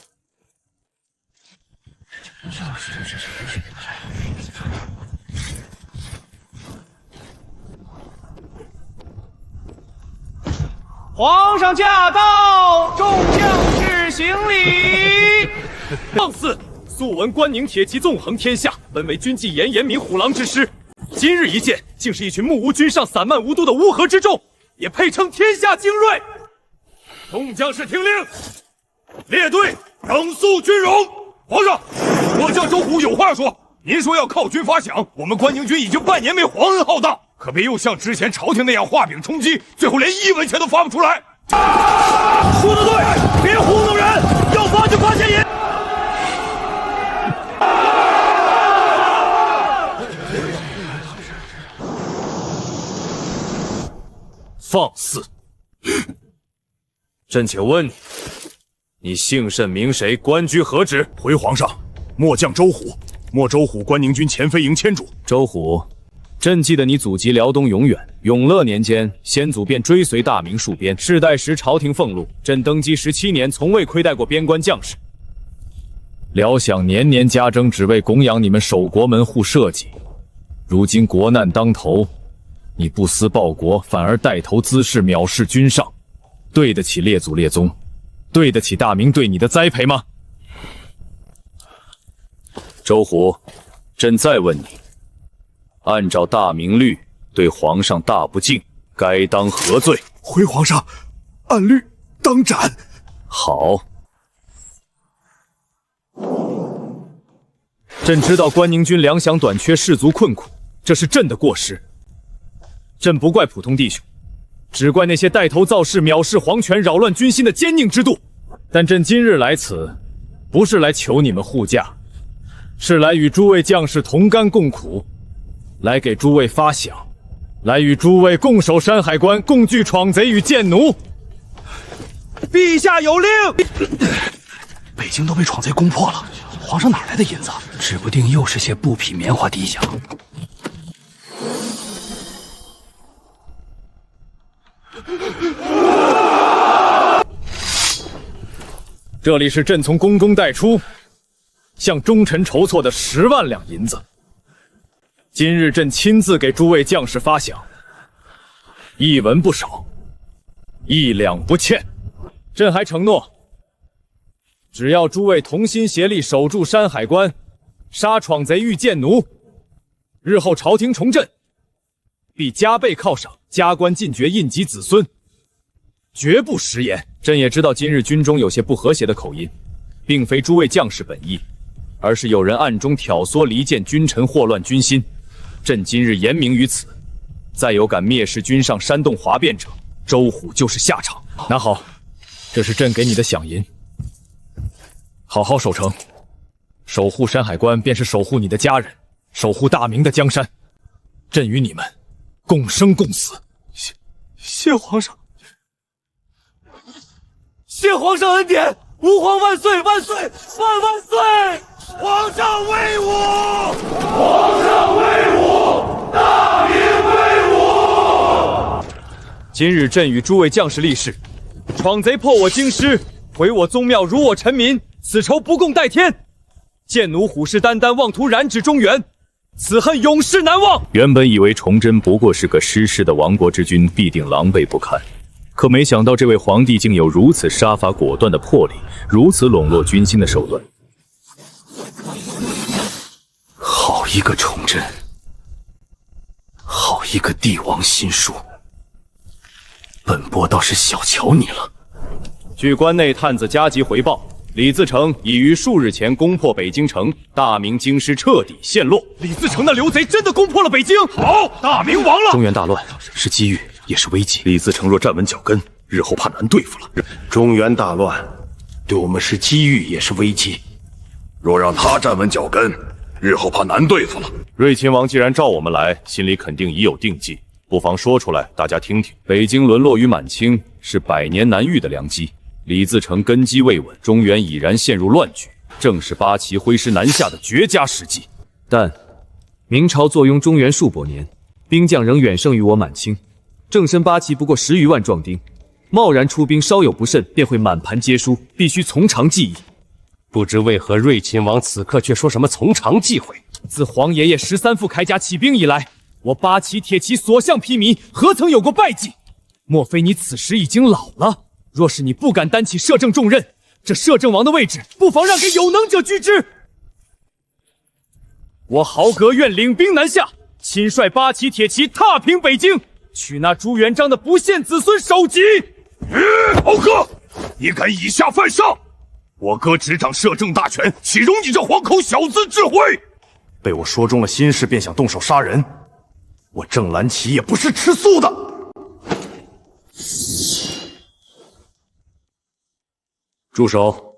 [SPEAKER 6] 皇上驾到，众将士行礼。
[SPEAKER 3] 放肆！素闻关宁铁骑纵横天下，本为军纪严明虎狼之师，今日一见，竟是一群目无君上、散漫无度的乌合之众，也配称天下精锐？众将士听令，列队整肃军容。
[SPEAKER 1] 皇上，我将周虎有话说。您说要犒军发饷，我们关宁军已经半年没皇恩浩荡，可别又像之前朝廷那样画饼充饥，最后连1文钱都发不出来。
[SPEAKER 6] 说得对，别糊弄人，要发就发现银。
[SPEAKER 3] 放肆！朕且问你，你姓甚名谁？官居何职？
[SPEAKER 1] 回皇上，末将周虎，末周虎关宁军前飞营牵主。
[SPEAKER 3] 周虎，朕记得你祖籍辽东永远，永乐年间，先祖便追随大明戍边，世代时朝廷俸禄。朕登基17年，从未亏待过边关将士。辽饷年年加征，只为供养你们守国门户社稷。如今国难当头，你不思报国，反而带头滋事，藐视君上，对得起列祖列宗，对得起大明对你的栽培吗？周虎，朕再问你，按照大明律，对皇上大不敬，该当何罪？
[SPEAKER 1] 回皇上，按律当斩。
[SPEAKER 3] 好。朕知道关宁军粮饷短缺，士卒困苦，这是朕的过失。朕不怪普通弟兄，只怪那些带头造势、藐视皇权、扰乱军心的奸佞之徒。但朕今日来此，不是来求你们护驾，是来与诸位将士同甘共苦，来给诸位发饷，来与诸位共守山海关，共拒闯贼与贱奴。
[SPEAKER 6] 陛下有令。
[SPEAKER 10] 北京都被闯贼攻破了，皇上哪来的银子？指不定又是些布匹、棉花、低饷。
[SPEAKER 3] 这里是朕从宫中带出，向忠臣筹措的10万两银子。今日朕亲自给诸位将士发饷，1文不少，1两不欠。朕还承诺，只要诸位同心协力守住山海关，杀闯贼遇贱奴，日后朝廷重振，必加倍犒赏，加官进爵，印及子孙，绝不食言。朕也知道今日军中有些不和谐的口音，并非诸位将士本意，而是有人暗中挑唆离间君臣，祸乱军心。朕今日言明于此，
[SPEAKER 7] 再有敢蔑视君上煽动哗变者，周虎就是下场。
[SPEAKER 4] 拿好，这是朕给你的饷银，好好守城，守护山海关便是守护你的家人，守护大明的江山。朕与你们共生共死。
[SPEAKER 13] 谢皇上，谢皇上恩典，吾皇万岁万岁万万岁！皇上威武！皇上威武！大明威武！
[SPEAKER 4] 今日朕与诸位将士立誓，闯贼破我京师，毁我宗庙，辱我臣民，此仇不共戴天。贱奴虎视眈眈，妄图染指中原，此恨永世难忘。
[SPEAKER 7] 原本以为崇祯不过是个失势的亡国之君，必定狼狈不堪。可没想到这位皇帝竟有如此杀伐果断的魄力，如此笼络军心的手段。
[SPEAKER 17] 好一个崇祯，好一个帝王心术，本波倒是小瞧你了。
[SPEAKER 7] 据关内探子加急回报，李自成已于数日前攻破北京城，大明京师彻底陷落。
[SPEAKER 4] 李自成那刘贼真的攻破了北京，
[SPEAKER 7] 好，大明亡了。
[SPEAKER 17] 中原大乱是机遇，也是危机。李自成若站稳脚跟，日后怕难对付了。
[SPEAKER 1] 中原大乱，对我们是机遇，也是危机。若让他站稳脚跟，日后怕难对付了。
[SPEAKER 7] 瑞亲王既然召我们来，心里肯定已有定计，不妨说出来，大家听听。北京沦落于满清，是百年难遇的良机。李自成根基未稳，中原已然陷入乱局，正是八旗挥师南下的绝佳时机。
[SPEAKER 9] 但明朝坐拥中原数百年，兵将仍远胜于我满清，正身八旗不过10余万壮丁，贸然出兵，稍有不慎便会满盘皆输，必须从长计议。
[SPEAKER 14] 不知为何瑞亲王此刻却说什么从长计会？
[SPEAKER 4] 自皇爷爷13副铠甲起兵以来，我八旗铁骑所向披靡，何曾有过败绩？莫非你此时已经老了？若是你不敢担起摄政重任，这摄政王的位置，不妨让给有能者居之。我豪格愿领兵南下，亲率八旗铁骑踏平北京，取那朱元璋的不宪子孙首级。
[SPEAKER 1] 豪哥，你敢以下犯上！我哥执掌摄政大权，岂容你这黄口小子智慧？被我说中了心事，便想动手杀人，我郑蓝旗也不是吃素的。
[SPEAKER 7] 住手！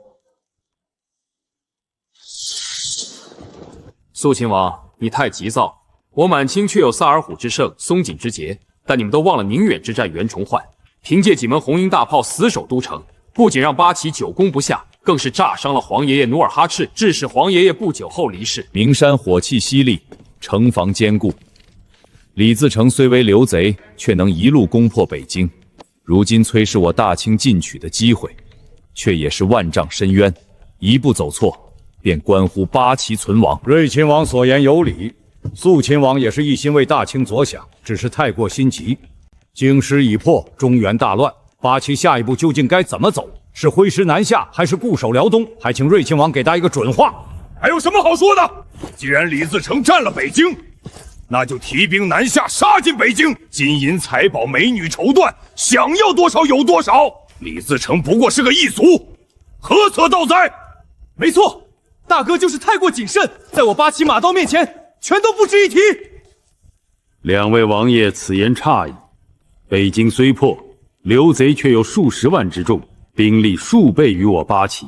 [SPEAKER 5] 肃亲王，你太急躁。我满清确有萨尔浒之胜、松锦之捷，但你们都忘了宁远之战袁崇焕，凭借几门红缨大炮死守都城，不仅让八旗久攻不下，更是炸伤了皇爷爷努尔哈赤，致使皇爷爷不久后离世。
[SPEAKER 7] 名山火气犀利，城防坚固。李自成虽为刘贼，却能一路攻破北京，如今虽是我大清进取的机会，却也是万丈深渊，一步走错，便关乎八旗存亡。
[SPEAKER 12] 瑞亲王所言有理，肃亲王也是一心为大清着想，只是太过心急。京师已破，中原大乱，八旗下一步究竟该怎么走？是挥师南下，还是固守辽东？还请瑞亲王给他一个准话。
[SPEAKER 1] 还有什么好说的？既然李自成占了北京，那就提兵南下，杀进北京，金银财宝、美女绸缎，想要多少有多少。李自成不过是个异族，何则道哉？
[SPEAKER 4] 没错，大哥就是太过谨慎，在我八旗马刀面前，全都不值一提。
[SPEAKER 22] 两位王爷此言差矣。北京虽破，刘贼却有数十万之众，兵力数倍于我八旗。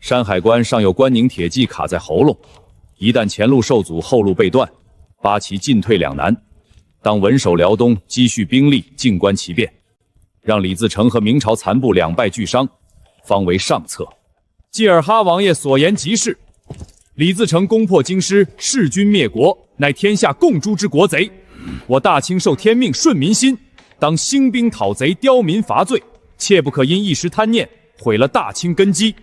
[SPEAKER 7] 山海关尚有关宁铁骑卡在喉咙，一旦前路受阻，后路被断，八旗进退两难。当稳守辽东，积蓄兵力，静观其变，让李自成和明朝残部两败俱伤，方为上策。
[SPEAKER 4] 济尔哈王爷所言极是，李自成攻破京师，弑君灭国，乃天下共诛之国贼。我大清受天命，顺民心，当兴兵讨贼，刁民伐罪，切不可因一时贪念，毁了大清根基。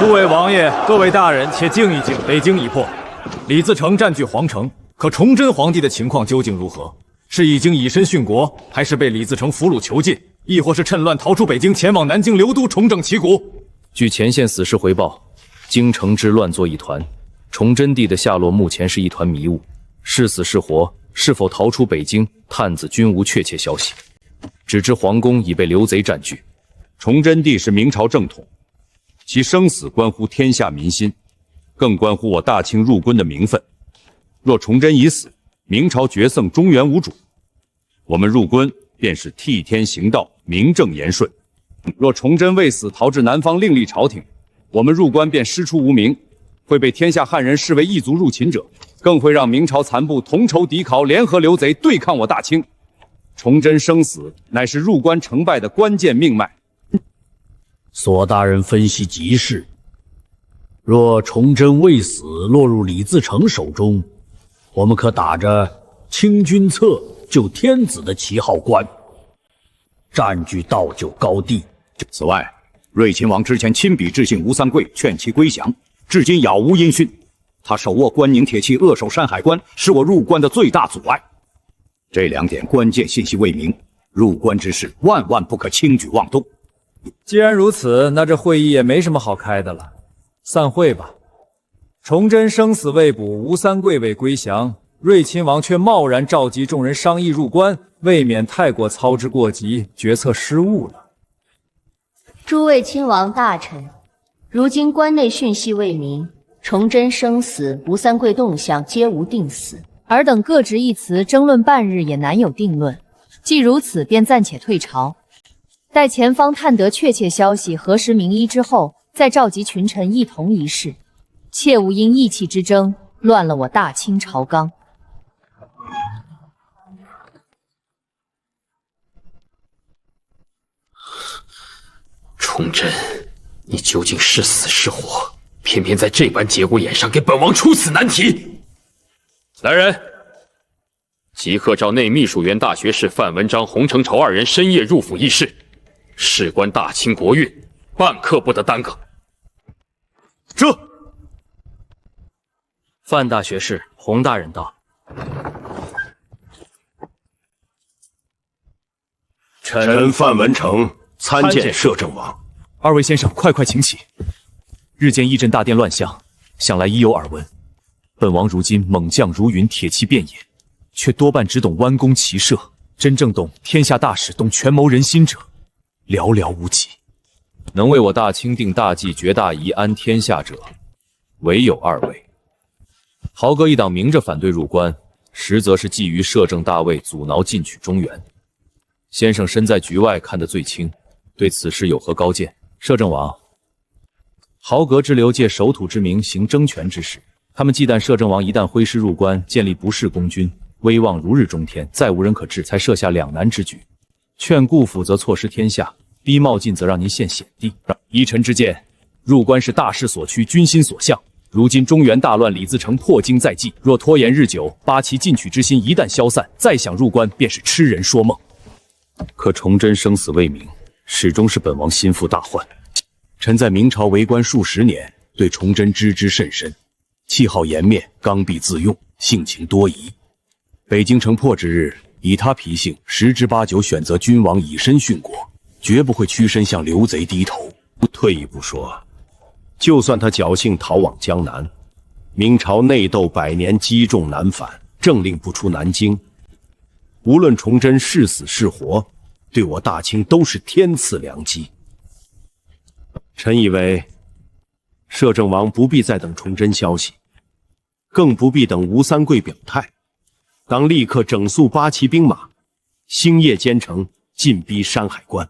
[SPEAKER 3] 诸位王爷，各位大人，且静一静。北京已破，李自成占据皇城，可崇祯皇帝的情况究竟如何？是已经以身殉国，还是被李自成俘虏囚禁，亦或是趁乱逃出北京，前往南京刘都重整旗鼓？
[SPEAKER 7] 据前线死士回报，京城之乱作一团，崇祯帝的下落目前是一团迷雾，是死是活，是否逃出北京，探子均无确切消息。只知皇宫已被刘贼占据。
[SPEAKER 14] 崇祯帝是明朝正统，其生死关乎天下民心，更关乎我大清入关的名分。若崇祯已死，明朝决胜中原无主，我们入关便是替天行道，名正言顺。若崇祯未死，逃至南方另立朝廷，我们入关便师出无名，会被天下汉人视为异族入侵者，更会让明朝残部同仇敌忾，联合刘贼对抗我大清。崇祯生死乃是入关成败的关键命脉。
[SPEAKER 10] 索大人分析极是。若崇祯未死，落入李自成手中，我们可打着清君侧救天子的旗号关，占据道九高地。
[SPEAKER 1] 此外，瑞亲王之前亲笔致信吴三桂，劝其归降，至今杳无音讯。他手握关宁铁骑，扼守山海关，是我入关的最大阻碍。这2点关键信息未明，入关之事万万不可轻举妄动。
[SPEAKER 12] 既然如此，那这会议也没什么好开的了，散会吧。崇祯生死未卜，吴三桂未归降，瑞亲王却贸然召集众人商议入关，未免太过操之过急，决策失误了。
[SPEAKER 19] 诸位亲王大臣，如今关内讯息未明，崇祯生死、吴三桂动向皆无定死，尔等各执一词，争论半日也难有定论。既如此，便暂且退朝，待前方探得确切消息，核实名医之后，再召集群臣一同议事，切勿因意气之争乱了我大清朝纲。
[SPEAKER 5] 崇祯，你究竟是死是活？偏偏在这般节骨眼上给本王出此难题。来人，即刻召内秘书员大学士范文章、洪承畴2人深夜入府议事，事关大清国运，半刻不得耽搁。
[SPEAKER 16] 这范大学士、洪大人到。
[SPEAKER 15] 臣范文成参见摄政王。
[SPEAKER 7] 2位先生，快请起。日见义镇大殿乱象，想来已有耳闻。本王如今猛将如云，铁骑遍野，却多半只懂弯弓骑射，真正懂天下大事、懂权谋人心者，寥寥无几。能为我大清定大计、决大夷、安天下者，唯有2位。豪哥一党明着反对入关，实则是觊觎摄政大位，阻挠进取中原。先生身在局外，看得最清，对此事有何高见？摄政王，豪格之流借守土之名行争权之事，他们忌惮摄政王一旦挥师入关，建立不世功勋，威望如日中天，再无人可治，才设下两难之举。劝顾府则错失天下，逼冒进则让您陷险地。依臣之见，入关是大势所趋，军心所向。如今中原大乱，李自成破京在即，若拖延日久，八旗进取之心一旦消散，再想入关便是痴人说梦。可崇祯生死未明，始终是本王心腹大患。臣在明朝为官数十年，对崇祯知之甚深，气好颜面，刚愎自用，性情多疑。北京城破之日，以他脾性，10之8九选择君王以身殉国，绝不会屈身向刘贼低头。退一步说，就算他侥幸逃往江南，明朝内斗100年，积重难返，政令不出南京，无论崇祯是死是活，对我大清都是天赐良机。臣以为，摄政王不必再等崇祯消息，更不必等吴三桂表态，当立刻整肃八旗兵马，星夜兼程，进逼山海关，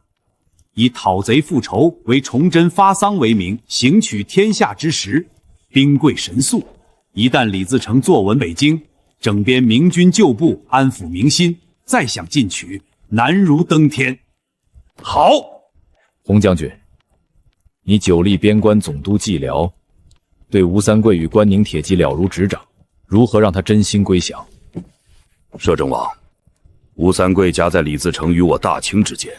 [SPEAKER 7] 以讨贼复仇为崇祯发丧为名，行取天下之实，兵贵神速。一旦李自成坐稳北京，整编明军旧部，安抚民心，再想进取，难如登天。好，洪将军，你久历边关总督蓟辽，对吴三桂与关宁铁骑了如指掌，如何让他真心归降？
[SPEAKER 15] 摄政王，吴三桂夹在李自成与我大清之间，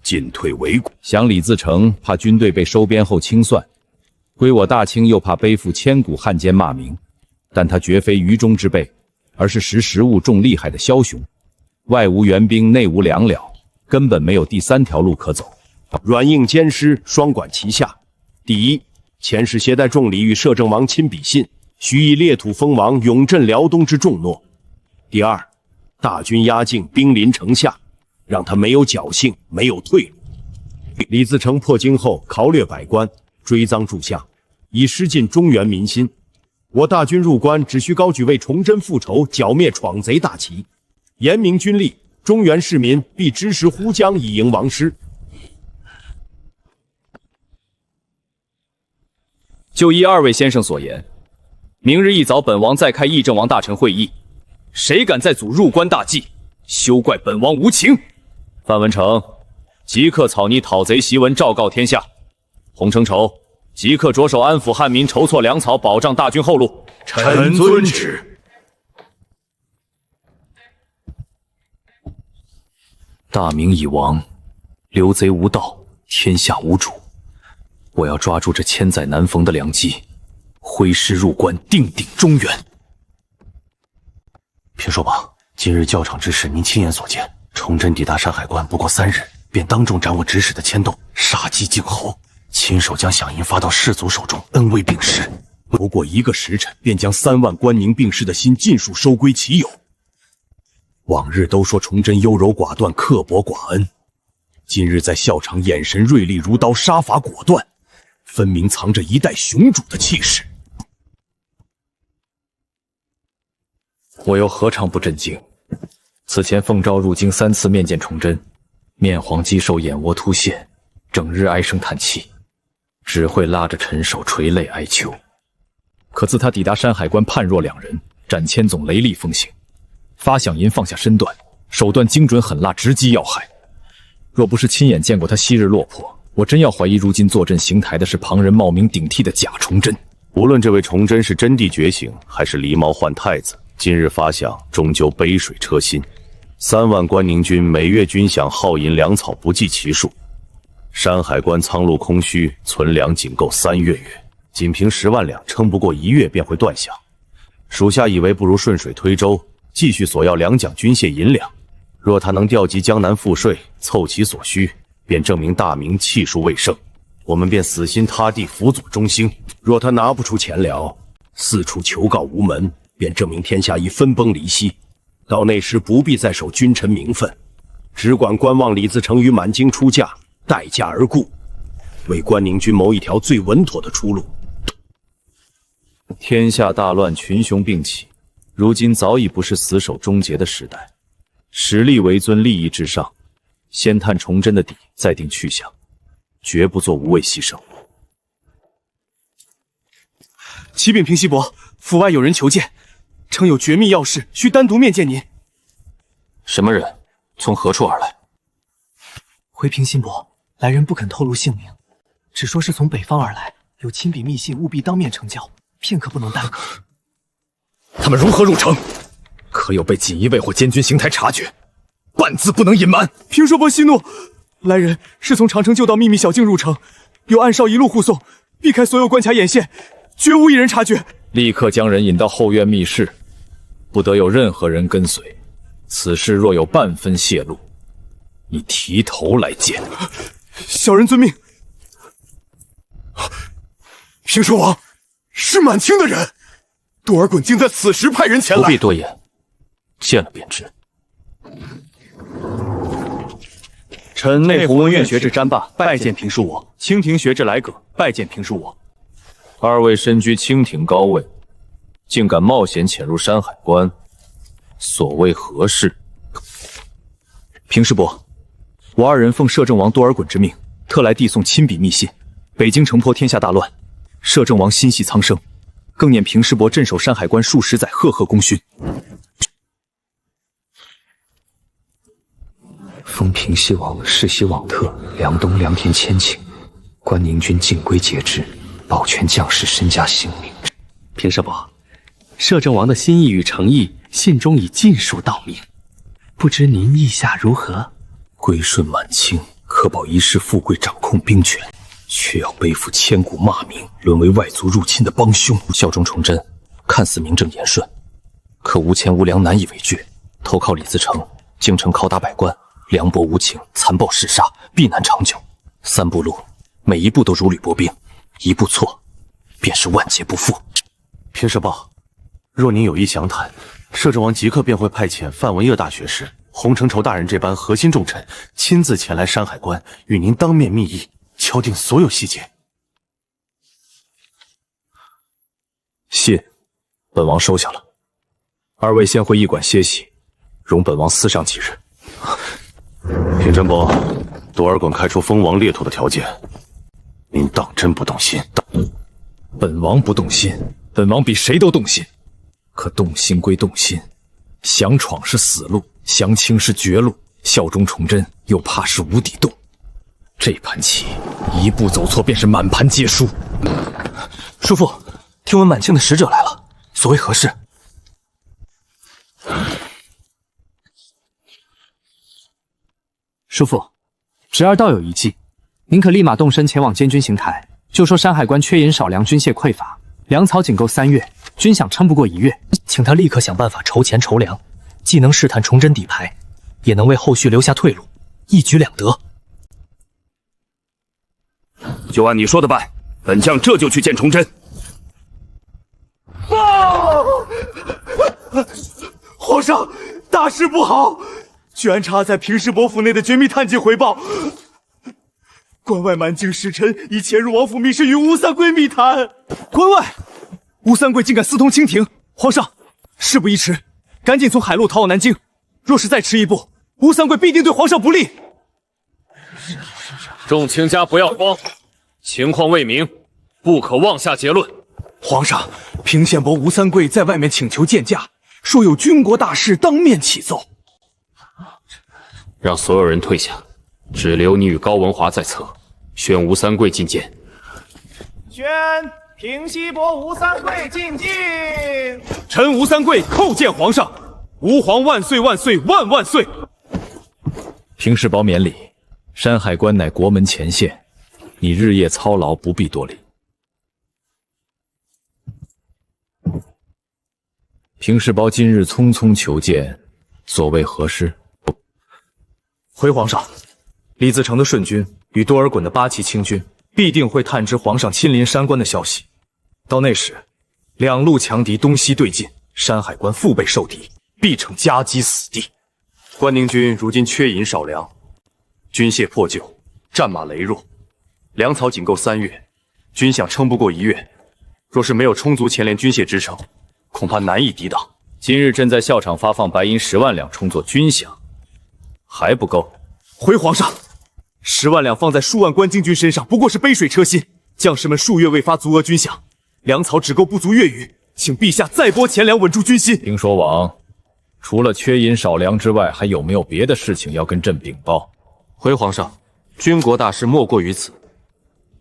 [SPEAKER 15] 进退维谷。
[SPEAKER 7] 想李自成怕军队被收编后清算，归我大清又怕背负千古汉奸骂名，但他绝非愚忠之辈，而是识时务、重利害的枭雄。外无援兵，内无粮了，根本没有第三条路可走。软硬兼施，双管齐下。第一，遣使携带重礼与摄政王亲笔信，许以列土封王，永镇辽东之重诺。第二，大军压境，兵临城下，让他没有侥幸，没有退路。李自成破京后，拷掠百官，追赃诸相，以失尽中原民心。我大军入关，只需高举为崇祯复仇、剿灭闯贼大旗，严明军力，
[SPEAKER 15] 中原市民必支持呼江以迎王师。
[SPEAKER 7] 就依二位先生所言，明日一早本王再开议政王大臣会议，谁敢再阻入关大计，休怪本王无情。范文成，即刻草拟讨贼檄文，昭告天下。洪承畴，即刻着手安抚汉民，筹措粮草，保障大军后路。
[SPEAKER 1] 臣遵旨。
[SPEAKER 17] 大明已亡，刘贼无道，天下无主。我要抓住这千载难逢的良机，挥师入关，定鼎中原。
[SPEAKER 2] 平说吧，今日教场之事，您亲眼所见。崇祯抵达山海关不过3日，便当众斩我指使的牵动，杀鸡儆猴，亲手将饷银发到士卒手中，恩威并施。
[SPEAKER 15] 不过1个时辰，便将3万关宁并士的心尽数收归其有。往日都说崇祯优柔寡断，刻薄寡恩，今日在校场眼神锐利如刀，杀伐果断，分明藏着一代雄主的气势。
[SPEAKER 7] 我又何尝不震惊？此前奉诏入京3次面见崇祯，面黄肌瘦，眼窝凸现，整日唉声叹气，只会拉着陈手垂泪哀求。可自他抵达山海关，判若两人，斩千总雷厉风行，发饷银放下身段，手段精准狠辣，直击要害。若不是亲眼见过他昔日落魄，我真要怀疑如今坐镇邢台的是旁人冒名顶替的假崇祯。
[SPEAKER 14] 无论这位崇祯是真帝觉醒，还是狸猫换太子，今日发饷终究杯水车薪。3万关宁军每月军饷耗银粮草不计其数，山海关仓路空虚，存粮仅够3月，仅凭10万两，撑不过1月便会断饷。属下以为不如顺水推舟，继续索要2奖军械银两。若他能调集江南赋税，凑其所需，便证明大明气数未盛，我们便死心塌地辅佐中兴。
[SPEAKER 15] 若他拿不出钱粮，四处求告无门，便证明天下已分崩离析。到那时不必再守君臣名分，只管观望李自成与满京出嫁，待价而沽，为关宁军谋一条最稳妥的出路。
[SPEAKER 7] 天下大乱，群雄并起，如今早已不是死守终结的时代，实力为尊，利益至上。先探崇祯的底，再定去向，绝不做无谓牺牲。
[SPEAKER 13] 启禀平西伯，府外有人求见，称有绝密要事，需单独面见您。
[SPEAKER 7] 什么人？从何处而来？
[SPEAKER 10] 回平西伯，来人不肯透露姓名，只说是从北方而来，有亲笔密信，务必当面呈交，片刻不能耽搁。
[SPEAKER 7] 他们如何入城？可有被锦衣卫或监军邢台察觉？半字不能隐瞒。
[SPEAKER 13] 平说伯息怒，来人是从长城旧道秘密小径入城，有暗哨一路护送，避开所有关卡眼线，绝无一人察觉。
[SPEAKER 7] 立刻将人引到后院密室，不得有任何人跟随。此事若有半分泄露，你提头来见。
[SPEAKER 13] 小人遵命。
[SPEAKER 18] 平说王是满清的人，多尔衮竟在此时派人前来。
[SPEAKER 7] 不必多言，见了便知。
[SPEAKER 13] 臣内湖文院学制詹霸，拜见平叔我；清廷学制来葛，拜见平叔我。
[SPEAKER 7] 二位身居清廷高位，竟敢冒险潜入山海关，所谓何事？
[SPEAKER 13] 平师伯，我二人奉摄政王多尔衮之命，特来递送亲笔密信。北京城破天下大乱，摄政王心系苍生，更念平师伯镇守山海关数十载，赫赫功勋。
[SPEAKER 8] 封平西王世袭罔特，梁东、梁田千顷，关宁军尽归节制，保全将士身家性命。
[SPEAKER 10] 平师伯，摄政王的心意与诚意，信中已尽数道明，不知您意下如何？
[SPEAKER 17] 归顺满清，可保一世富贵，掌控兵权，却要背负千古骂名，沦为外族入侵的帮凶。效忠崇祯，看似名正言顺，可无钱无粮，难以为继。投靠李自成，京城拷打百官，凉薄无情，残暴嗜杀，必难长久。3步路，每一步都如履薄冰，一步错，便是万劫不复。
[SPEAKER 2] 平社报，若您有意详谈，摄政王即刻便会派遣范文烨大学士、洪承畴大人这般核心重臣，亲自前来山海关，与您当面密议，敲定所有细节。
[SPEAKER 7] 信，本王收下了。二位先回驿馆歇息，容本王思上几日。
[SPEAKER 2] 平真伯，多尔衮开出封王裂土的条件，您当真不动心？
[SPEAKER 4] 本王不动心，本王比谁都动心。可动心归动心，想闯是死路，降清是绝路，效忠崇祯又怕是无底洞。这盘棋一步走错，便是满盘皆输。
[SPEAKER 8] 叔父，听闻满清的使者来了，所谓何事？
[SPEAKER 11] 叔父，侄儿倒有一计，您可立马动身前往监军行台，就说山海关缺银少粮，军械匮乏，粮草仅够3月，军饷撑不过1月，请他立刻想办法筹钱筹粮，既能试探崇祯底牌，也能为后续留下退路，一举两得。
[SPEAKER 22] 就按你说的办，本将这就去见崇祯。
[SPEAKER 13] 皇上，大事不好！居然查在平世伯府内的绝密探记回报，关外满境使臣已潜入王府密室与吴三桂密谈。关外，吴三桂竟敢私通清廷！皇上，事不宜迟，赶紧从海路逃往南京。若是再迟一步，吴三桂必定对皇上不利。
[SPEAKER 5] 众卿家不要慌，情况未明，不可妄下结论。
[SPEAKER 13] 皇上，平县伯吴三桂在外面请求见驾，说有军国大事当面启奏。
[SPEAKER 5] 让所有人退下，只留你与高文华在侧，宣吴三桂觐见。
[SPEAKER 20] 宣平西伯吴三桂进京。
[SPEAKER 3] 臣吴三桂叩见皇上，吾皇万岁万岁万万岁！
[SPEAKER 4] 平世伯免礼，山海关乃国门前线，你日夜操劳，不必多礼。平世伯今日匆匆求见，所谓何事？
[SPEAKER 13] 回皇上，李自成的顺军与多尔衮的8旗清军必定会探知皇上亲临山关的消息，到那时，两路强敌东西对进，山海关腹背受敌，必成夹击死地。关宁军如今缺银少粮，军械破旧，战马羸弱，粮草仅够3月，军饷撑不过1月。若是没有充足前连军械支撑，恐怕难以抵挡。
[SPEAKER 4] 今日朕在校场发放白银10万两充作军饷，还不够。
[SPEAKER 13] 回皇上，10万两放在数万关京军身上，不过是杯水车薪。将士们数月未发足额军饷，粮草只够不足月余，请陛下再拨钱粮，稳住军心。
[SPEAKER 4] 听说王，除了缺银少粮之外，还有没有别的事情要跟朕禀报？
[SPEAKER 13] 回皇上，军国大事莫过于此，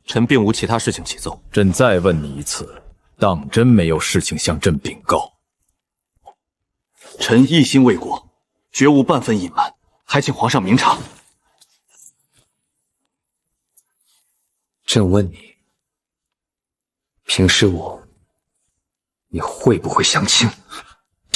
[SPEAKER 13] 臣并无其他事情启奏。
[SPEAKER 4] 朕再问你一次，当真没有事情向朕禀告？
[SPEAKER 13] 臣一心为国，绝无半分隐瞒，还请皇上明察。
[SPEAKER 8] 朕问你，平时我，你会不会降清？